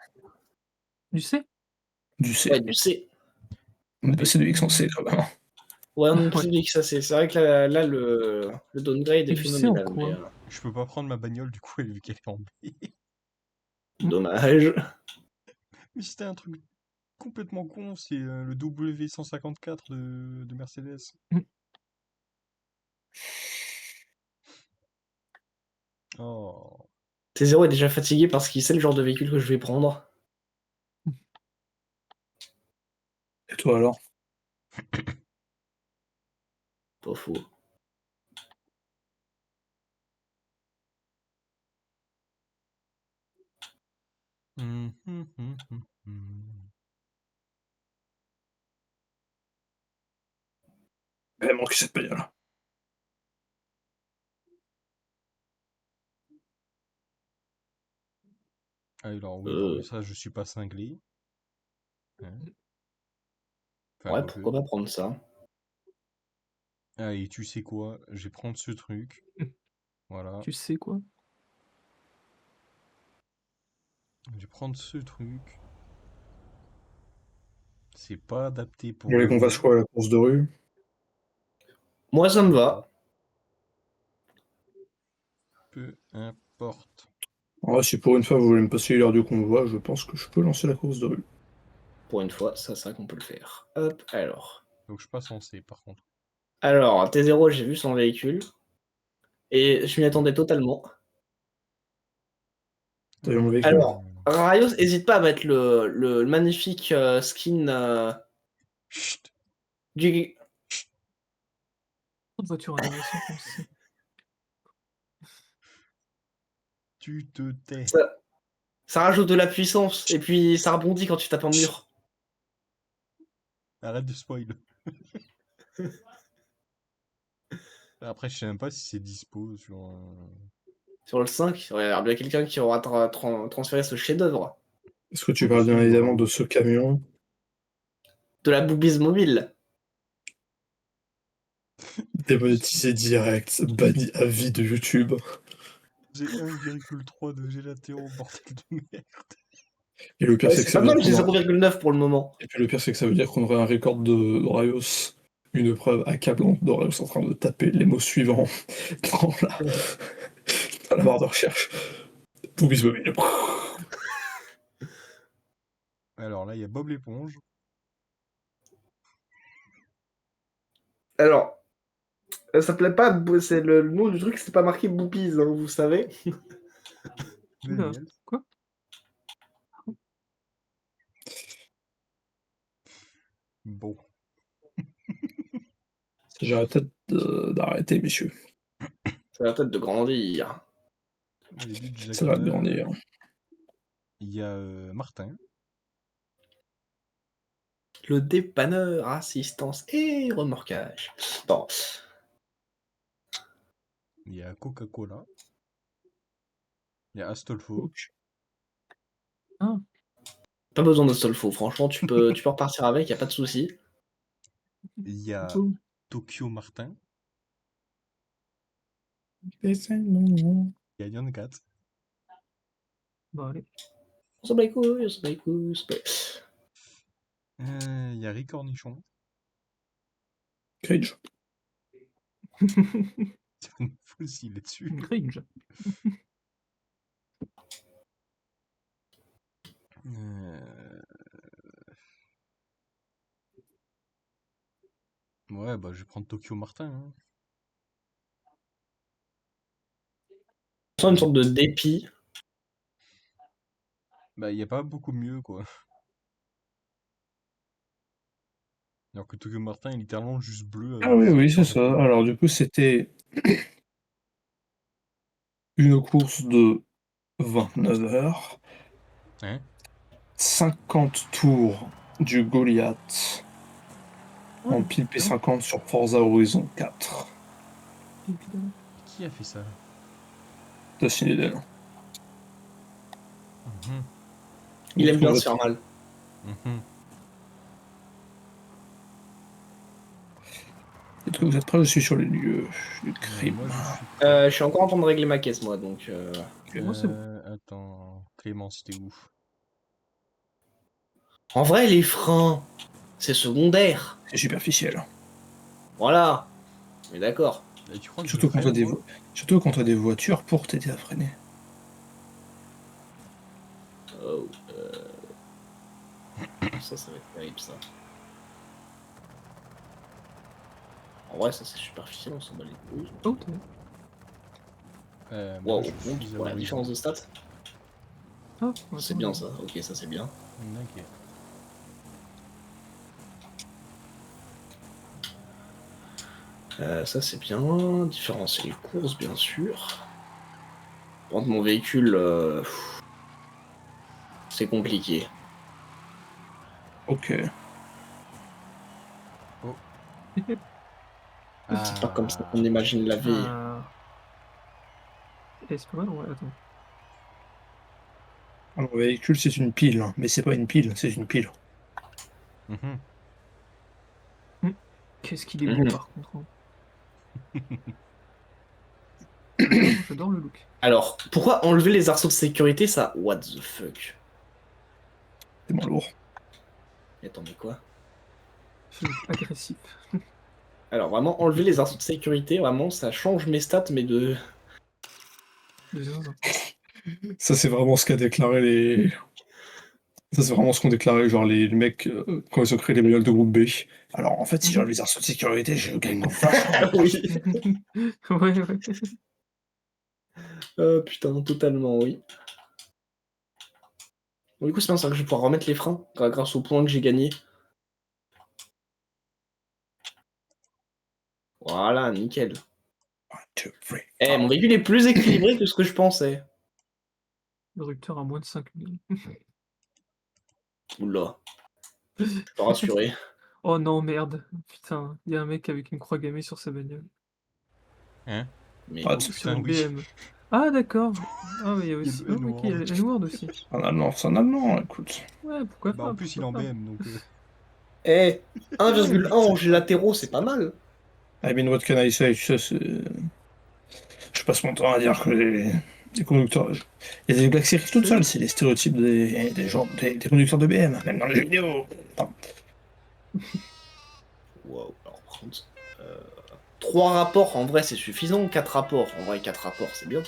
Du C? Du C. Ouais, du C. On est passé de X en C quand même. Ouais, on est Ouais. plus du X, ça c'est. C'est vrai que là, le downgrade est Et du C en phénoménal, mais quoi? Je peux pas prendre ma bagnole, du coup, vu qu'elle est en B. dommage. Mais c'était un truc complètement con, c'est le W154 de Mercedes. Oh. T0 est déjà fatigué parce qu'il sait le genre de véhicule que je vais prendre. Et toi alors? Pas faux. Hum, hum, hum, hum, hum. Elle manque cette bagnole. Ah, alors oui, non, mais ça, je suis pas cinglé. Hein. Enfin, Ouais, quoique. pourquoi pas prendre ça? Ah, et tu sais quoi? Je vais prendre ce truc. Voilà. Tu sais quoi? Je vais prendre ce truc. C'est pas adapté pour Vous voulez qu'on rouler. fasse quoi, la course de rue? Moi, ça me va. Peu importe. Ouais, si pour une fois vous voulez me passer l'heure du convoi, je pense que je peux lancer la course de rue. Pour une fois, ça, c'est vrai qu'on peut le faire. Hop, alors. Donc je suis pas censé par contre. Alors, T0, j'ai vu son véhicule. Et je m'y attendais totalement. T'as vu mon véhicule? Alors, Raios, n'hésite pas à mettre le magnifique skin Chut, du. Trop de voitures intéressantes ici. tu te tais. Ça rajoute de la puissance. Et puis, ça rebondit quand tu tapes un mur. Arrête de spoil. Après, je sais même pas si c'est dispo sur. Sur le 5, il y aura bien quelqu'un qui aura transféré ce chef-d'œuvre. Est-ce que tu Oui, parles bien si, il y aura évidemment de un- ce camion? De la boubise mobile. Démonétisé direct, banni à vie de YouTube. J'ai 1,3 de gélatéo, bordel de merde. Et le pire, c'est que C'est ça pas veut dire mal, j'ai qu'on aura... 0,9 pour le moment. Et puis le pire, c'est que ça veut dire qu'on aurait un record de Raios. Une preuve accablante de Raios en train de taper les mots suivants dans la barre de recherche. Boobies mobile. Alors là, il y a Bob l'éponge. Alors, ça s'appelait pas. C'est le nom du truc, c'était pas marqué boobies, hein, vous savez. Oula, Génial. quoi? Bon. J'arrête peut-être d'arrêter, messieurs. Ça va peut-être de grandir. Au début de Ça va Jacques grandir. il y a Martin. Le dépanneur, assistance et remorquage. Bon. Il y a Coca-Cola. Il y a Astolfo. Ok. Pas besoin de Stolfo, franchement, tu peux repartir avec, y a pas de souci. Il y a Oh, Tokyo Martin. Et c'est bon. Il y a Yann Kat. bah allez. On s'en bat les couilles, on s'en bat les couilles, on s'en bat- Il y a Rick Cornichon. Cage. C'est une fossile là-dessus. Cringe. Ouais, bah je vais prendre Tokyo Martin. Hein. On sent une sorte de dépit. Bah, il n'y a pas beaucoup mieux, quoi. Alors que Tokyo Martin est littéralement juste bleu Ah avec oui, des oui, c'est étoiles. ça. Alors du coup, c'était une course de 29 heures, Hein 50 tours du Goliath en Ouais, pile P50 sur Forza Horizon 4. évidemment. Qui a fait ça? Dustin Edel. Mhm, Il aime bien Donc, se faire mal. mhm. est-ce que vous êtes prêts? Je suis sur les lieux du crime. Moi, je suis prêt. Je suis encore en train de régler ma caisse, moi, donc. Moi, c'est bon. Attends, Clémence, t'es où? En vrai, les freins, c'est secondaire. C'est superficiel. Voilà. Mais d'accord. Là, tu crois que Surtout je quand t'as freine, des, moi surtout quand t'as des voitures pour t'aider à freiner. Oh, ça va être terrible, ça. En vrai, ça c'est superficiel, on s'en bat les couilles. Oh, t'es moi, Wow, je on suis à pour la Horizon. différence de stats. Ah, ouais, C'est attends, bien ça, ok, ça c'est bien. Ok. Ça c'est bien. Différencier les courses, bien sûr. Prendre mon véhicule, c'est compliqué. Ok. C'est pas comme ça qu'on imagine la vie. Ah. Eh, c'est pas mal, ouais, attends. Mon véhicule, c'est une pile, hein. Mais c'est pas une pile, c'est une pile. Mhm. Qu'est-ce qu'il est beau, Mhm. par contre. Hein. J'adore le look. Alors, pourquoi enlever les arceaux de sécurité, ça? What the fuck? C'est moins lourd. Mais attendez, quoi? C'est agressif. Alors, vraiment, enlever les arceaux de sécurité, vraiment, ça change mes stats, mais de... De zinzin. Ça, c'est vraiment ce qu'a déclaré les. Ça, c'est vraiment ce qu'ont déclaré genre les mecs quand ils ont créé les bagnoles de groupe B. Alors, en fait, si j'enlève les arceaux de sécurité, je gagne vachement. oui. Ouais, ouais. Putain, totalement, oui. Bon, du coup, c'est bien ça que je vais pouvoir remettre les freins, grâce au point que j'ai gagné. Voilà, nickel. 1, 2, 3. Eh, mon véhicule est plus équilibré que ce que je pensais. Le rupteur à moins de 5000. Oula. Je suis pas rassuré. Oh non, merde. Putain, il y a un mec avec une croix gammée sur sa bagnole. Hein? Mais Ah, Sur putain, une oui. BM. Ah, d'accord. Ah, oui, il y a Il y a aussi. le Oh, ok, il y a N-Word. la N-Word aussi. C'est un allemand, écoute. Ouais, pourquoi Bah, pas. en plus, il est pourquoi en pas. BM, donc. Eh, 1,1 rangées latéraux, c'est pas mal. I mean, what can I say? Tu sais, c'est. Je passe mon temps à dire que les conducteurs. Il y a des blagues qui arrivent toutes seules, c'est les stéréotypes des gens, des conducteurs de BM, même dans les jeux vidéo. Attends. Wow, alors par contre... 3 rapports, en vrai, c'est suffisant. 4 rapports, en vrai, 4 rapports, c'est bien.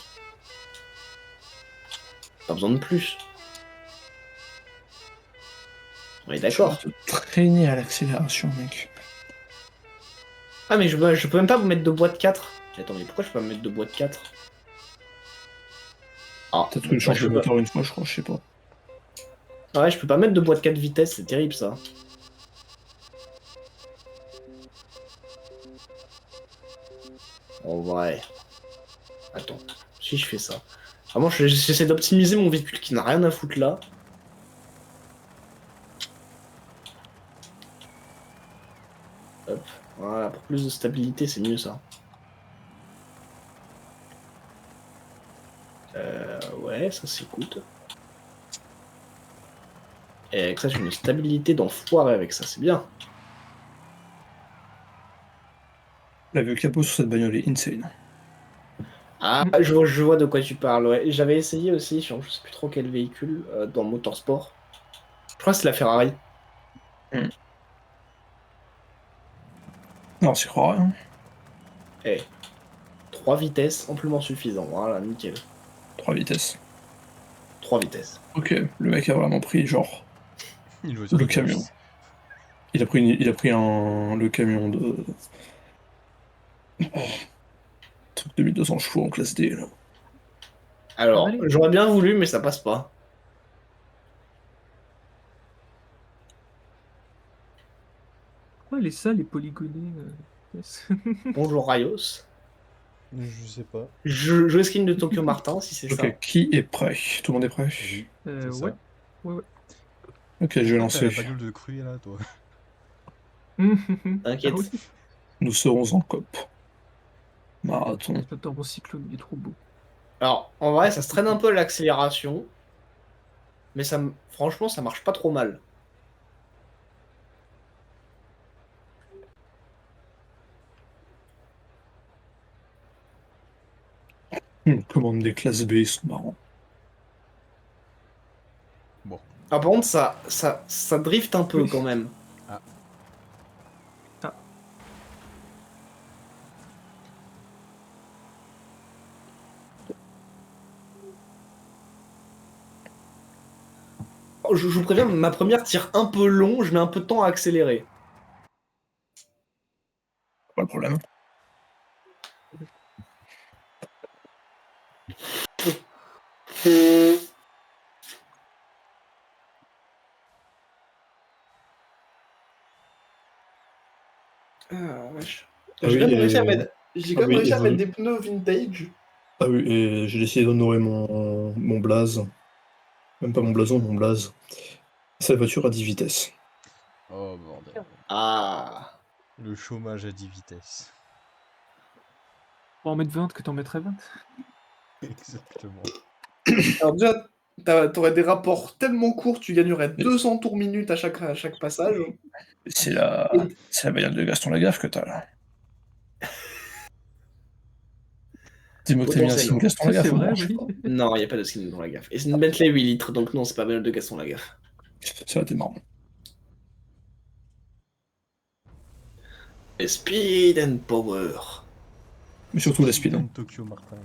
Pas besoin de plus. On est d'accord. Tu vas te traîner à l'accélération, mec. Ah, mais je peux même pas vous mettre de boîte 4. Attends, mais pourquoi je peux pas me mettre de boîte 4? Ah, Peut-être que je change je le peux pas. moteur une fois, je crois, je sais pas. Ah ouais, je peux pas mettre de boîte 4 vitesses, c'est terrible ça. En vrai. Attends, si je fais ça. Vraiment, j'essaie d'optimiser mon véhicule qui n'a rien à foutre là. Hop, voilà, pour plus de stabilité, c'est mieux ça. Ouais, ça s'écoute. Et avec ça, j'ai une stabilité d'enfoiré avec ça, c'est bien. La vue capot sur cette bagnole est insane. Ah, je vois de quoi tu parles, ouais. J'avais essayé aussi, sur je sais plus trop quel véhicule, dans Motorsport. Je crois que c'est la Ferrari. Non, c'est croire rien. Eh, 3 vitesses, amplement suffisant. Voilà, nickel. 3 vitesses. 3 vitesses. Ok, le mec a vraiment pris, genre, Une voiture le de camion. course. Il a pris le camion de. Truc de 1200 chevaux en classe D, là. Alors, Allez. j'aurais bien voulu, mais ça passe pas. Pourquoi les salles, les polygonés yes. Bonjour Rayos. Je sais pas. Je skin de Tokyo Martin, si c'est ça. Ok, qui est prêt? Tout le monde est prêt? Oui. C'est ça. Ouais. Ouais, ouais. Ok, je vais T'as lancer. la bagnole de cru là, toi. T'inquiète. Ah oui. Nous serons en COP. Marathon. J'adore mon cyclone, il est trop beau. Alors, en vrai, ça se traîne un peu l'accélération. Mais ça, franchement, ça marche pas trop mal. Commande des classes B, ils sont marrants. Bon. Ah, par contre, ça drift un peu quand même. Oh, je vous préviens, ma première tire un peu long, je mets un peu de temps à accélérer. Pas le problème. Ah, wesh. Ah J'ai oui, quand même réussi à et- mettre, j'ai ah quand même oui, réussi et à mettre vous- des pneus vintage. Ah oui, et j'ai décidé d'honorer mon blaze. Même pas mon blason, mon blaze. Cette voiture à 10 vitesses. Oh bordel. Ah. Le chômage à 10 vitesses. Pour en mettre 20, que t'en mettrais 20. Exactement. Alors déjà, t'aurais des rapports tellement courts, tu gagnerais 200 tours minutes à chaque passage. C'est la bagnole de Gaston Lagaffe que t'as là. Dis-moi que t'as mis un signe Gaston Ça, Lagaffe. c'est au vrai, moins. oui. Non, il n'y a pas de skin dans la gaffe. Et c'est une Bentley 8 litres, donc non, c'est pas Bentley de Gaston Lagaffe. Ça aurait été marrant. Et Speed and Power. Mais surtout la speed. Hein. Tokyo Martin.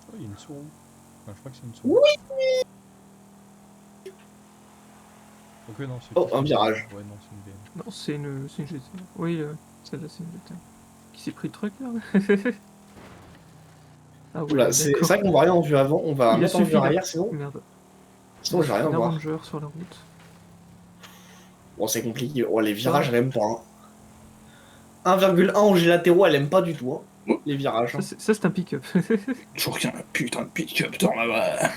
Oh, il y a une souris. Enfin, je crois que c'est une souris. Oui. Ok, non, c'est Oh, un virage. Ouais, non, c'est une BM. Non, c'est une GT. Oui, celle-là, c'est une GT. Qui s'est pris le truc, là? Ah ouais, Oula, c'est d'accord. vrai qu'on voit rien en vue avant, on va Il a mettre en suffi vue de- arrière sinon. Merde. Sinon, j'ai rien à Un voir. Ranger sur la route. Bon, c'est compliqué. Oh, les virages, elle aime pas. Hein. 1,1 en G latéraux, elle aime pas du tout. Hein. Les virages. Hein. Ça, c'est un pick-up. Toujours qu'il y a un putain de pick-up dans la voie.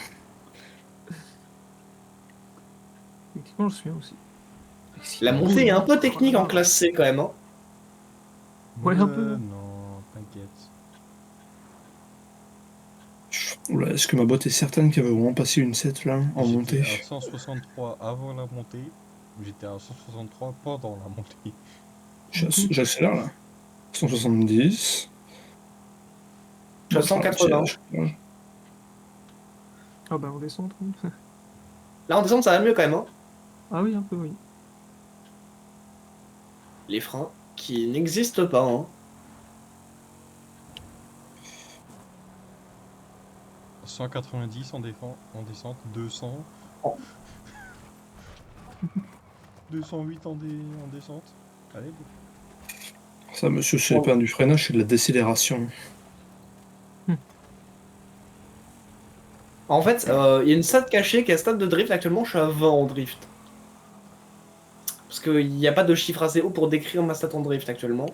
Effectivement, je me souviens aussi. La montée est un peu Oh technique là en là. classe C quand même. Hein. Ouais, un peu. Non, t'inquiète. Oula, est-ce que ma botte est certaine qu'elle va vraiment passer une 7 là, en J'étais montée? à 163 avant la montée. J'étais à 163 pendant la montée. J'accélère là. 170. Je suis à 180. Ah bah, on descend, trop. Là, en descente, ça va mieux quand même. Hein. Ah oui, un peu, oui. Les freins qui n'existent pas. Hein. 190 en descente, 200. Oh. 208 en descente. Allez, Ça, monsieur, c'est pas du freinage, c'est de la décélération. En fait, il y a une stat cachée qui est stade de drift. Actuellement, je suis à 20 en drift. Parce qu'il n'y a pas de chiffre assez haut pour décrire ma stat en drift actuellement.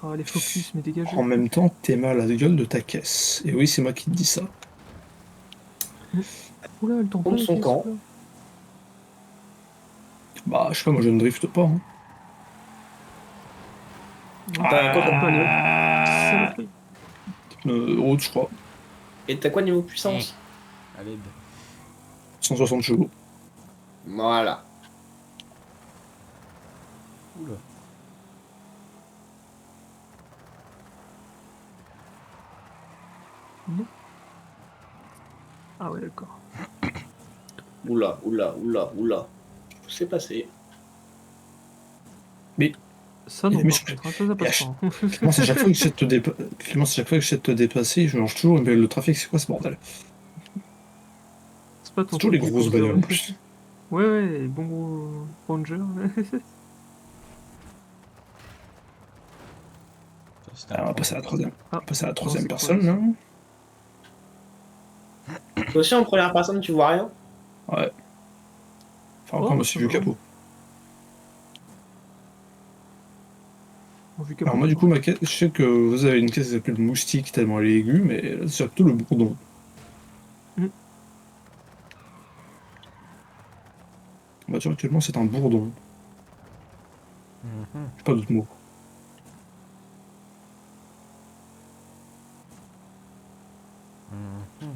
Ah, les focus, mais dégagez. En même temps, t'es mal à la gueule de ta caisse. Et oui, c'est moi qui te dis ça. Oula, elle tombe Contre pas, son les camp. caisses, là. Bah, je sais pas, moi je ne drifte pas. Hein. T'as quoi comme panneau Saloperie. Haute, je crois. Et t'as quoi niveau puissance à l'aide. 160 chevaux. Voilà. Oula. Ah ouais, d'accord. Oula, oula, oula, oula. C'est passé. Ça, non, Mais par contre, hein, ça passe pas. Hein. Clémence, à chaque fois que j'essaie de te dépasser, je mange toujours le trafic, c'est quoi ce bordel? C'est pas ton C'est toujours les truc, grosses Bowser. bagnoles en plus. Ouais, les bons gros Ranger. Alors, on va passer à la troisième. Ah, On va passer à la non, troisième c'est personne quoi, là. Toi aussi en première personne, tu vois rien. Ouais. Enfin, Oh, encore aussi ça vieux va. capot. Vu que Alors, moi, du coup, ma caisse, je sais que vous avez une caisse qui s'appelle moustique tellement elle est aiguë, mais là, c'est surtout le bourdon. Mm. La voiture actuellement, c'est un bourdon. Mhm. J'ai pas d'autre mot. Mhm.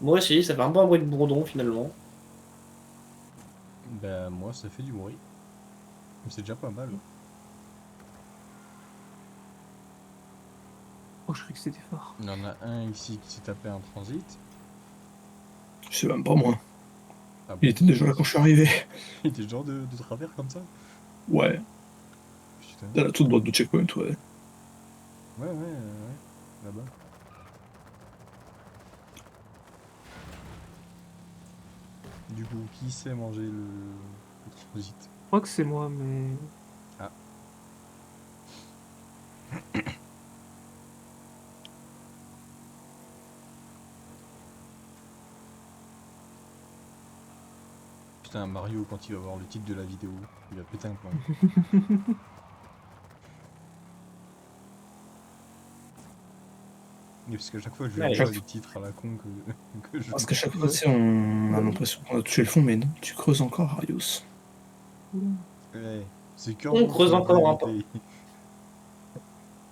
Moi aussi, ça fait un peu un bruit de bourdon finalement. Bah, moi, ça fait du bruit. Mais c'est déjà pas mal. Oh, je croyais que c'était phare. Il y en a un ici qui s'est tapé un transit. Je sais même pas moi. Ah bon, Il était déjà là quand je suis arrivé. il était genre de travers comme ça. Ouais. Putain. Dans la toute droite du checkpoint, ouais. Ouais, là-bas. Du coup, qui sait manger le transit? Je crois que c'est moi, mais. Ah. Putain, Mario, quand il va voir le titre de la vidéo, il va péter un plomb. Et parce qu'à chaque fois, je lui Ouais, envoie chaque les titres à la con que je... Parce qu'à chaque fois, tu sais, on a l'impression qu'on a touché le fond, mais non, tu creuses encore, Arius. Oula. Ouais, c'est On Curbo creuse qui m'a encore donné un peu. l'idée.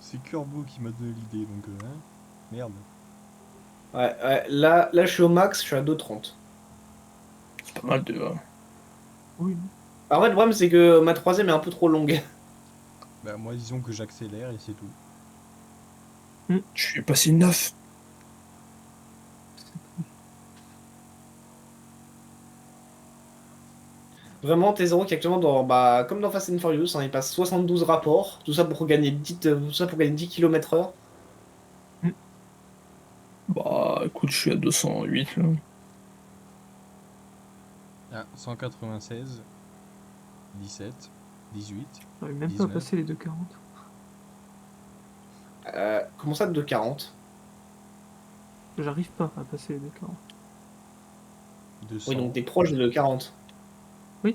C'est Curbo qui m'a donné l'idée, donc hein, merde. Ouais, là, je suis au max, je suis à 2,30. C'est pas mal déjà. Oui. En fait, le problème, c'est que ma troisième est un peu trop longue. Bah, moi, disons que j'accélère et c'est tout. Je suis passé 9. Vraiment, T0 qui est actuellement dans, bah, comme dans Fast and Furious, hein, il passe 72 rapports, tout ça pour gagner 10 km/h. Bah écoute, je suis à 208 là. Ah, 196, 17, 18. J'arrive même pas à 19. passer les 2,40. Comment ça, de 40? J'arrive pas à passer les 2,40. 200. Oui, donc t'es proche de 40. Ah,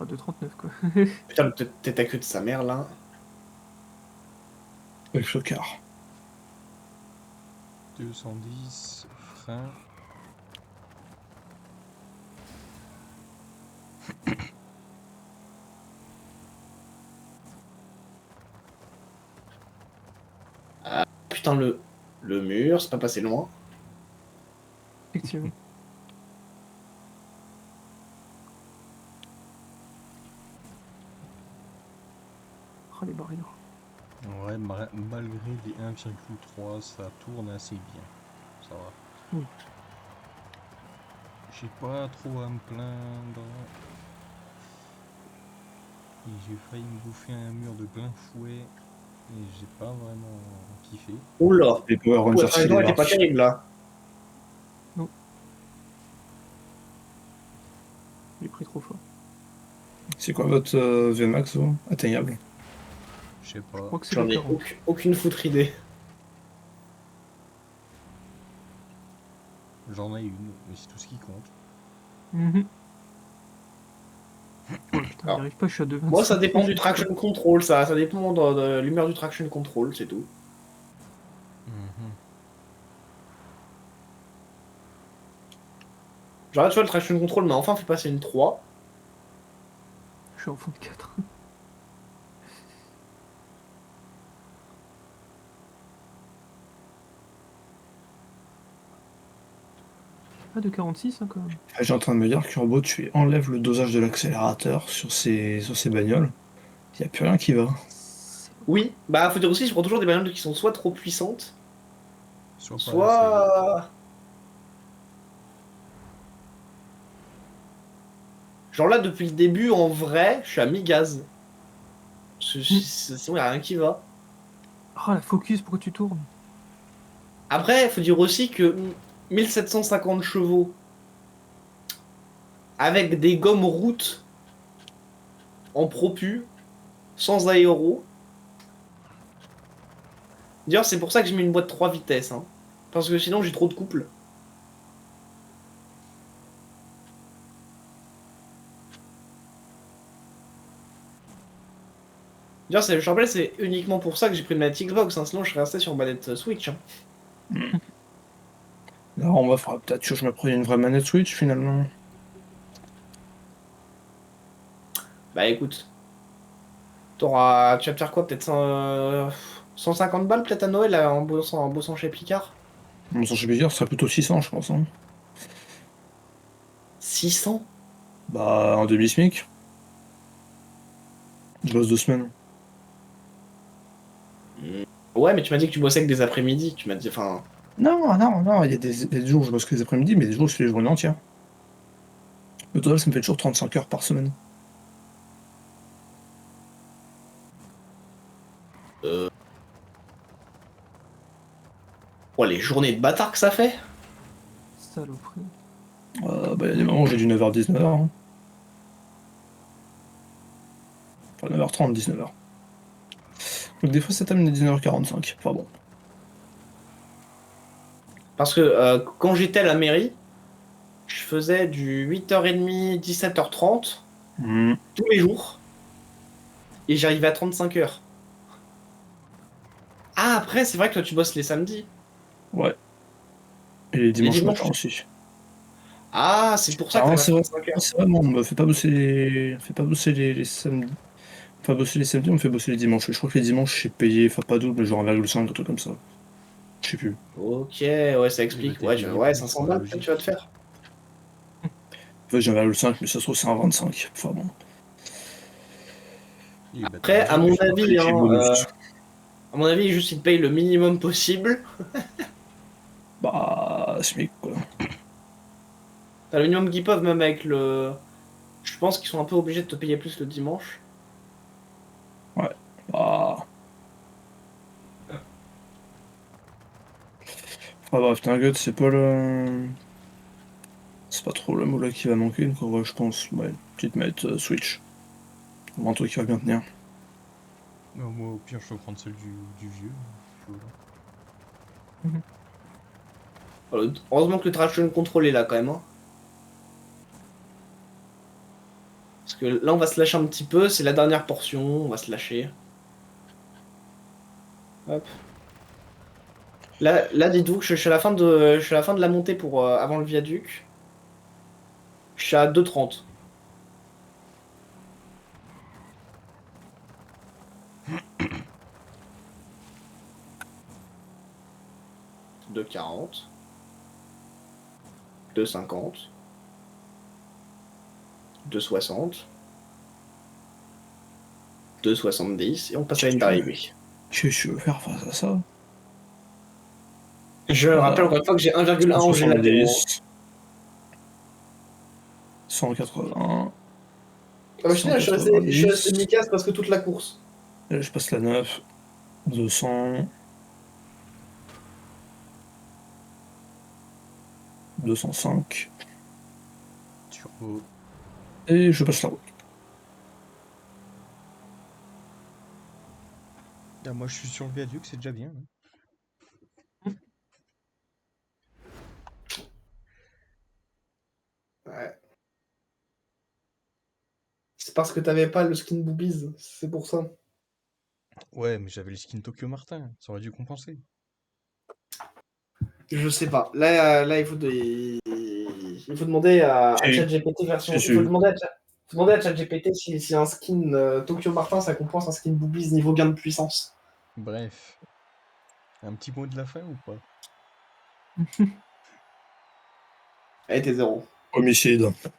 2,39 quoi. Putain, t'es à queue de sa mère, là. Avec le quart. 210, frein. Putain, le mur, c'est pas passé loin. Effectivement. Ah, les barrières. Ouais, malgré les 1,3, ça tourne assez bien. Ça va. Oui. J'ai pas trop à me plaindre. Et j'ai failli me bouffer un mur de plein fouet. Et j'ai pas vraiment kiffé. Oula. Les Power Ouais, Rangers enfin, les gens étaient pas terribles, là. J'ai pris trop fort. C'est quoi votre VMAX vous atteignable? Je sais Je pas. crois que c'est J'en le ai 40. aucune foutre idée. J'en ai une, mais c'est tout ce qui compte. Mhm. Oh putain, Alors, j'y arrive pas, je suis à 2,25. Moi, ça dépend du traction control, ça dépend de l'humeur du traction control, c'est tout. Mhm. Genre là, tu vois, le traction control m'a enfin fait passer une 3. Je suis en fond de 4. Ah, 2,46 hein, quand même. J'ai en train de me dire Curbo, tu enlèves le dosage de l'accélérateur sur ces bagnoles. Il n'y a plus rien qui va. Oui, bah faut dire aussi, je prends toujours des bagnoles qui sont soit trop puissantes, Soit pas assez. soit... Genre là, depuis le début, en vrai, je suis à mi-gaz. Sinon, y a rien qui va. Ah, la focus, pourquoi tu tournes? Après, faut dire aussi que 1750 chevaux avec des gommes routes en propu, sans aéro. D'ailleurs, c'est pour ça que j'ai mis une boîte 3 vitesses. Hein. Parce que sinon, j'ai trop de couple. D'ailleurs, je rappelle, c'est uniquement pour ça que j'ai pris une manette Xbox. Hein. Sinon, je serais resté sur une manette Switch. Hein. Là, on va faire peut-être que je me prenne une vraie manette Switch finalement. Bah écoute. Tu vas te faire quoi? Peut-être 150 balles peut-être à Noël là, en bossant chez Picard? Bon, sans dire, ce serait plutôt 600, je pense. Hein. 600? Bah, un demi-SMIC. Je bosse 2 semaines. Ouais, mais tu m'as dit que tu bossais avec des après-midi. Tu m'as dit, enfin. Non, il y a des jours où je bosse que les après-midi, mais des jours où je fais les journées entières. Le total, ça me fait toujours 35 heures par semaine. Oh, les journées de bâtard que ça fait? Saloperie. Bah, il y a des moments où j'ai du 9h 19h. Hein. Enfin, 9h30, 19h. Donc des fois, ça t'amène à 19h45. Enfin bon. Parce que quand j'étais à la mairie, je faisais du 8h30, 17h30 tous les jours. Et j'arrivais à 35 heures. Ah, après, c'est vrai que toi, tu bosses les samedis. Ouais. Et les dimanches dimanches, matin aussi. Ah, c'est pour ça que Ah, t'as c'est vrai, 35 heures. c'est vraiment, on me fait pas bosser les samedis. Pas bosser les samedis, on me fait bosser les dimanches. Je crois que les dimanches, je suis payé, enfin pas double, mais genre 1,5, un truc comme ça. Je sais plus. Ok, ouais, ça explique. t'es Ouais, payé ouais plus 500 pour la balles, logique. tu vas te faire. En fait, j'avais le 5, mais ça se trouve, c'est un 25. Enfin bon. Et bah, t'as Après, à raison. mon Je avis, vérifie le hein, bonus. à mon avis, juste ils te payent le minimum possible. Bah, SMIC, quoi. T'as le minimum qu'ils peuvent, même avec le. Je pense qu'ils sont un peu obligés de te payer plus le dimanche. Ouais. Bah. Enfin bref, t'inquiète, c'est pas le. C'est pas trop le moula qui va manquer, donc en vrai, je pense, ouais, une petite manette Switch. Au moins un truc qui va bien tenir. Moi, au pire, je peux prendre celle du vieux. Puis voilà. Heureusement que le traction control est là quand même. Hein. Parce que là, on va se lâcher un petit peu. C'est la dernière portion. On va se lâcher. Hop. Là dites-vous que je suis à la fin je suis à la fin de la montée pour avant le viaduc. Je suis à 2,30. Deux 40. 2,50. 2,60. 2,70. Et on passe à la ligne d'arrivée. Qu'est-ce que tu veux faire face à ça? Je rappelle encore une fois que j'ai 1,1 en gélatéraux. 170, 180, Ah bah, je suis resté 190. mi-casse parce que toute la course. Et là, je passe la 9, 200, 205. Turbo. Et je passe la route. Ah, moi, je suis sur le viaduc, c'est déjà bien. Hein. Ouais. C'est parce que t'avais pas le skin boobies. C'est pour ça. Ouais, mais j'avais le skin Tokyo Martin. Ça aurait dû compenser. Je sais pas. Là il faut demander à Si, ChatGPT version. si, Il faut si. demander à ChatGPT si un skin Tokyo Martin ça compense un skin boobies niveau gain de puissance. Bref. Un petit mot de la fin ou pas? Elle était zéro. Homicide.